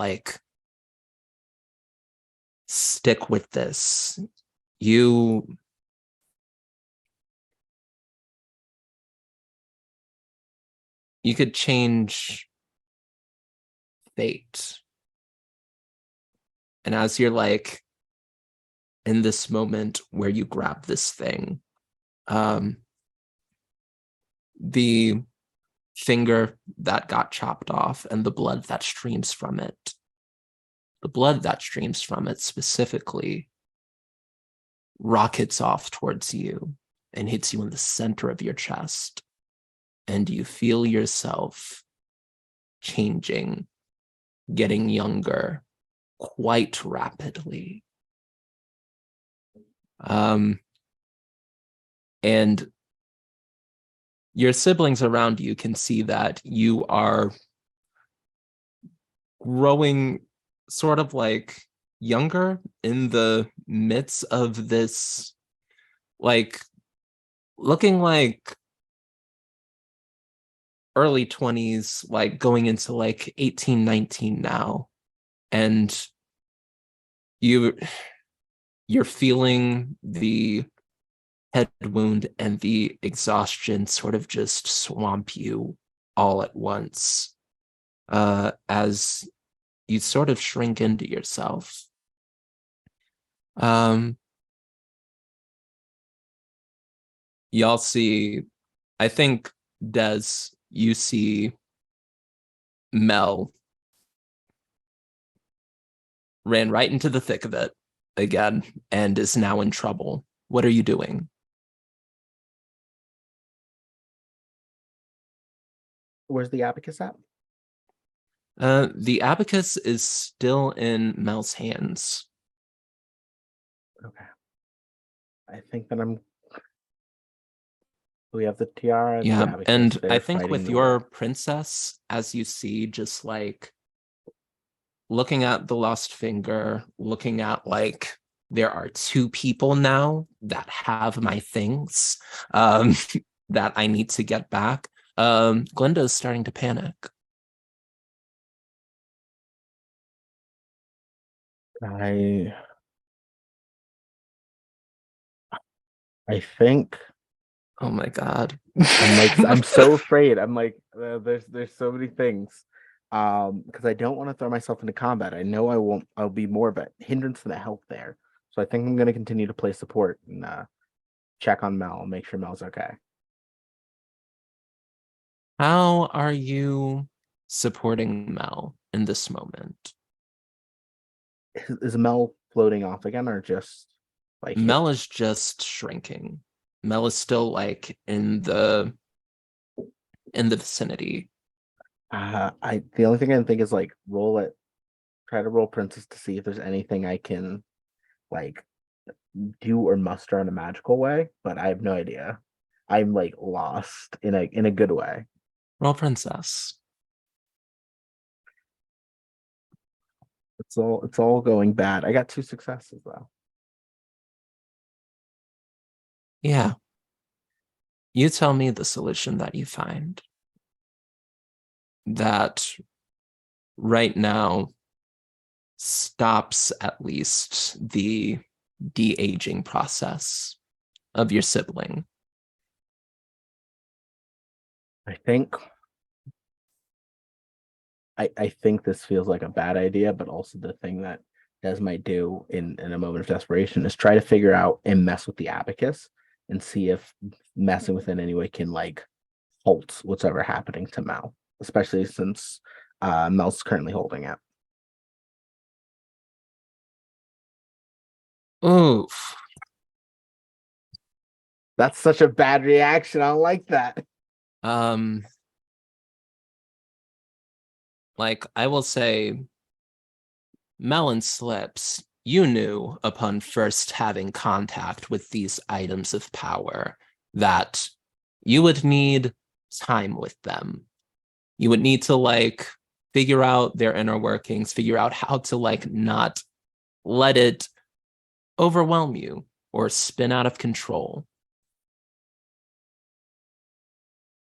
A: stick with this, you could change fate. And as you're in this moment where you grab this thing, the finger that got chopped off and the blood that streams from it, specifically rockets off towards you and hits you in the center of your chest. And you feel yourself changing, getting younger quite rapidly. And your siblings around you can see that you are growing sort of younger in the midst of this, looking like early 20s, going into 18, 19 now. And you're feeling the head wound and the exhaustion sort of just swamp you all at once, as you sort of shrink into yourself. Y'all see, I think, Des, you see Mel ran right into the thick of it again and is now in trouble. What are you doing?
E: Where's the abacus at?
A: The abacus is still in Mel's hands.
E: Okay. I think that we have the tiara.
A: Yeah,
E: the abacus,
A: and I
E: they're
A: think
E: fighting
A: with
E: the
A: your
E: war.
A: princess, as you see, just looking at the lost finger, looking at there are two people now that have my things that I need to get back. Glinda is starting to panic.
E: I think
A: Oh my god.
E: I'm so afraid. I'm there's so many things. Because I don't want to throw myself into combat. I know I'll be more of a hindrance than a help there. So I think I'm gonna continue to play support and check on Mel and make sure Mel's okay.
A: How are you supporting Mel in this moment?
E: Is Mel floating off again or just
A: Mel is just shrinking. Mel is still in the vicinity.
E: The only thing I can think is try to roll princess to see if there's anything I can do or muster in a magical way, but I have no idea. I'm lost in a good way.
A: Roll princess.
E: It's all going bad. I got 2 successes though.
A: Yeah. You tell me the solution that you find that right now stops at least the de-aging process of your sibling.
E: I think this feels like a bad idea, but also the thing that Des might do in a moment of desperation is try to figure out and mess with the abacus and see if messing with it in any way can halt what's ever happening to Mal. especially since Mel's currently holding it.
A: Oof.
E: That's such a bad reaction. I don't like that.
A: Like I will say, Melon Slips, you knew upon first having contact with these items of power that you would need time with them. You would need to like figure out their inner workings, figure out how to like not let it overwhelm you or spin out of control.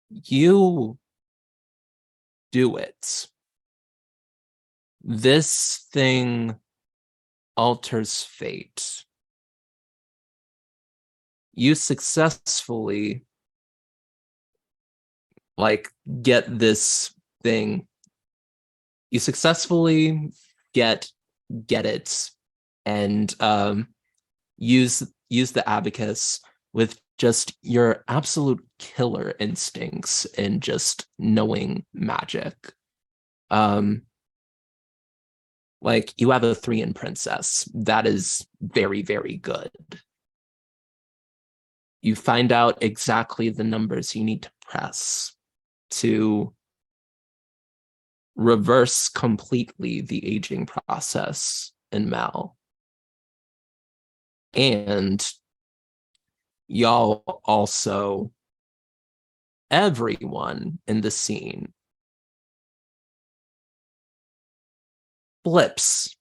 A: You do it. This thing alters fate. You successfully like get this thing. You successfully get it and use the abacus with just your absolute killer instincts and just knowing magic. Like you have a 3 in princess. That is very, very good. You find out exactly the numbers you need to press to reverse completely the aging process in Mal. And y'all also, everyone in the scene flips.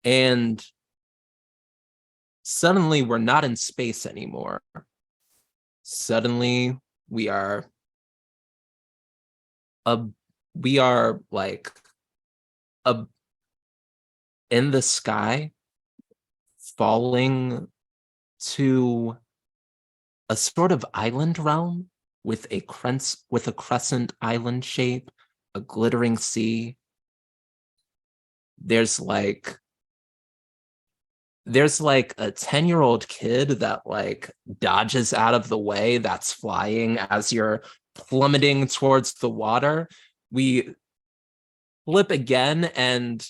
A: And suddenly we're not in space anymore. Suddenly we are like in the sky, falling to a sort of island realm with a crescent island shape, a glittering sea. There's like a 10-year-old kid that like dodges out of the way that's flying as you're plummeting towards the water. We flip again and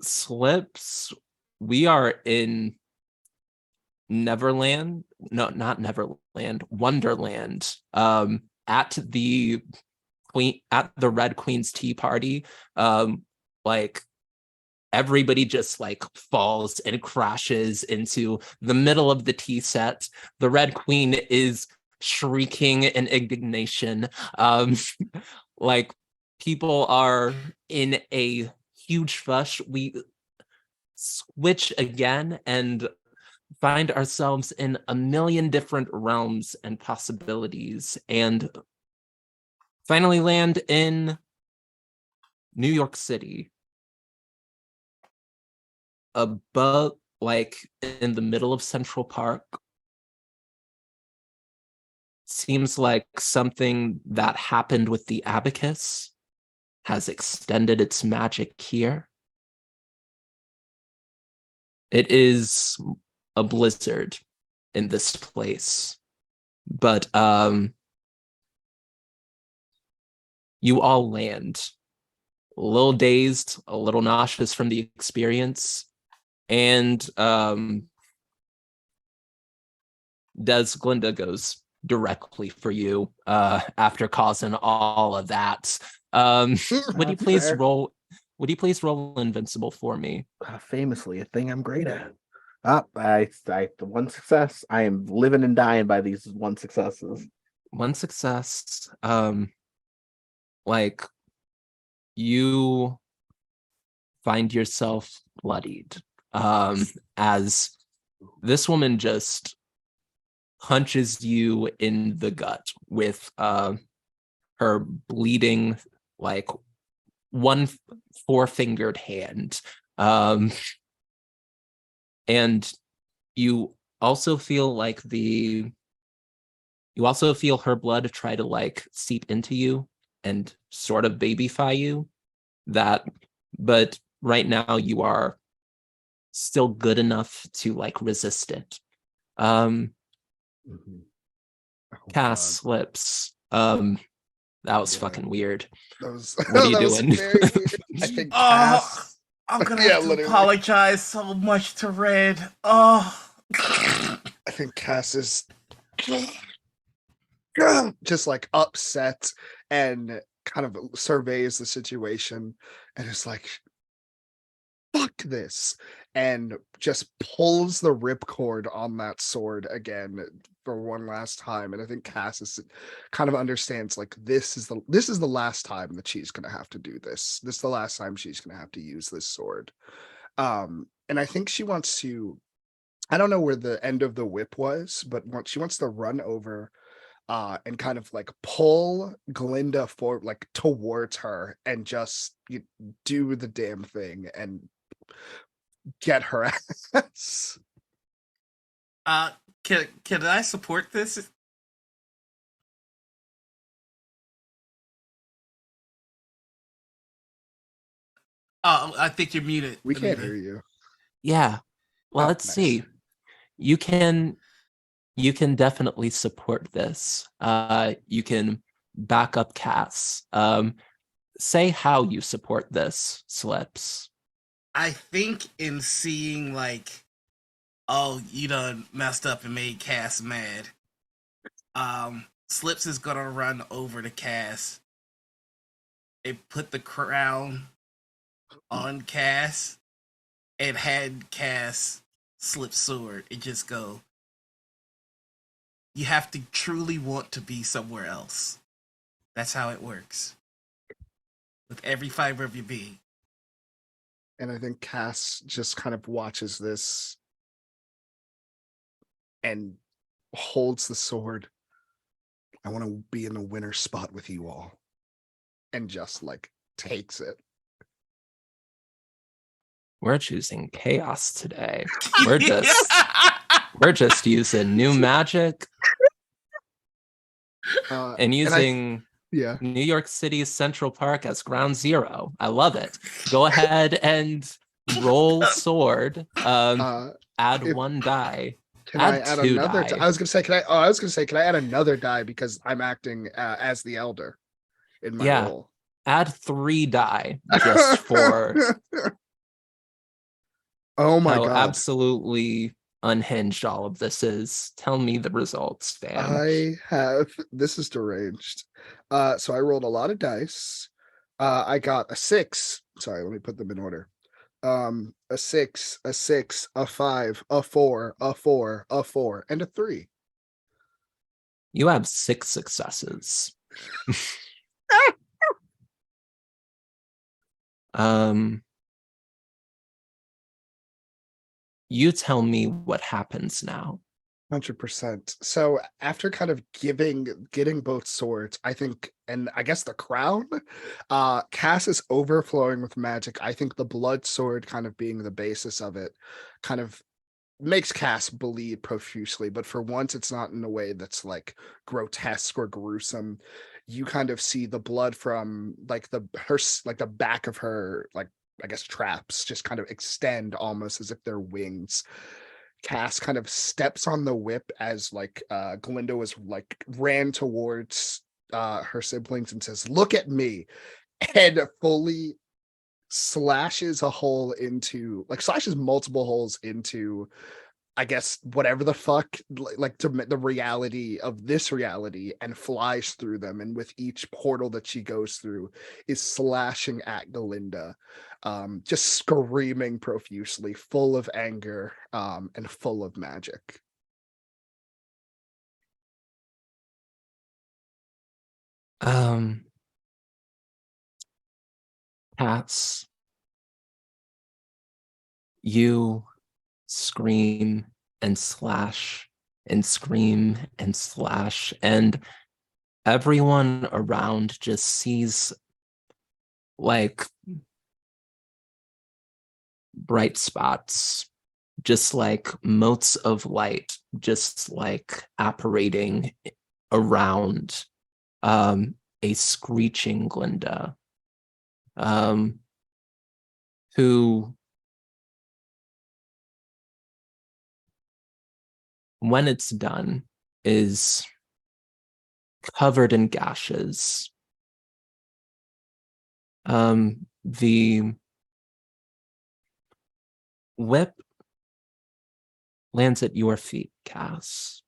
A: Slips, we are in Neverland. No, not Neverland, Wonderland. At the Red Queen's tea party. Like everybody just like falls and crashes into the middle of the tea set. The Red Queen is shrieking in indignation. Like people are in a huge fuss. We switch again and find ourselves in a million different realms and possibilities and finally land in New York City. Above, like in the middle of Central Park. Seems like something that happened with the abacus has extended its magic here. It is a blizzard in this place, but you all land a little dazed, a little nauseous from the experience, and Glinda goes directly for you after causing all of that. Would you please roll invincible for me?
E: Famously, a thing I'm great at. I the one success. I am living and dying by these one successes.
A: One success. Like you find yourself bloodied as this woman just punches you in the gut with her bleeding like one 4-fingered hand. And you also feel like her blood try to like seep into you and sort of babyfy you. But right now you are still good enough to like resist it.
D: Oh,
A: Cass
D: God.
A: slips. That was
D: Yeah.
A: fucking weird.
D: That was
A: What are you
D: that was
A: doing?
D: very weird. I think
B: Oh,
D: Cass.
B: I'm gonna
D: Yeah,
B: have to
D: literally.
B: apologize so much to Red. Oh.
D: I think Cass is just like upset and kind of surveys the situation and is like, fuck this, and just pulls the ripcord on that sword again for one last time. And I think Cass is kind of understands like this is the last time that she's gonna have to do this. This is the last time she's gonna have to use this sword. And I think she wants to, I don't know where the end of the whip was, but she wants to run over and kind of like pull Glinda for like towards her and just do the damn thing and get her ass.
B: Can I support this? Oh, I think you're muted.
D: We can't
B: Anita.
D: hear you.
A: Yeah. Well,
D: Oh,
A: let's
D: nice.
A: see. You can definitely support this. You can back up Cass. Say how you support this, Slips.
B: I think in seeing like, oh, you done messed up and made Cass mad. Slips is gonna run over to Cass and put the crown on Cass and hand Cass Slip's sword and just go, you have to truly want to be somewhere else. That's how it works. With every fiber of your being.
D: And I think Cass just kind of watches this and holds the sword. I want to be in the winner spot with you all. And just like takes it.
A: We're choosing chaos today. We're just using new magic and using
D: yeah.
A: New York City's Central Park as ground zero. I love it. Go ahead and roll sword. Add
D: if-
A: one die.
D: Can I add
A: two
D: another?
A: die.
D: I was gonna say, can I add another die because I'm acting as the elder in my role?
A: Add 3 die just for.
D: Oh my
A: how
D: God!
A: absolutely unhinged all of this is. Tell me the results, Dan.
D: This is deranged. So I rolled a lot of dice. I got a 6. Sorry, let me put them in order. A 6, a 6, a 5, a 4, a 4, a 4, and a 3.
A: You have 6 successes. You tell me what happens now.
D: 100%. So after kind of getting both swords, I think, and I guess the crown, Cass is overflowing with magic. I think the blood sword kind of being the basis of it kind of makes Cass bleed profusely, but for once it's not in a way that's like grotesque or gruesome. You kind of see the blood from like the back of her, like I guess traps just kind of extend almost as if they're wings. Cass kind of steps on the whip as like Glinda was like ran towards her siblings and says, "Look at me," and fully slashes multiple holes into, I guess, whatever the fuck, like to the reality of this reality, and flies through them. And with each portal that she goes through is slashing at Galinda, just screaming profusely, full of anger, and full of magic.
A: Cats, you scream and slash and scream and slash, and everyone around just sees like bright spots, just like motes of light, just like apparating around a screeching Glinda, who, when it's done, is covered in gashes. The whip lands at your feet, Cass.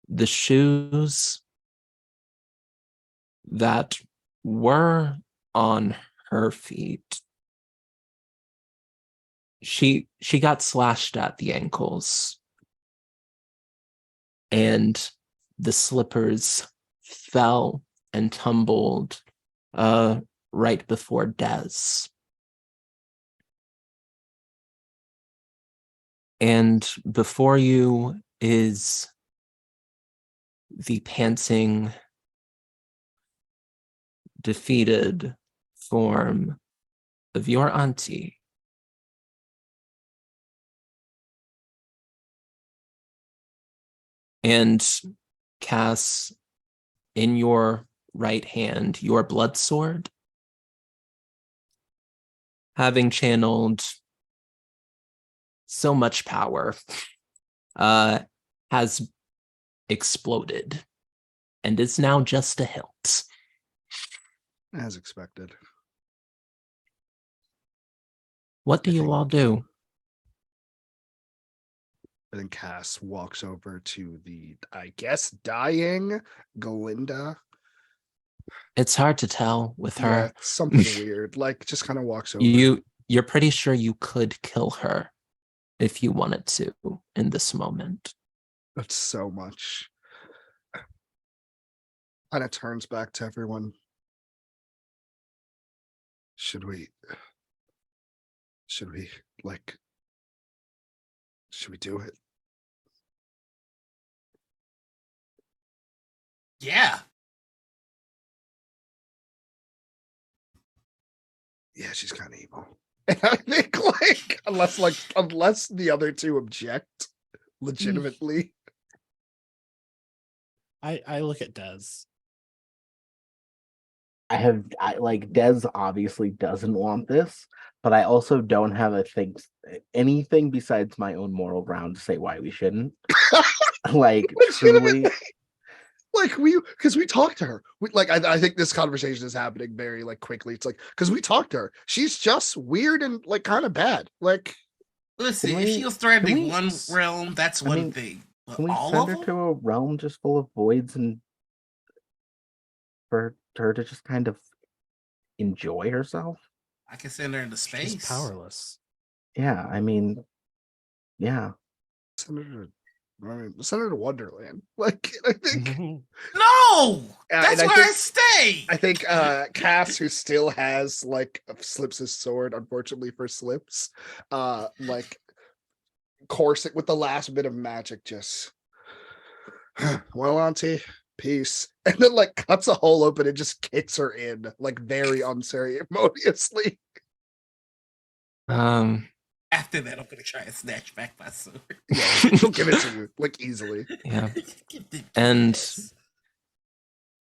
A: The shoes that were on her feet, she got slashed at the ankles, and the slippers fell and tumbled right before Des. And before you is the panting, defeated form of your auntie. And Cass, in your right hand, your blood sword, having channeled so much power, has exploded and is now just a hilt.
D: As expected.
A: What do you all do?
D: I think Cass walks over to the, I guess, dying Galinda.
A: It's hard to tell with her.
D: Yeah, something weird. Like, just kind of walks over.
A: You're pretty sure you could kill her if you wanted to in this moment.
D: That's so much. Kind of turns back to everyone. Should we do it?
B: Yeah.
D: Yeah, she's kind of evil. And I think unless the other two object legitimately.
C: I look at Des.
E: Des obviously doesn't want this, but I also don't have anything besides my own moral ground to say why we shouldn't. Truly,
D: Because we talked to her. I think this conversation is happening very quickly. It's because we talked to her. She's just weird and kind of bad.
B: Listen, if she was threatening one realm, that's one thing. But
E: can we
B: all
E: send
B: of
E: her
B: them?
E: to a realm just full of voids and for her to just kind of enjoy herself?
B: I can send her into space.
C: She's powerless.
E: Yeah, yeah.
D: Send her to Wonderland. I think.
B: No, that's where I stay.
D: I think Cass, who still has slips his sword, unfortunately for slips, course it with the last bit of magic, just well, auntie, peace, and then cuts a hole open and just kicks her in very unceremoniously.
B: After that, I'm gonna try and snatch back my sword.
D: Yeah, she'll give it to you easily.
A: Yeah. And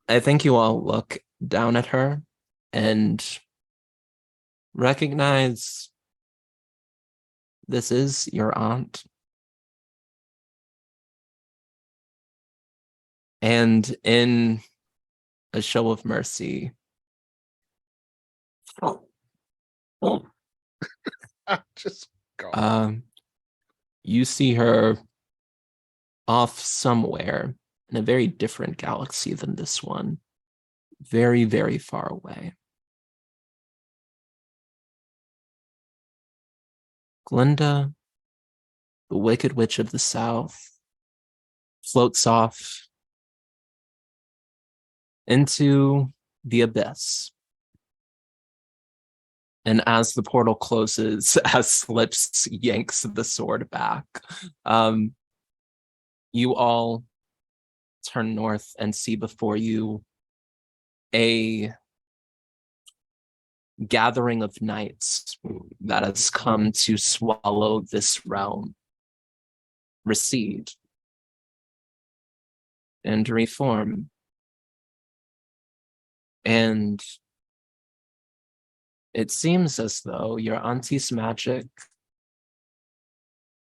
A: I think you all look down at her and recognize this is your aunt. And in a show of mercy,
D: just gone.
A: You see her off somewhere in a very different galaxy than this one. Very, very far away. Glinda, the Wicked Witch of the South, floats off into the abyss. And as the portal closes, as Slips yanks the sword back, you all turn north and see before you a gathering of knights that has come to swallow this realm, recede, and reform. And it seems as though your auntie's magic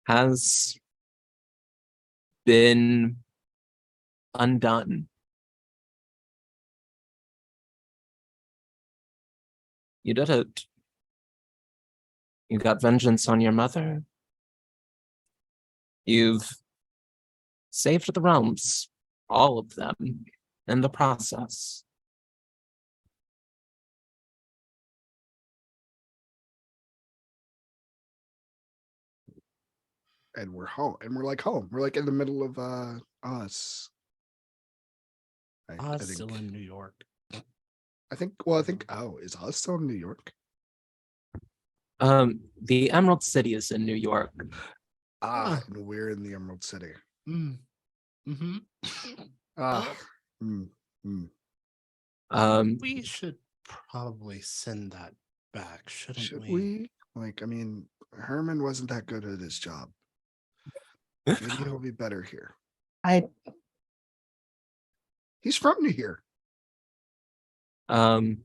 A: has been undone. You did it. You got vengeance on your mother. You've saved the realms, all of them, in the process.
D: And we're home. And we're like home. We're like in the middle of us. I
C: Oz
D: think
C: still in New York.
D: I think is Oz still in New York?
A: The Emerald City is in New York.
D: And we're in the Emerald City.
C: Mm-hmm. We should probably send that back, shouldn't
D: Should
C: we?
D: we? Like, I mean, Herman wasn't that good at his job. Maybe he'll be better here. He's from New York.
A: And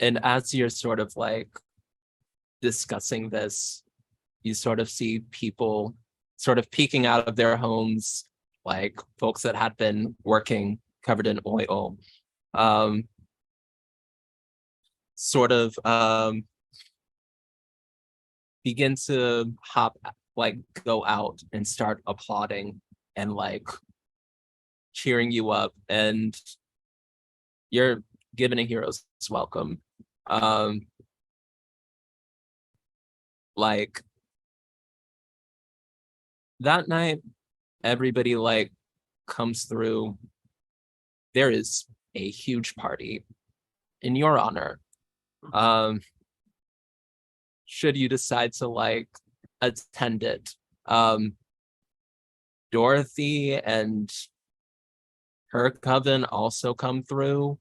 A: as you're sort of like discussing this, you sort of see people sort of peeking out of their homes, like folks that had been working covered in oil, sort of begin to go out and start applauding and like cheering you up, and you're given a hero's welcome. Like that night, everybody like comes through. There is a huge party in your honor. Should you decide to like attend it, Dorothy and her coven also come through.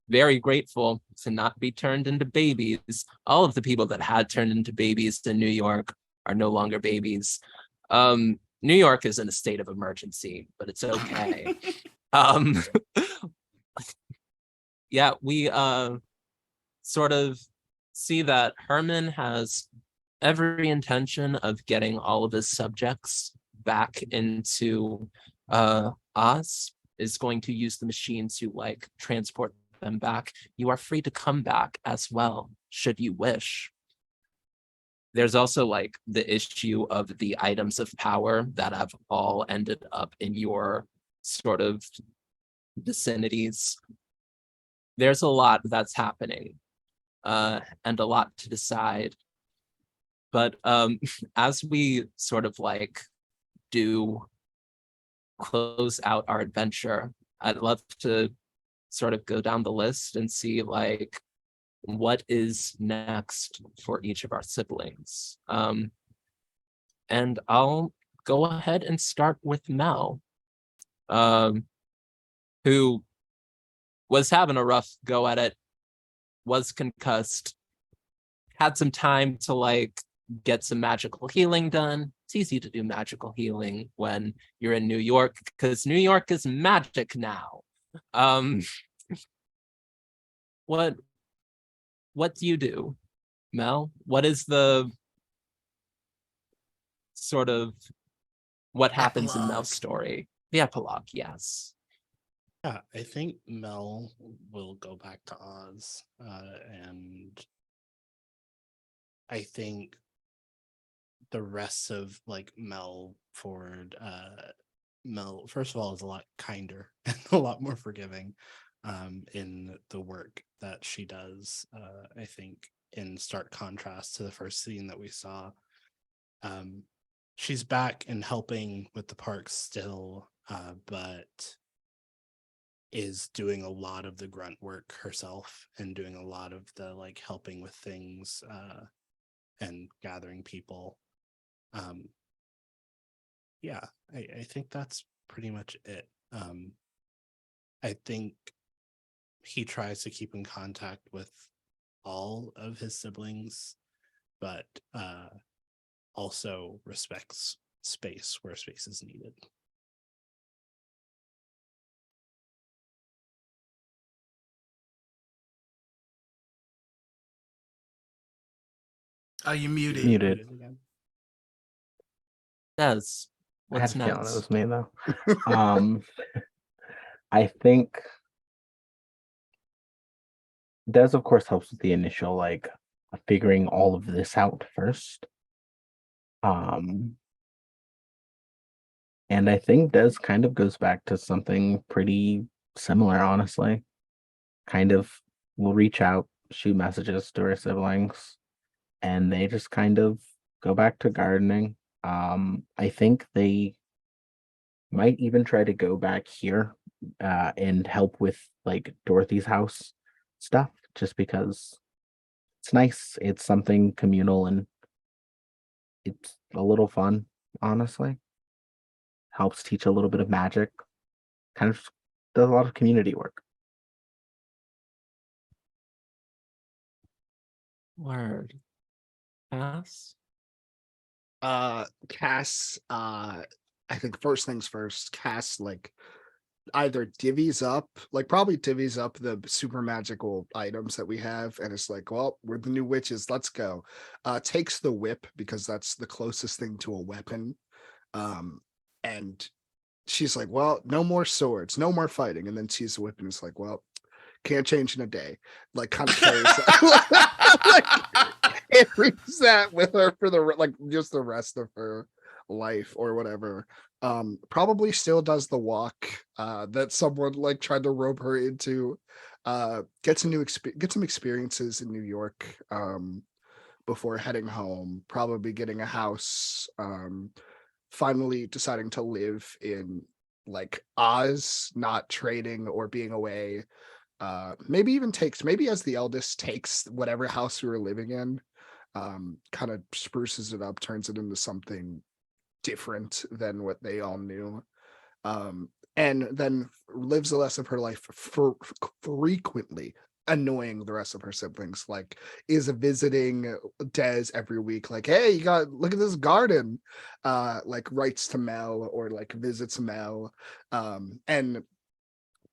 A: Very grateful to not be turned into babies. All of the people that had turned into babies in New York are no longer babies. New York is in a state of emergency, but it's okay. Yeah, we sort of see that Herman has every intention of getting all of his subjects back into Oz, is going to use the machine to like transport them back. You are free to come back as well, should you wish. There's also like the issue of the items of power that have all ended up in your sort of vicinities. There's a lot that's happening, and a lot to decide. But as we sort of like do close out our adventure, I'd love to sort of go down the list and see like what is next for each of our siblings. And I'll go ahead and start with Mel, who was having a rough go at it, was concussed, had some time to like get some magical healing done. It's easy to do magical healing when you're in New York because New York is magic now. What do you do, Mel? What is the sort of what happens in Mel's story? The epilogue, yes.
C: Yeah, I think Mel will go back to Oz, and I think the rest of like Mel Ford, Mel, first of all, is a lot kinder and a lot more forgiving in the work that she does. I think in stark contrast to the first scene that we saw. She's back and helping with the park still, but is doing a lot of the grunt work herself and doing a lot of the like helping with things and gathering people. Yeah, I think that's pretty much it. I think he tries to keep in contact with all of his siblings, but also respects space where space is needed.
B: Are you muted?
E: Muted.
C: Again.
A: Des,
E: I had
A: What's
E: a feeling it
A: next?
E: was me though. I think Des, of course, helps with the initial like figuring all of this out first. And I think Des kind of goes back to something pretty similar, honestly. Kind of will reach out, shoot messages to her siblings, and they just kind of go back to gardening. I think they might even try to go back here and help with like Dorothy's house stuff, just because it's nice. It's something communal and it's a little fun, honestly. Helps teach a little bit of magic. Kind of does a lot of community work.
A: Word. Pass.
D: Cass, I think first things first, Cass like either divvies up, like probably divvies up the super magical items that we have, and it's like, well, we're the new witches, let's go. Takes the whip because that's the closest thing to a weapon. And she's like, well, no more swords, no more fighting, and then sees the whip and it's like, well, can't change in a day. Like kind of carries that. Like, carries that with her for the like just the rest of her life or whatever. Probably still does the walk that someone like tried to rope her into. Gets some experiences in New York before heading home, probably getting a house, finally deciding to live in like Oz, not trading or being away. Maybe as the eldest takes whatever house we were living in, kind of spruces it up, turns it into something different than what they all knew, and then lives the rest of her life for frequently annoying the rest of her siblings, like is visiting Des every week, like, hey, you got look at this garden, like writes to Mel or like visits Mel, and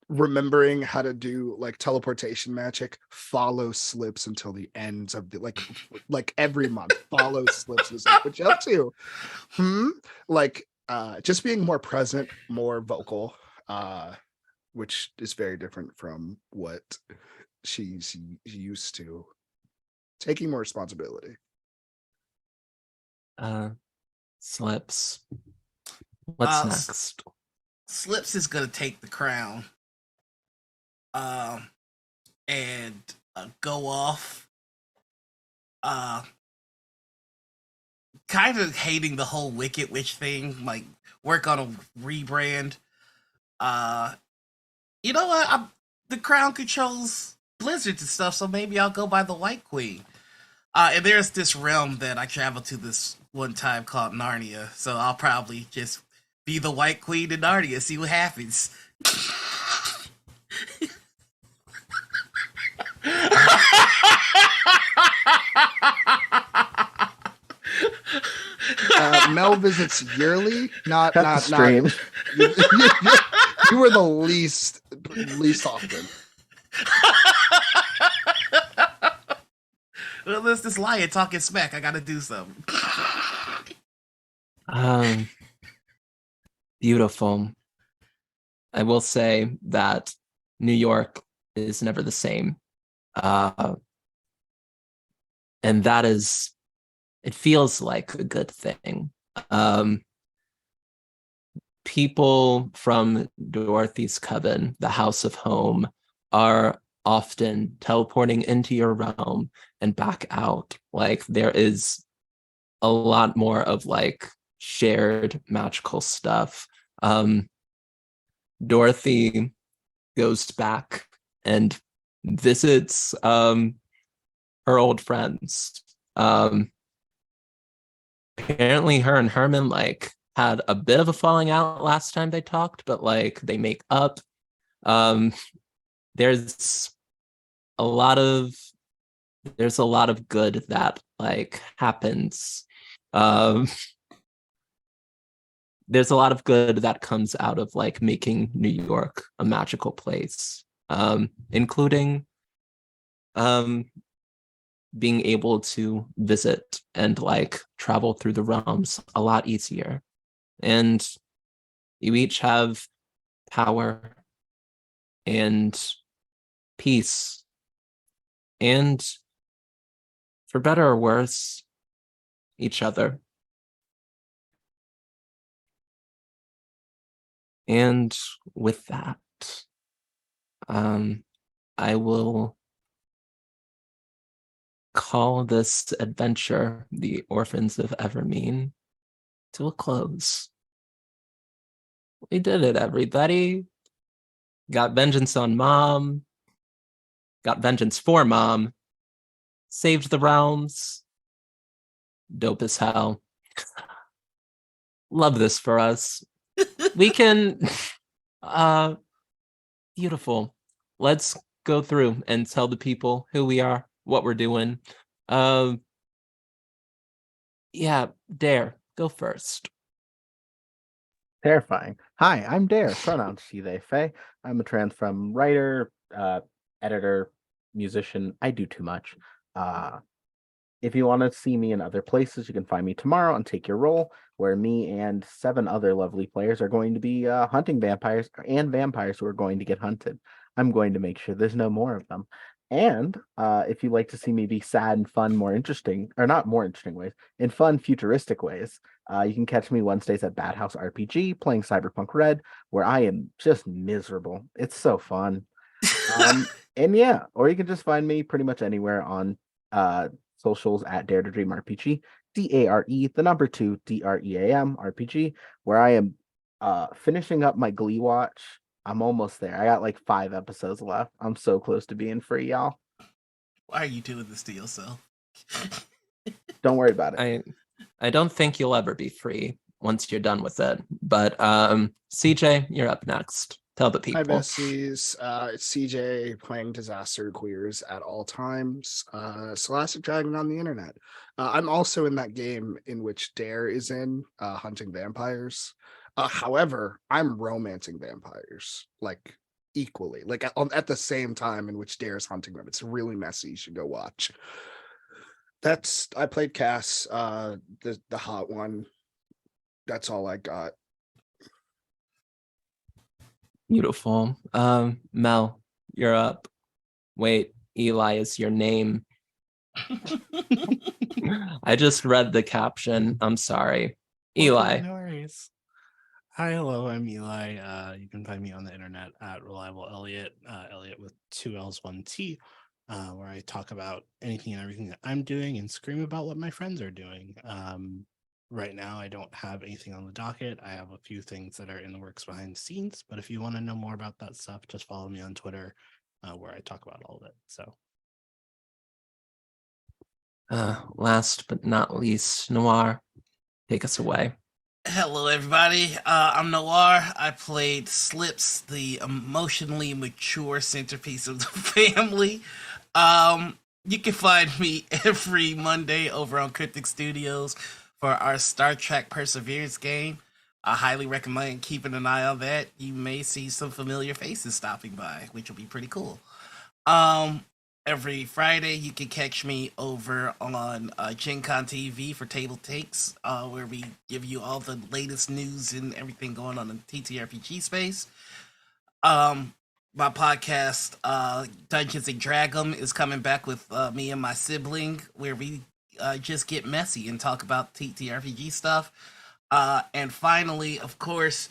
D: remembering how to do like teleportation magic, follow slips until the ends of the like every month follow slips is like, what you up to? Like just being more present, more vocal, which is very different from what she's used to. Taking more responsibility.
A: Slips. What's
B: Uh,
A: next?
B: Slips is gonna take the crown, and go off. Kind of hating the whole Wicked Witch thing. Like work on a rebrand. Uh, you know what? The crown controls blizzards and stuff, so maybe I'll go by the White Queen. And there's this realm that I traveled to this one time called Narnia, so I'll probably just be the White Queen in Narnia, see what happens.
D: Mel visits yearly, not
E: That's
D: not
E: strange.
D: you, you were the least often.
B: Well, there's this lion talking smack. I gotta do something.
A: Beautiful. I will say that New York is never the same. And that is, it feels like a good thing. People from Dorothy's Coven, the House of Home, are often teleporting into your realm and back out. Like there is a lot more of like shared magical stuff. Dorothy goes back and visits her old friends. Apparently her and Herman like had a bit of a falling out last time they talked, but like they make up. There's a lot of good that like happens. There's a lot of good that comes out of like making New York a magical place, including being able to visit and like travel through the realms a lot easier. and you each have power and peace, and for better or worse, each other. And with that, I will call this adventure, the Orphans of Evermean, to a close. We did it, everybody. Got vengeance on Mom. Got vengeance for Mom. Saved the realms. Dope as hell. Love this for us. We can beautiful. Let's go through and tell the people who we are, what we're doing. Yeah, Dare, go first.
E: Terrifying. Hi, I'm Dare, pronouns she, they, Faye. I'm a trans femme writer, editor, musician. I do too much. If you want to see me in other places, you can find me tomorrow on Take Your Role, where me and 7 other lovely players are going to be hunting vampires and vampires who are going to get hunted. I'm going to make sure there's no more of them. And if you like to see me be sad and fun, more interesting, or not more interesting ways, in fun, futuristic ways, you can catch me Wednesdays at Bad House RPG playing Cyberpunk Red, where I am just miserable. It's so fun. And yeah, or you can just find me pretty much anywhere on socials at Dare to Dream RPG, DARE, the number 2, DREAM RPG, where I am finishing up my Glee watch. I'm almost there. I got like 5 episodes left. I'm so close to being free, y'all.
B: Why are you doing this to yourself?
E: Don't worry about it.
A: I don't think you'll ever be free once you're done with it. But CJ, you're up next. Tell the people.
D: Hi, Bessies. It's CJ playing Disaster Queers at all times. Scholastic Dragon on the internet. I'm also in that game in which Dare is in, hunting vampires. However, I'm romancing vampires, like equally, like at the same time in which Dare is hunting them. It's really messy. You should go watch. I played Cass, the hot one. That's all I got.
A: Beautiful. Mel, you're up. Wait, Eli is your name. I just read the caption. I'm sorry. Eli.
C: No worries. Hi, hello, I'm Eli. You can find me on the internet at Reliable Elliot, Elliot with 2 L's, 1 T, where I talk about anything and everything that I'm doing and scream about what my friends are doing. Right now, I don't have anything on the docket. I have a few things that are in the works behind the scenes, but if you want to know more about that stuff, just follow me on Twitter, where I talk about all of it. So,
A: last but not least, Noir, take us away.
B: Hello, everybody. I'm Noir. I played Slips, the emotionally mature centerpiece of the family. You can find me every Monday over on Cryptic Studios for our Star Trek Perseverance game. I highly recommend keeping an eye on that. You may see some familiar faces stopping by, which will be pretty cool. Every Friday, you can catch me over on Gen Con TV for Table Takes, where we give you all the latest news and everything going on in the TTRPG space. My podcast, Dungeons and Dragons, is coming back with me and my sibling, where we just get messy and talk about TTRPG stuff. And finally, of course,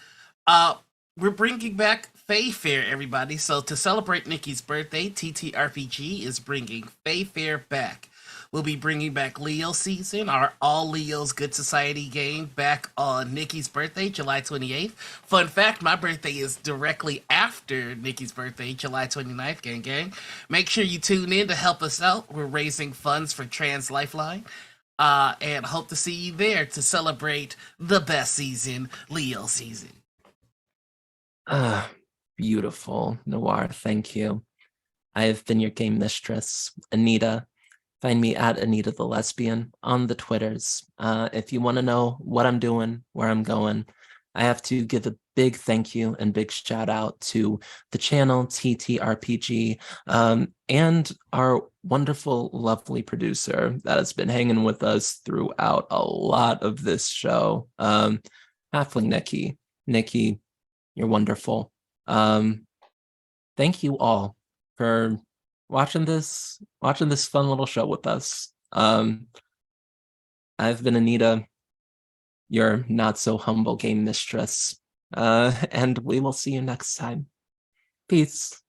B: we're bringing back Fae Fair, everybody. So to celebrate Nikki's birthday, TTRPG is bringing Fae Fair back. We'll be bringing back Leo Season, our All Leo's Good Society game, back on Nikki's birthday, July 28th. Fun fact, my birthday is directly after Nikki's birthday, July 29th, gang gang. Make sure you tune in to help us out. We're raising funds for Trans Lifeline. And hope to see you there to celebrate the best season, Leo Season.
A: Beautiful, Noir. Thank you. I have been your game mistress, Anita. Find me at Anita the Lesbian on the Twitters. If you want to know what I'm doing, where I'm going, I have to give a big thank you and big shout out to the channel TTRPG and our wonderful, lovely producer that has been hanging with us throughout a lot of this show. Halfling Nikki, you're wonderful. Thank you all for watching this fun little show with us. I've been Anita, your not so humble game mistress. And we will see you next time. Peace.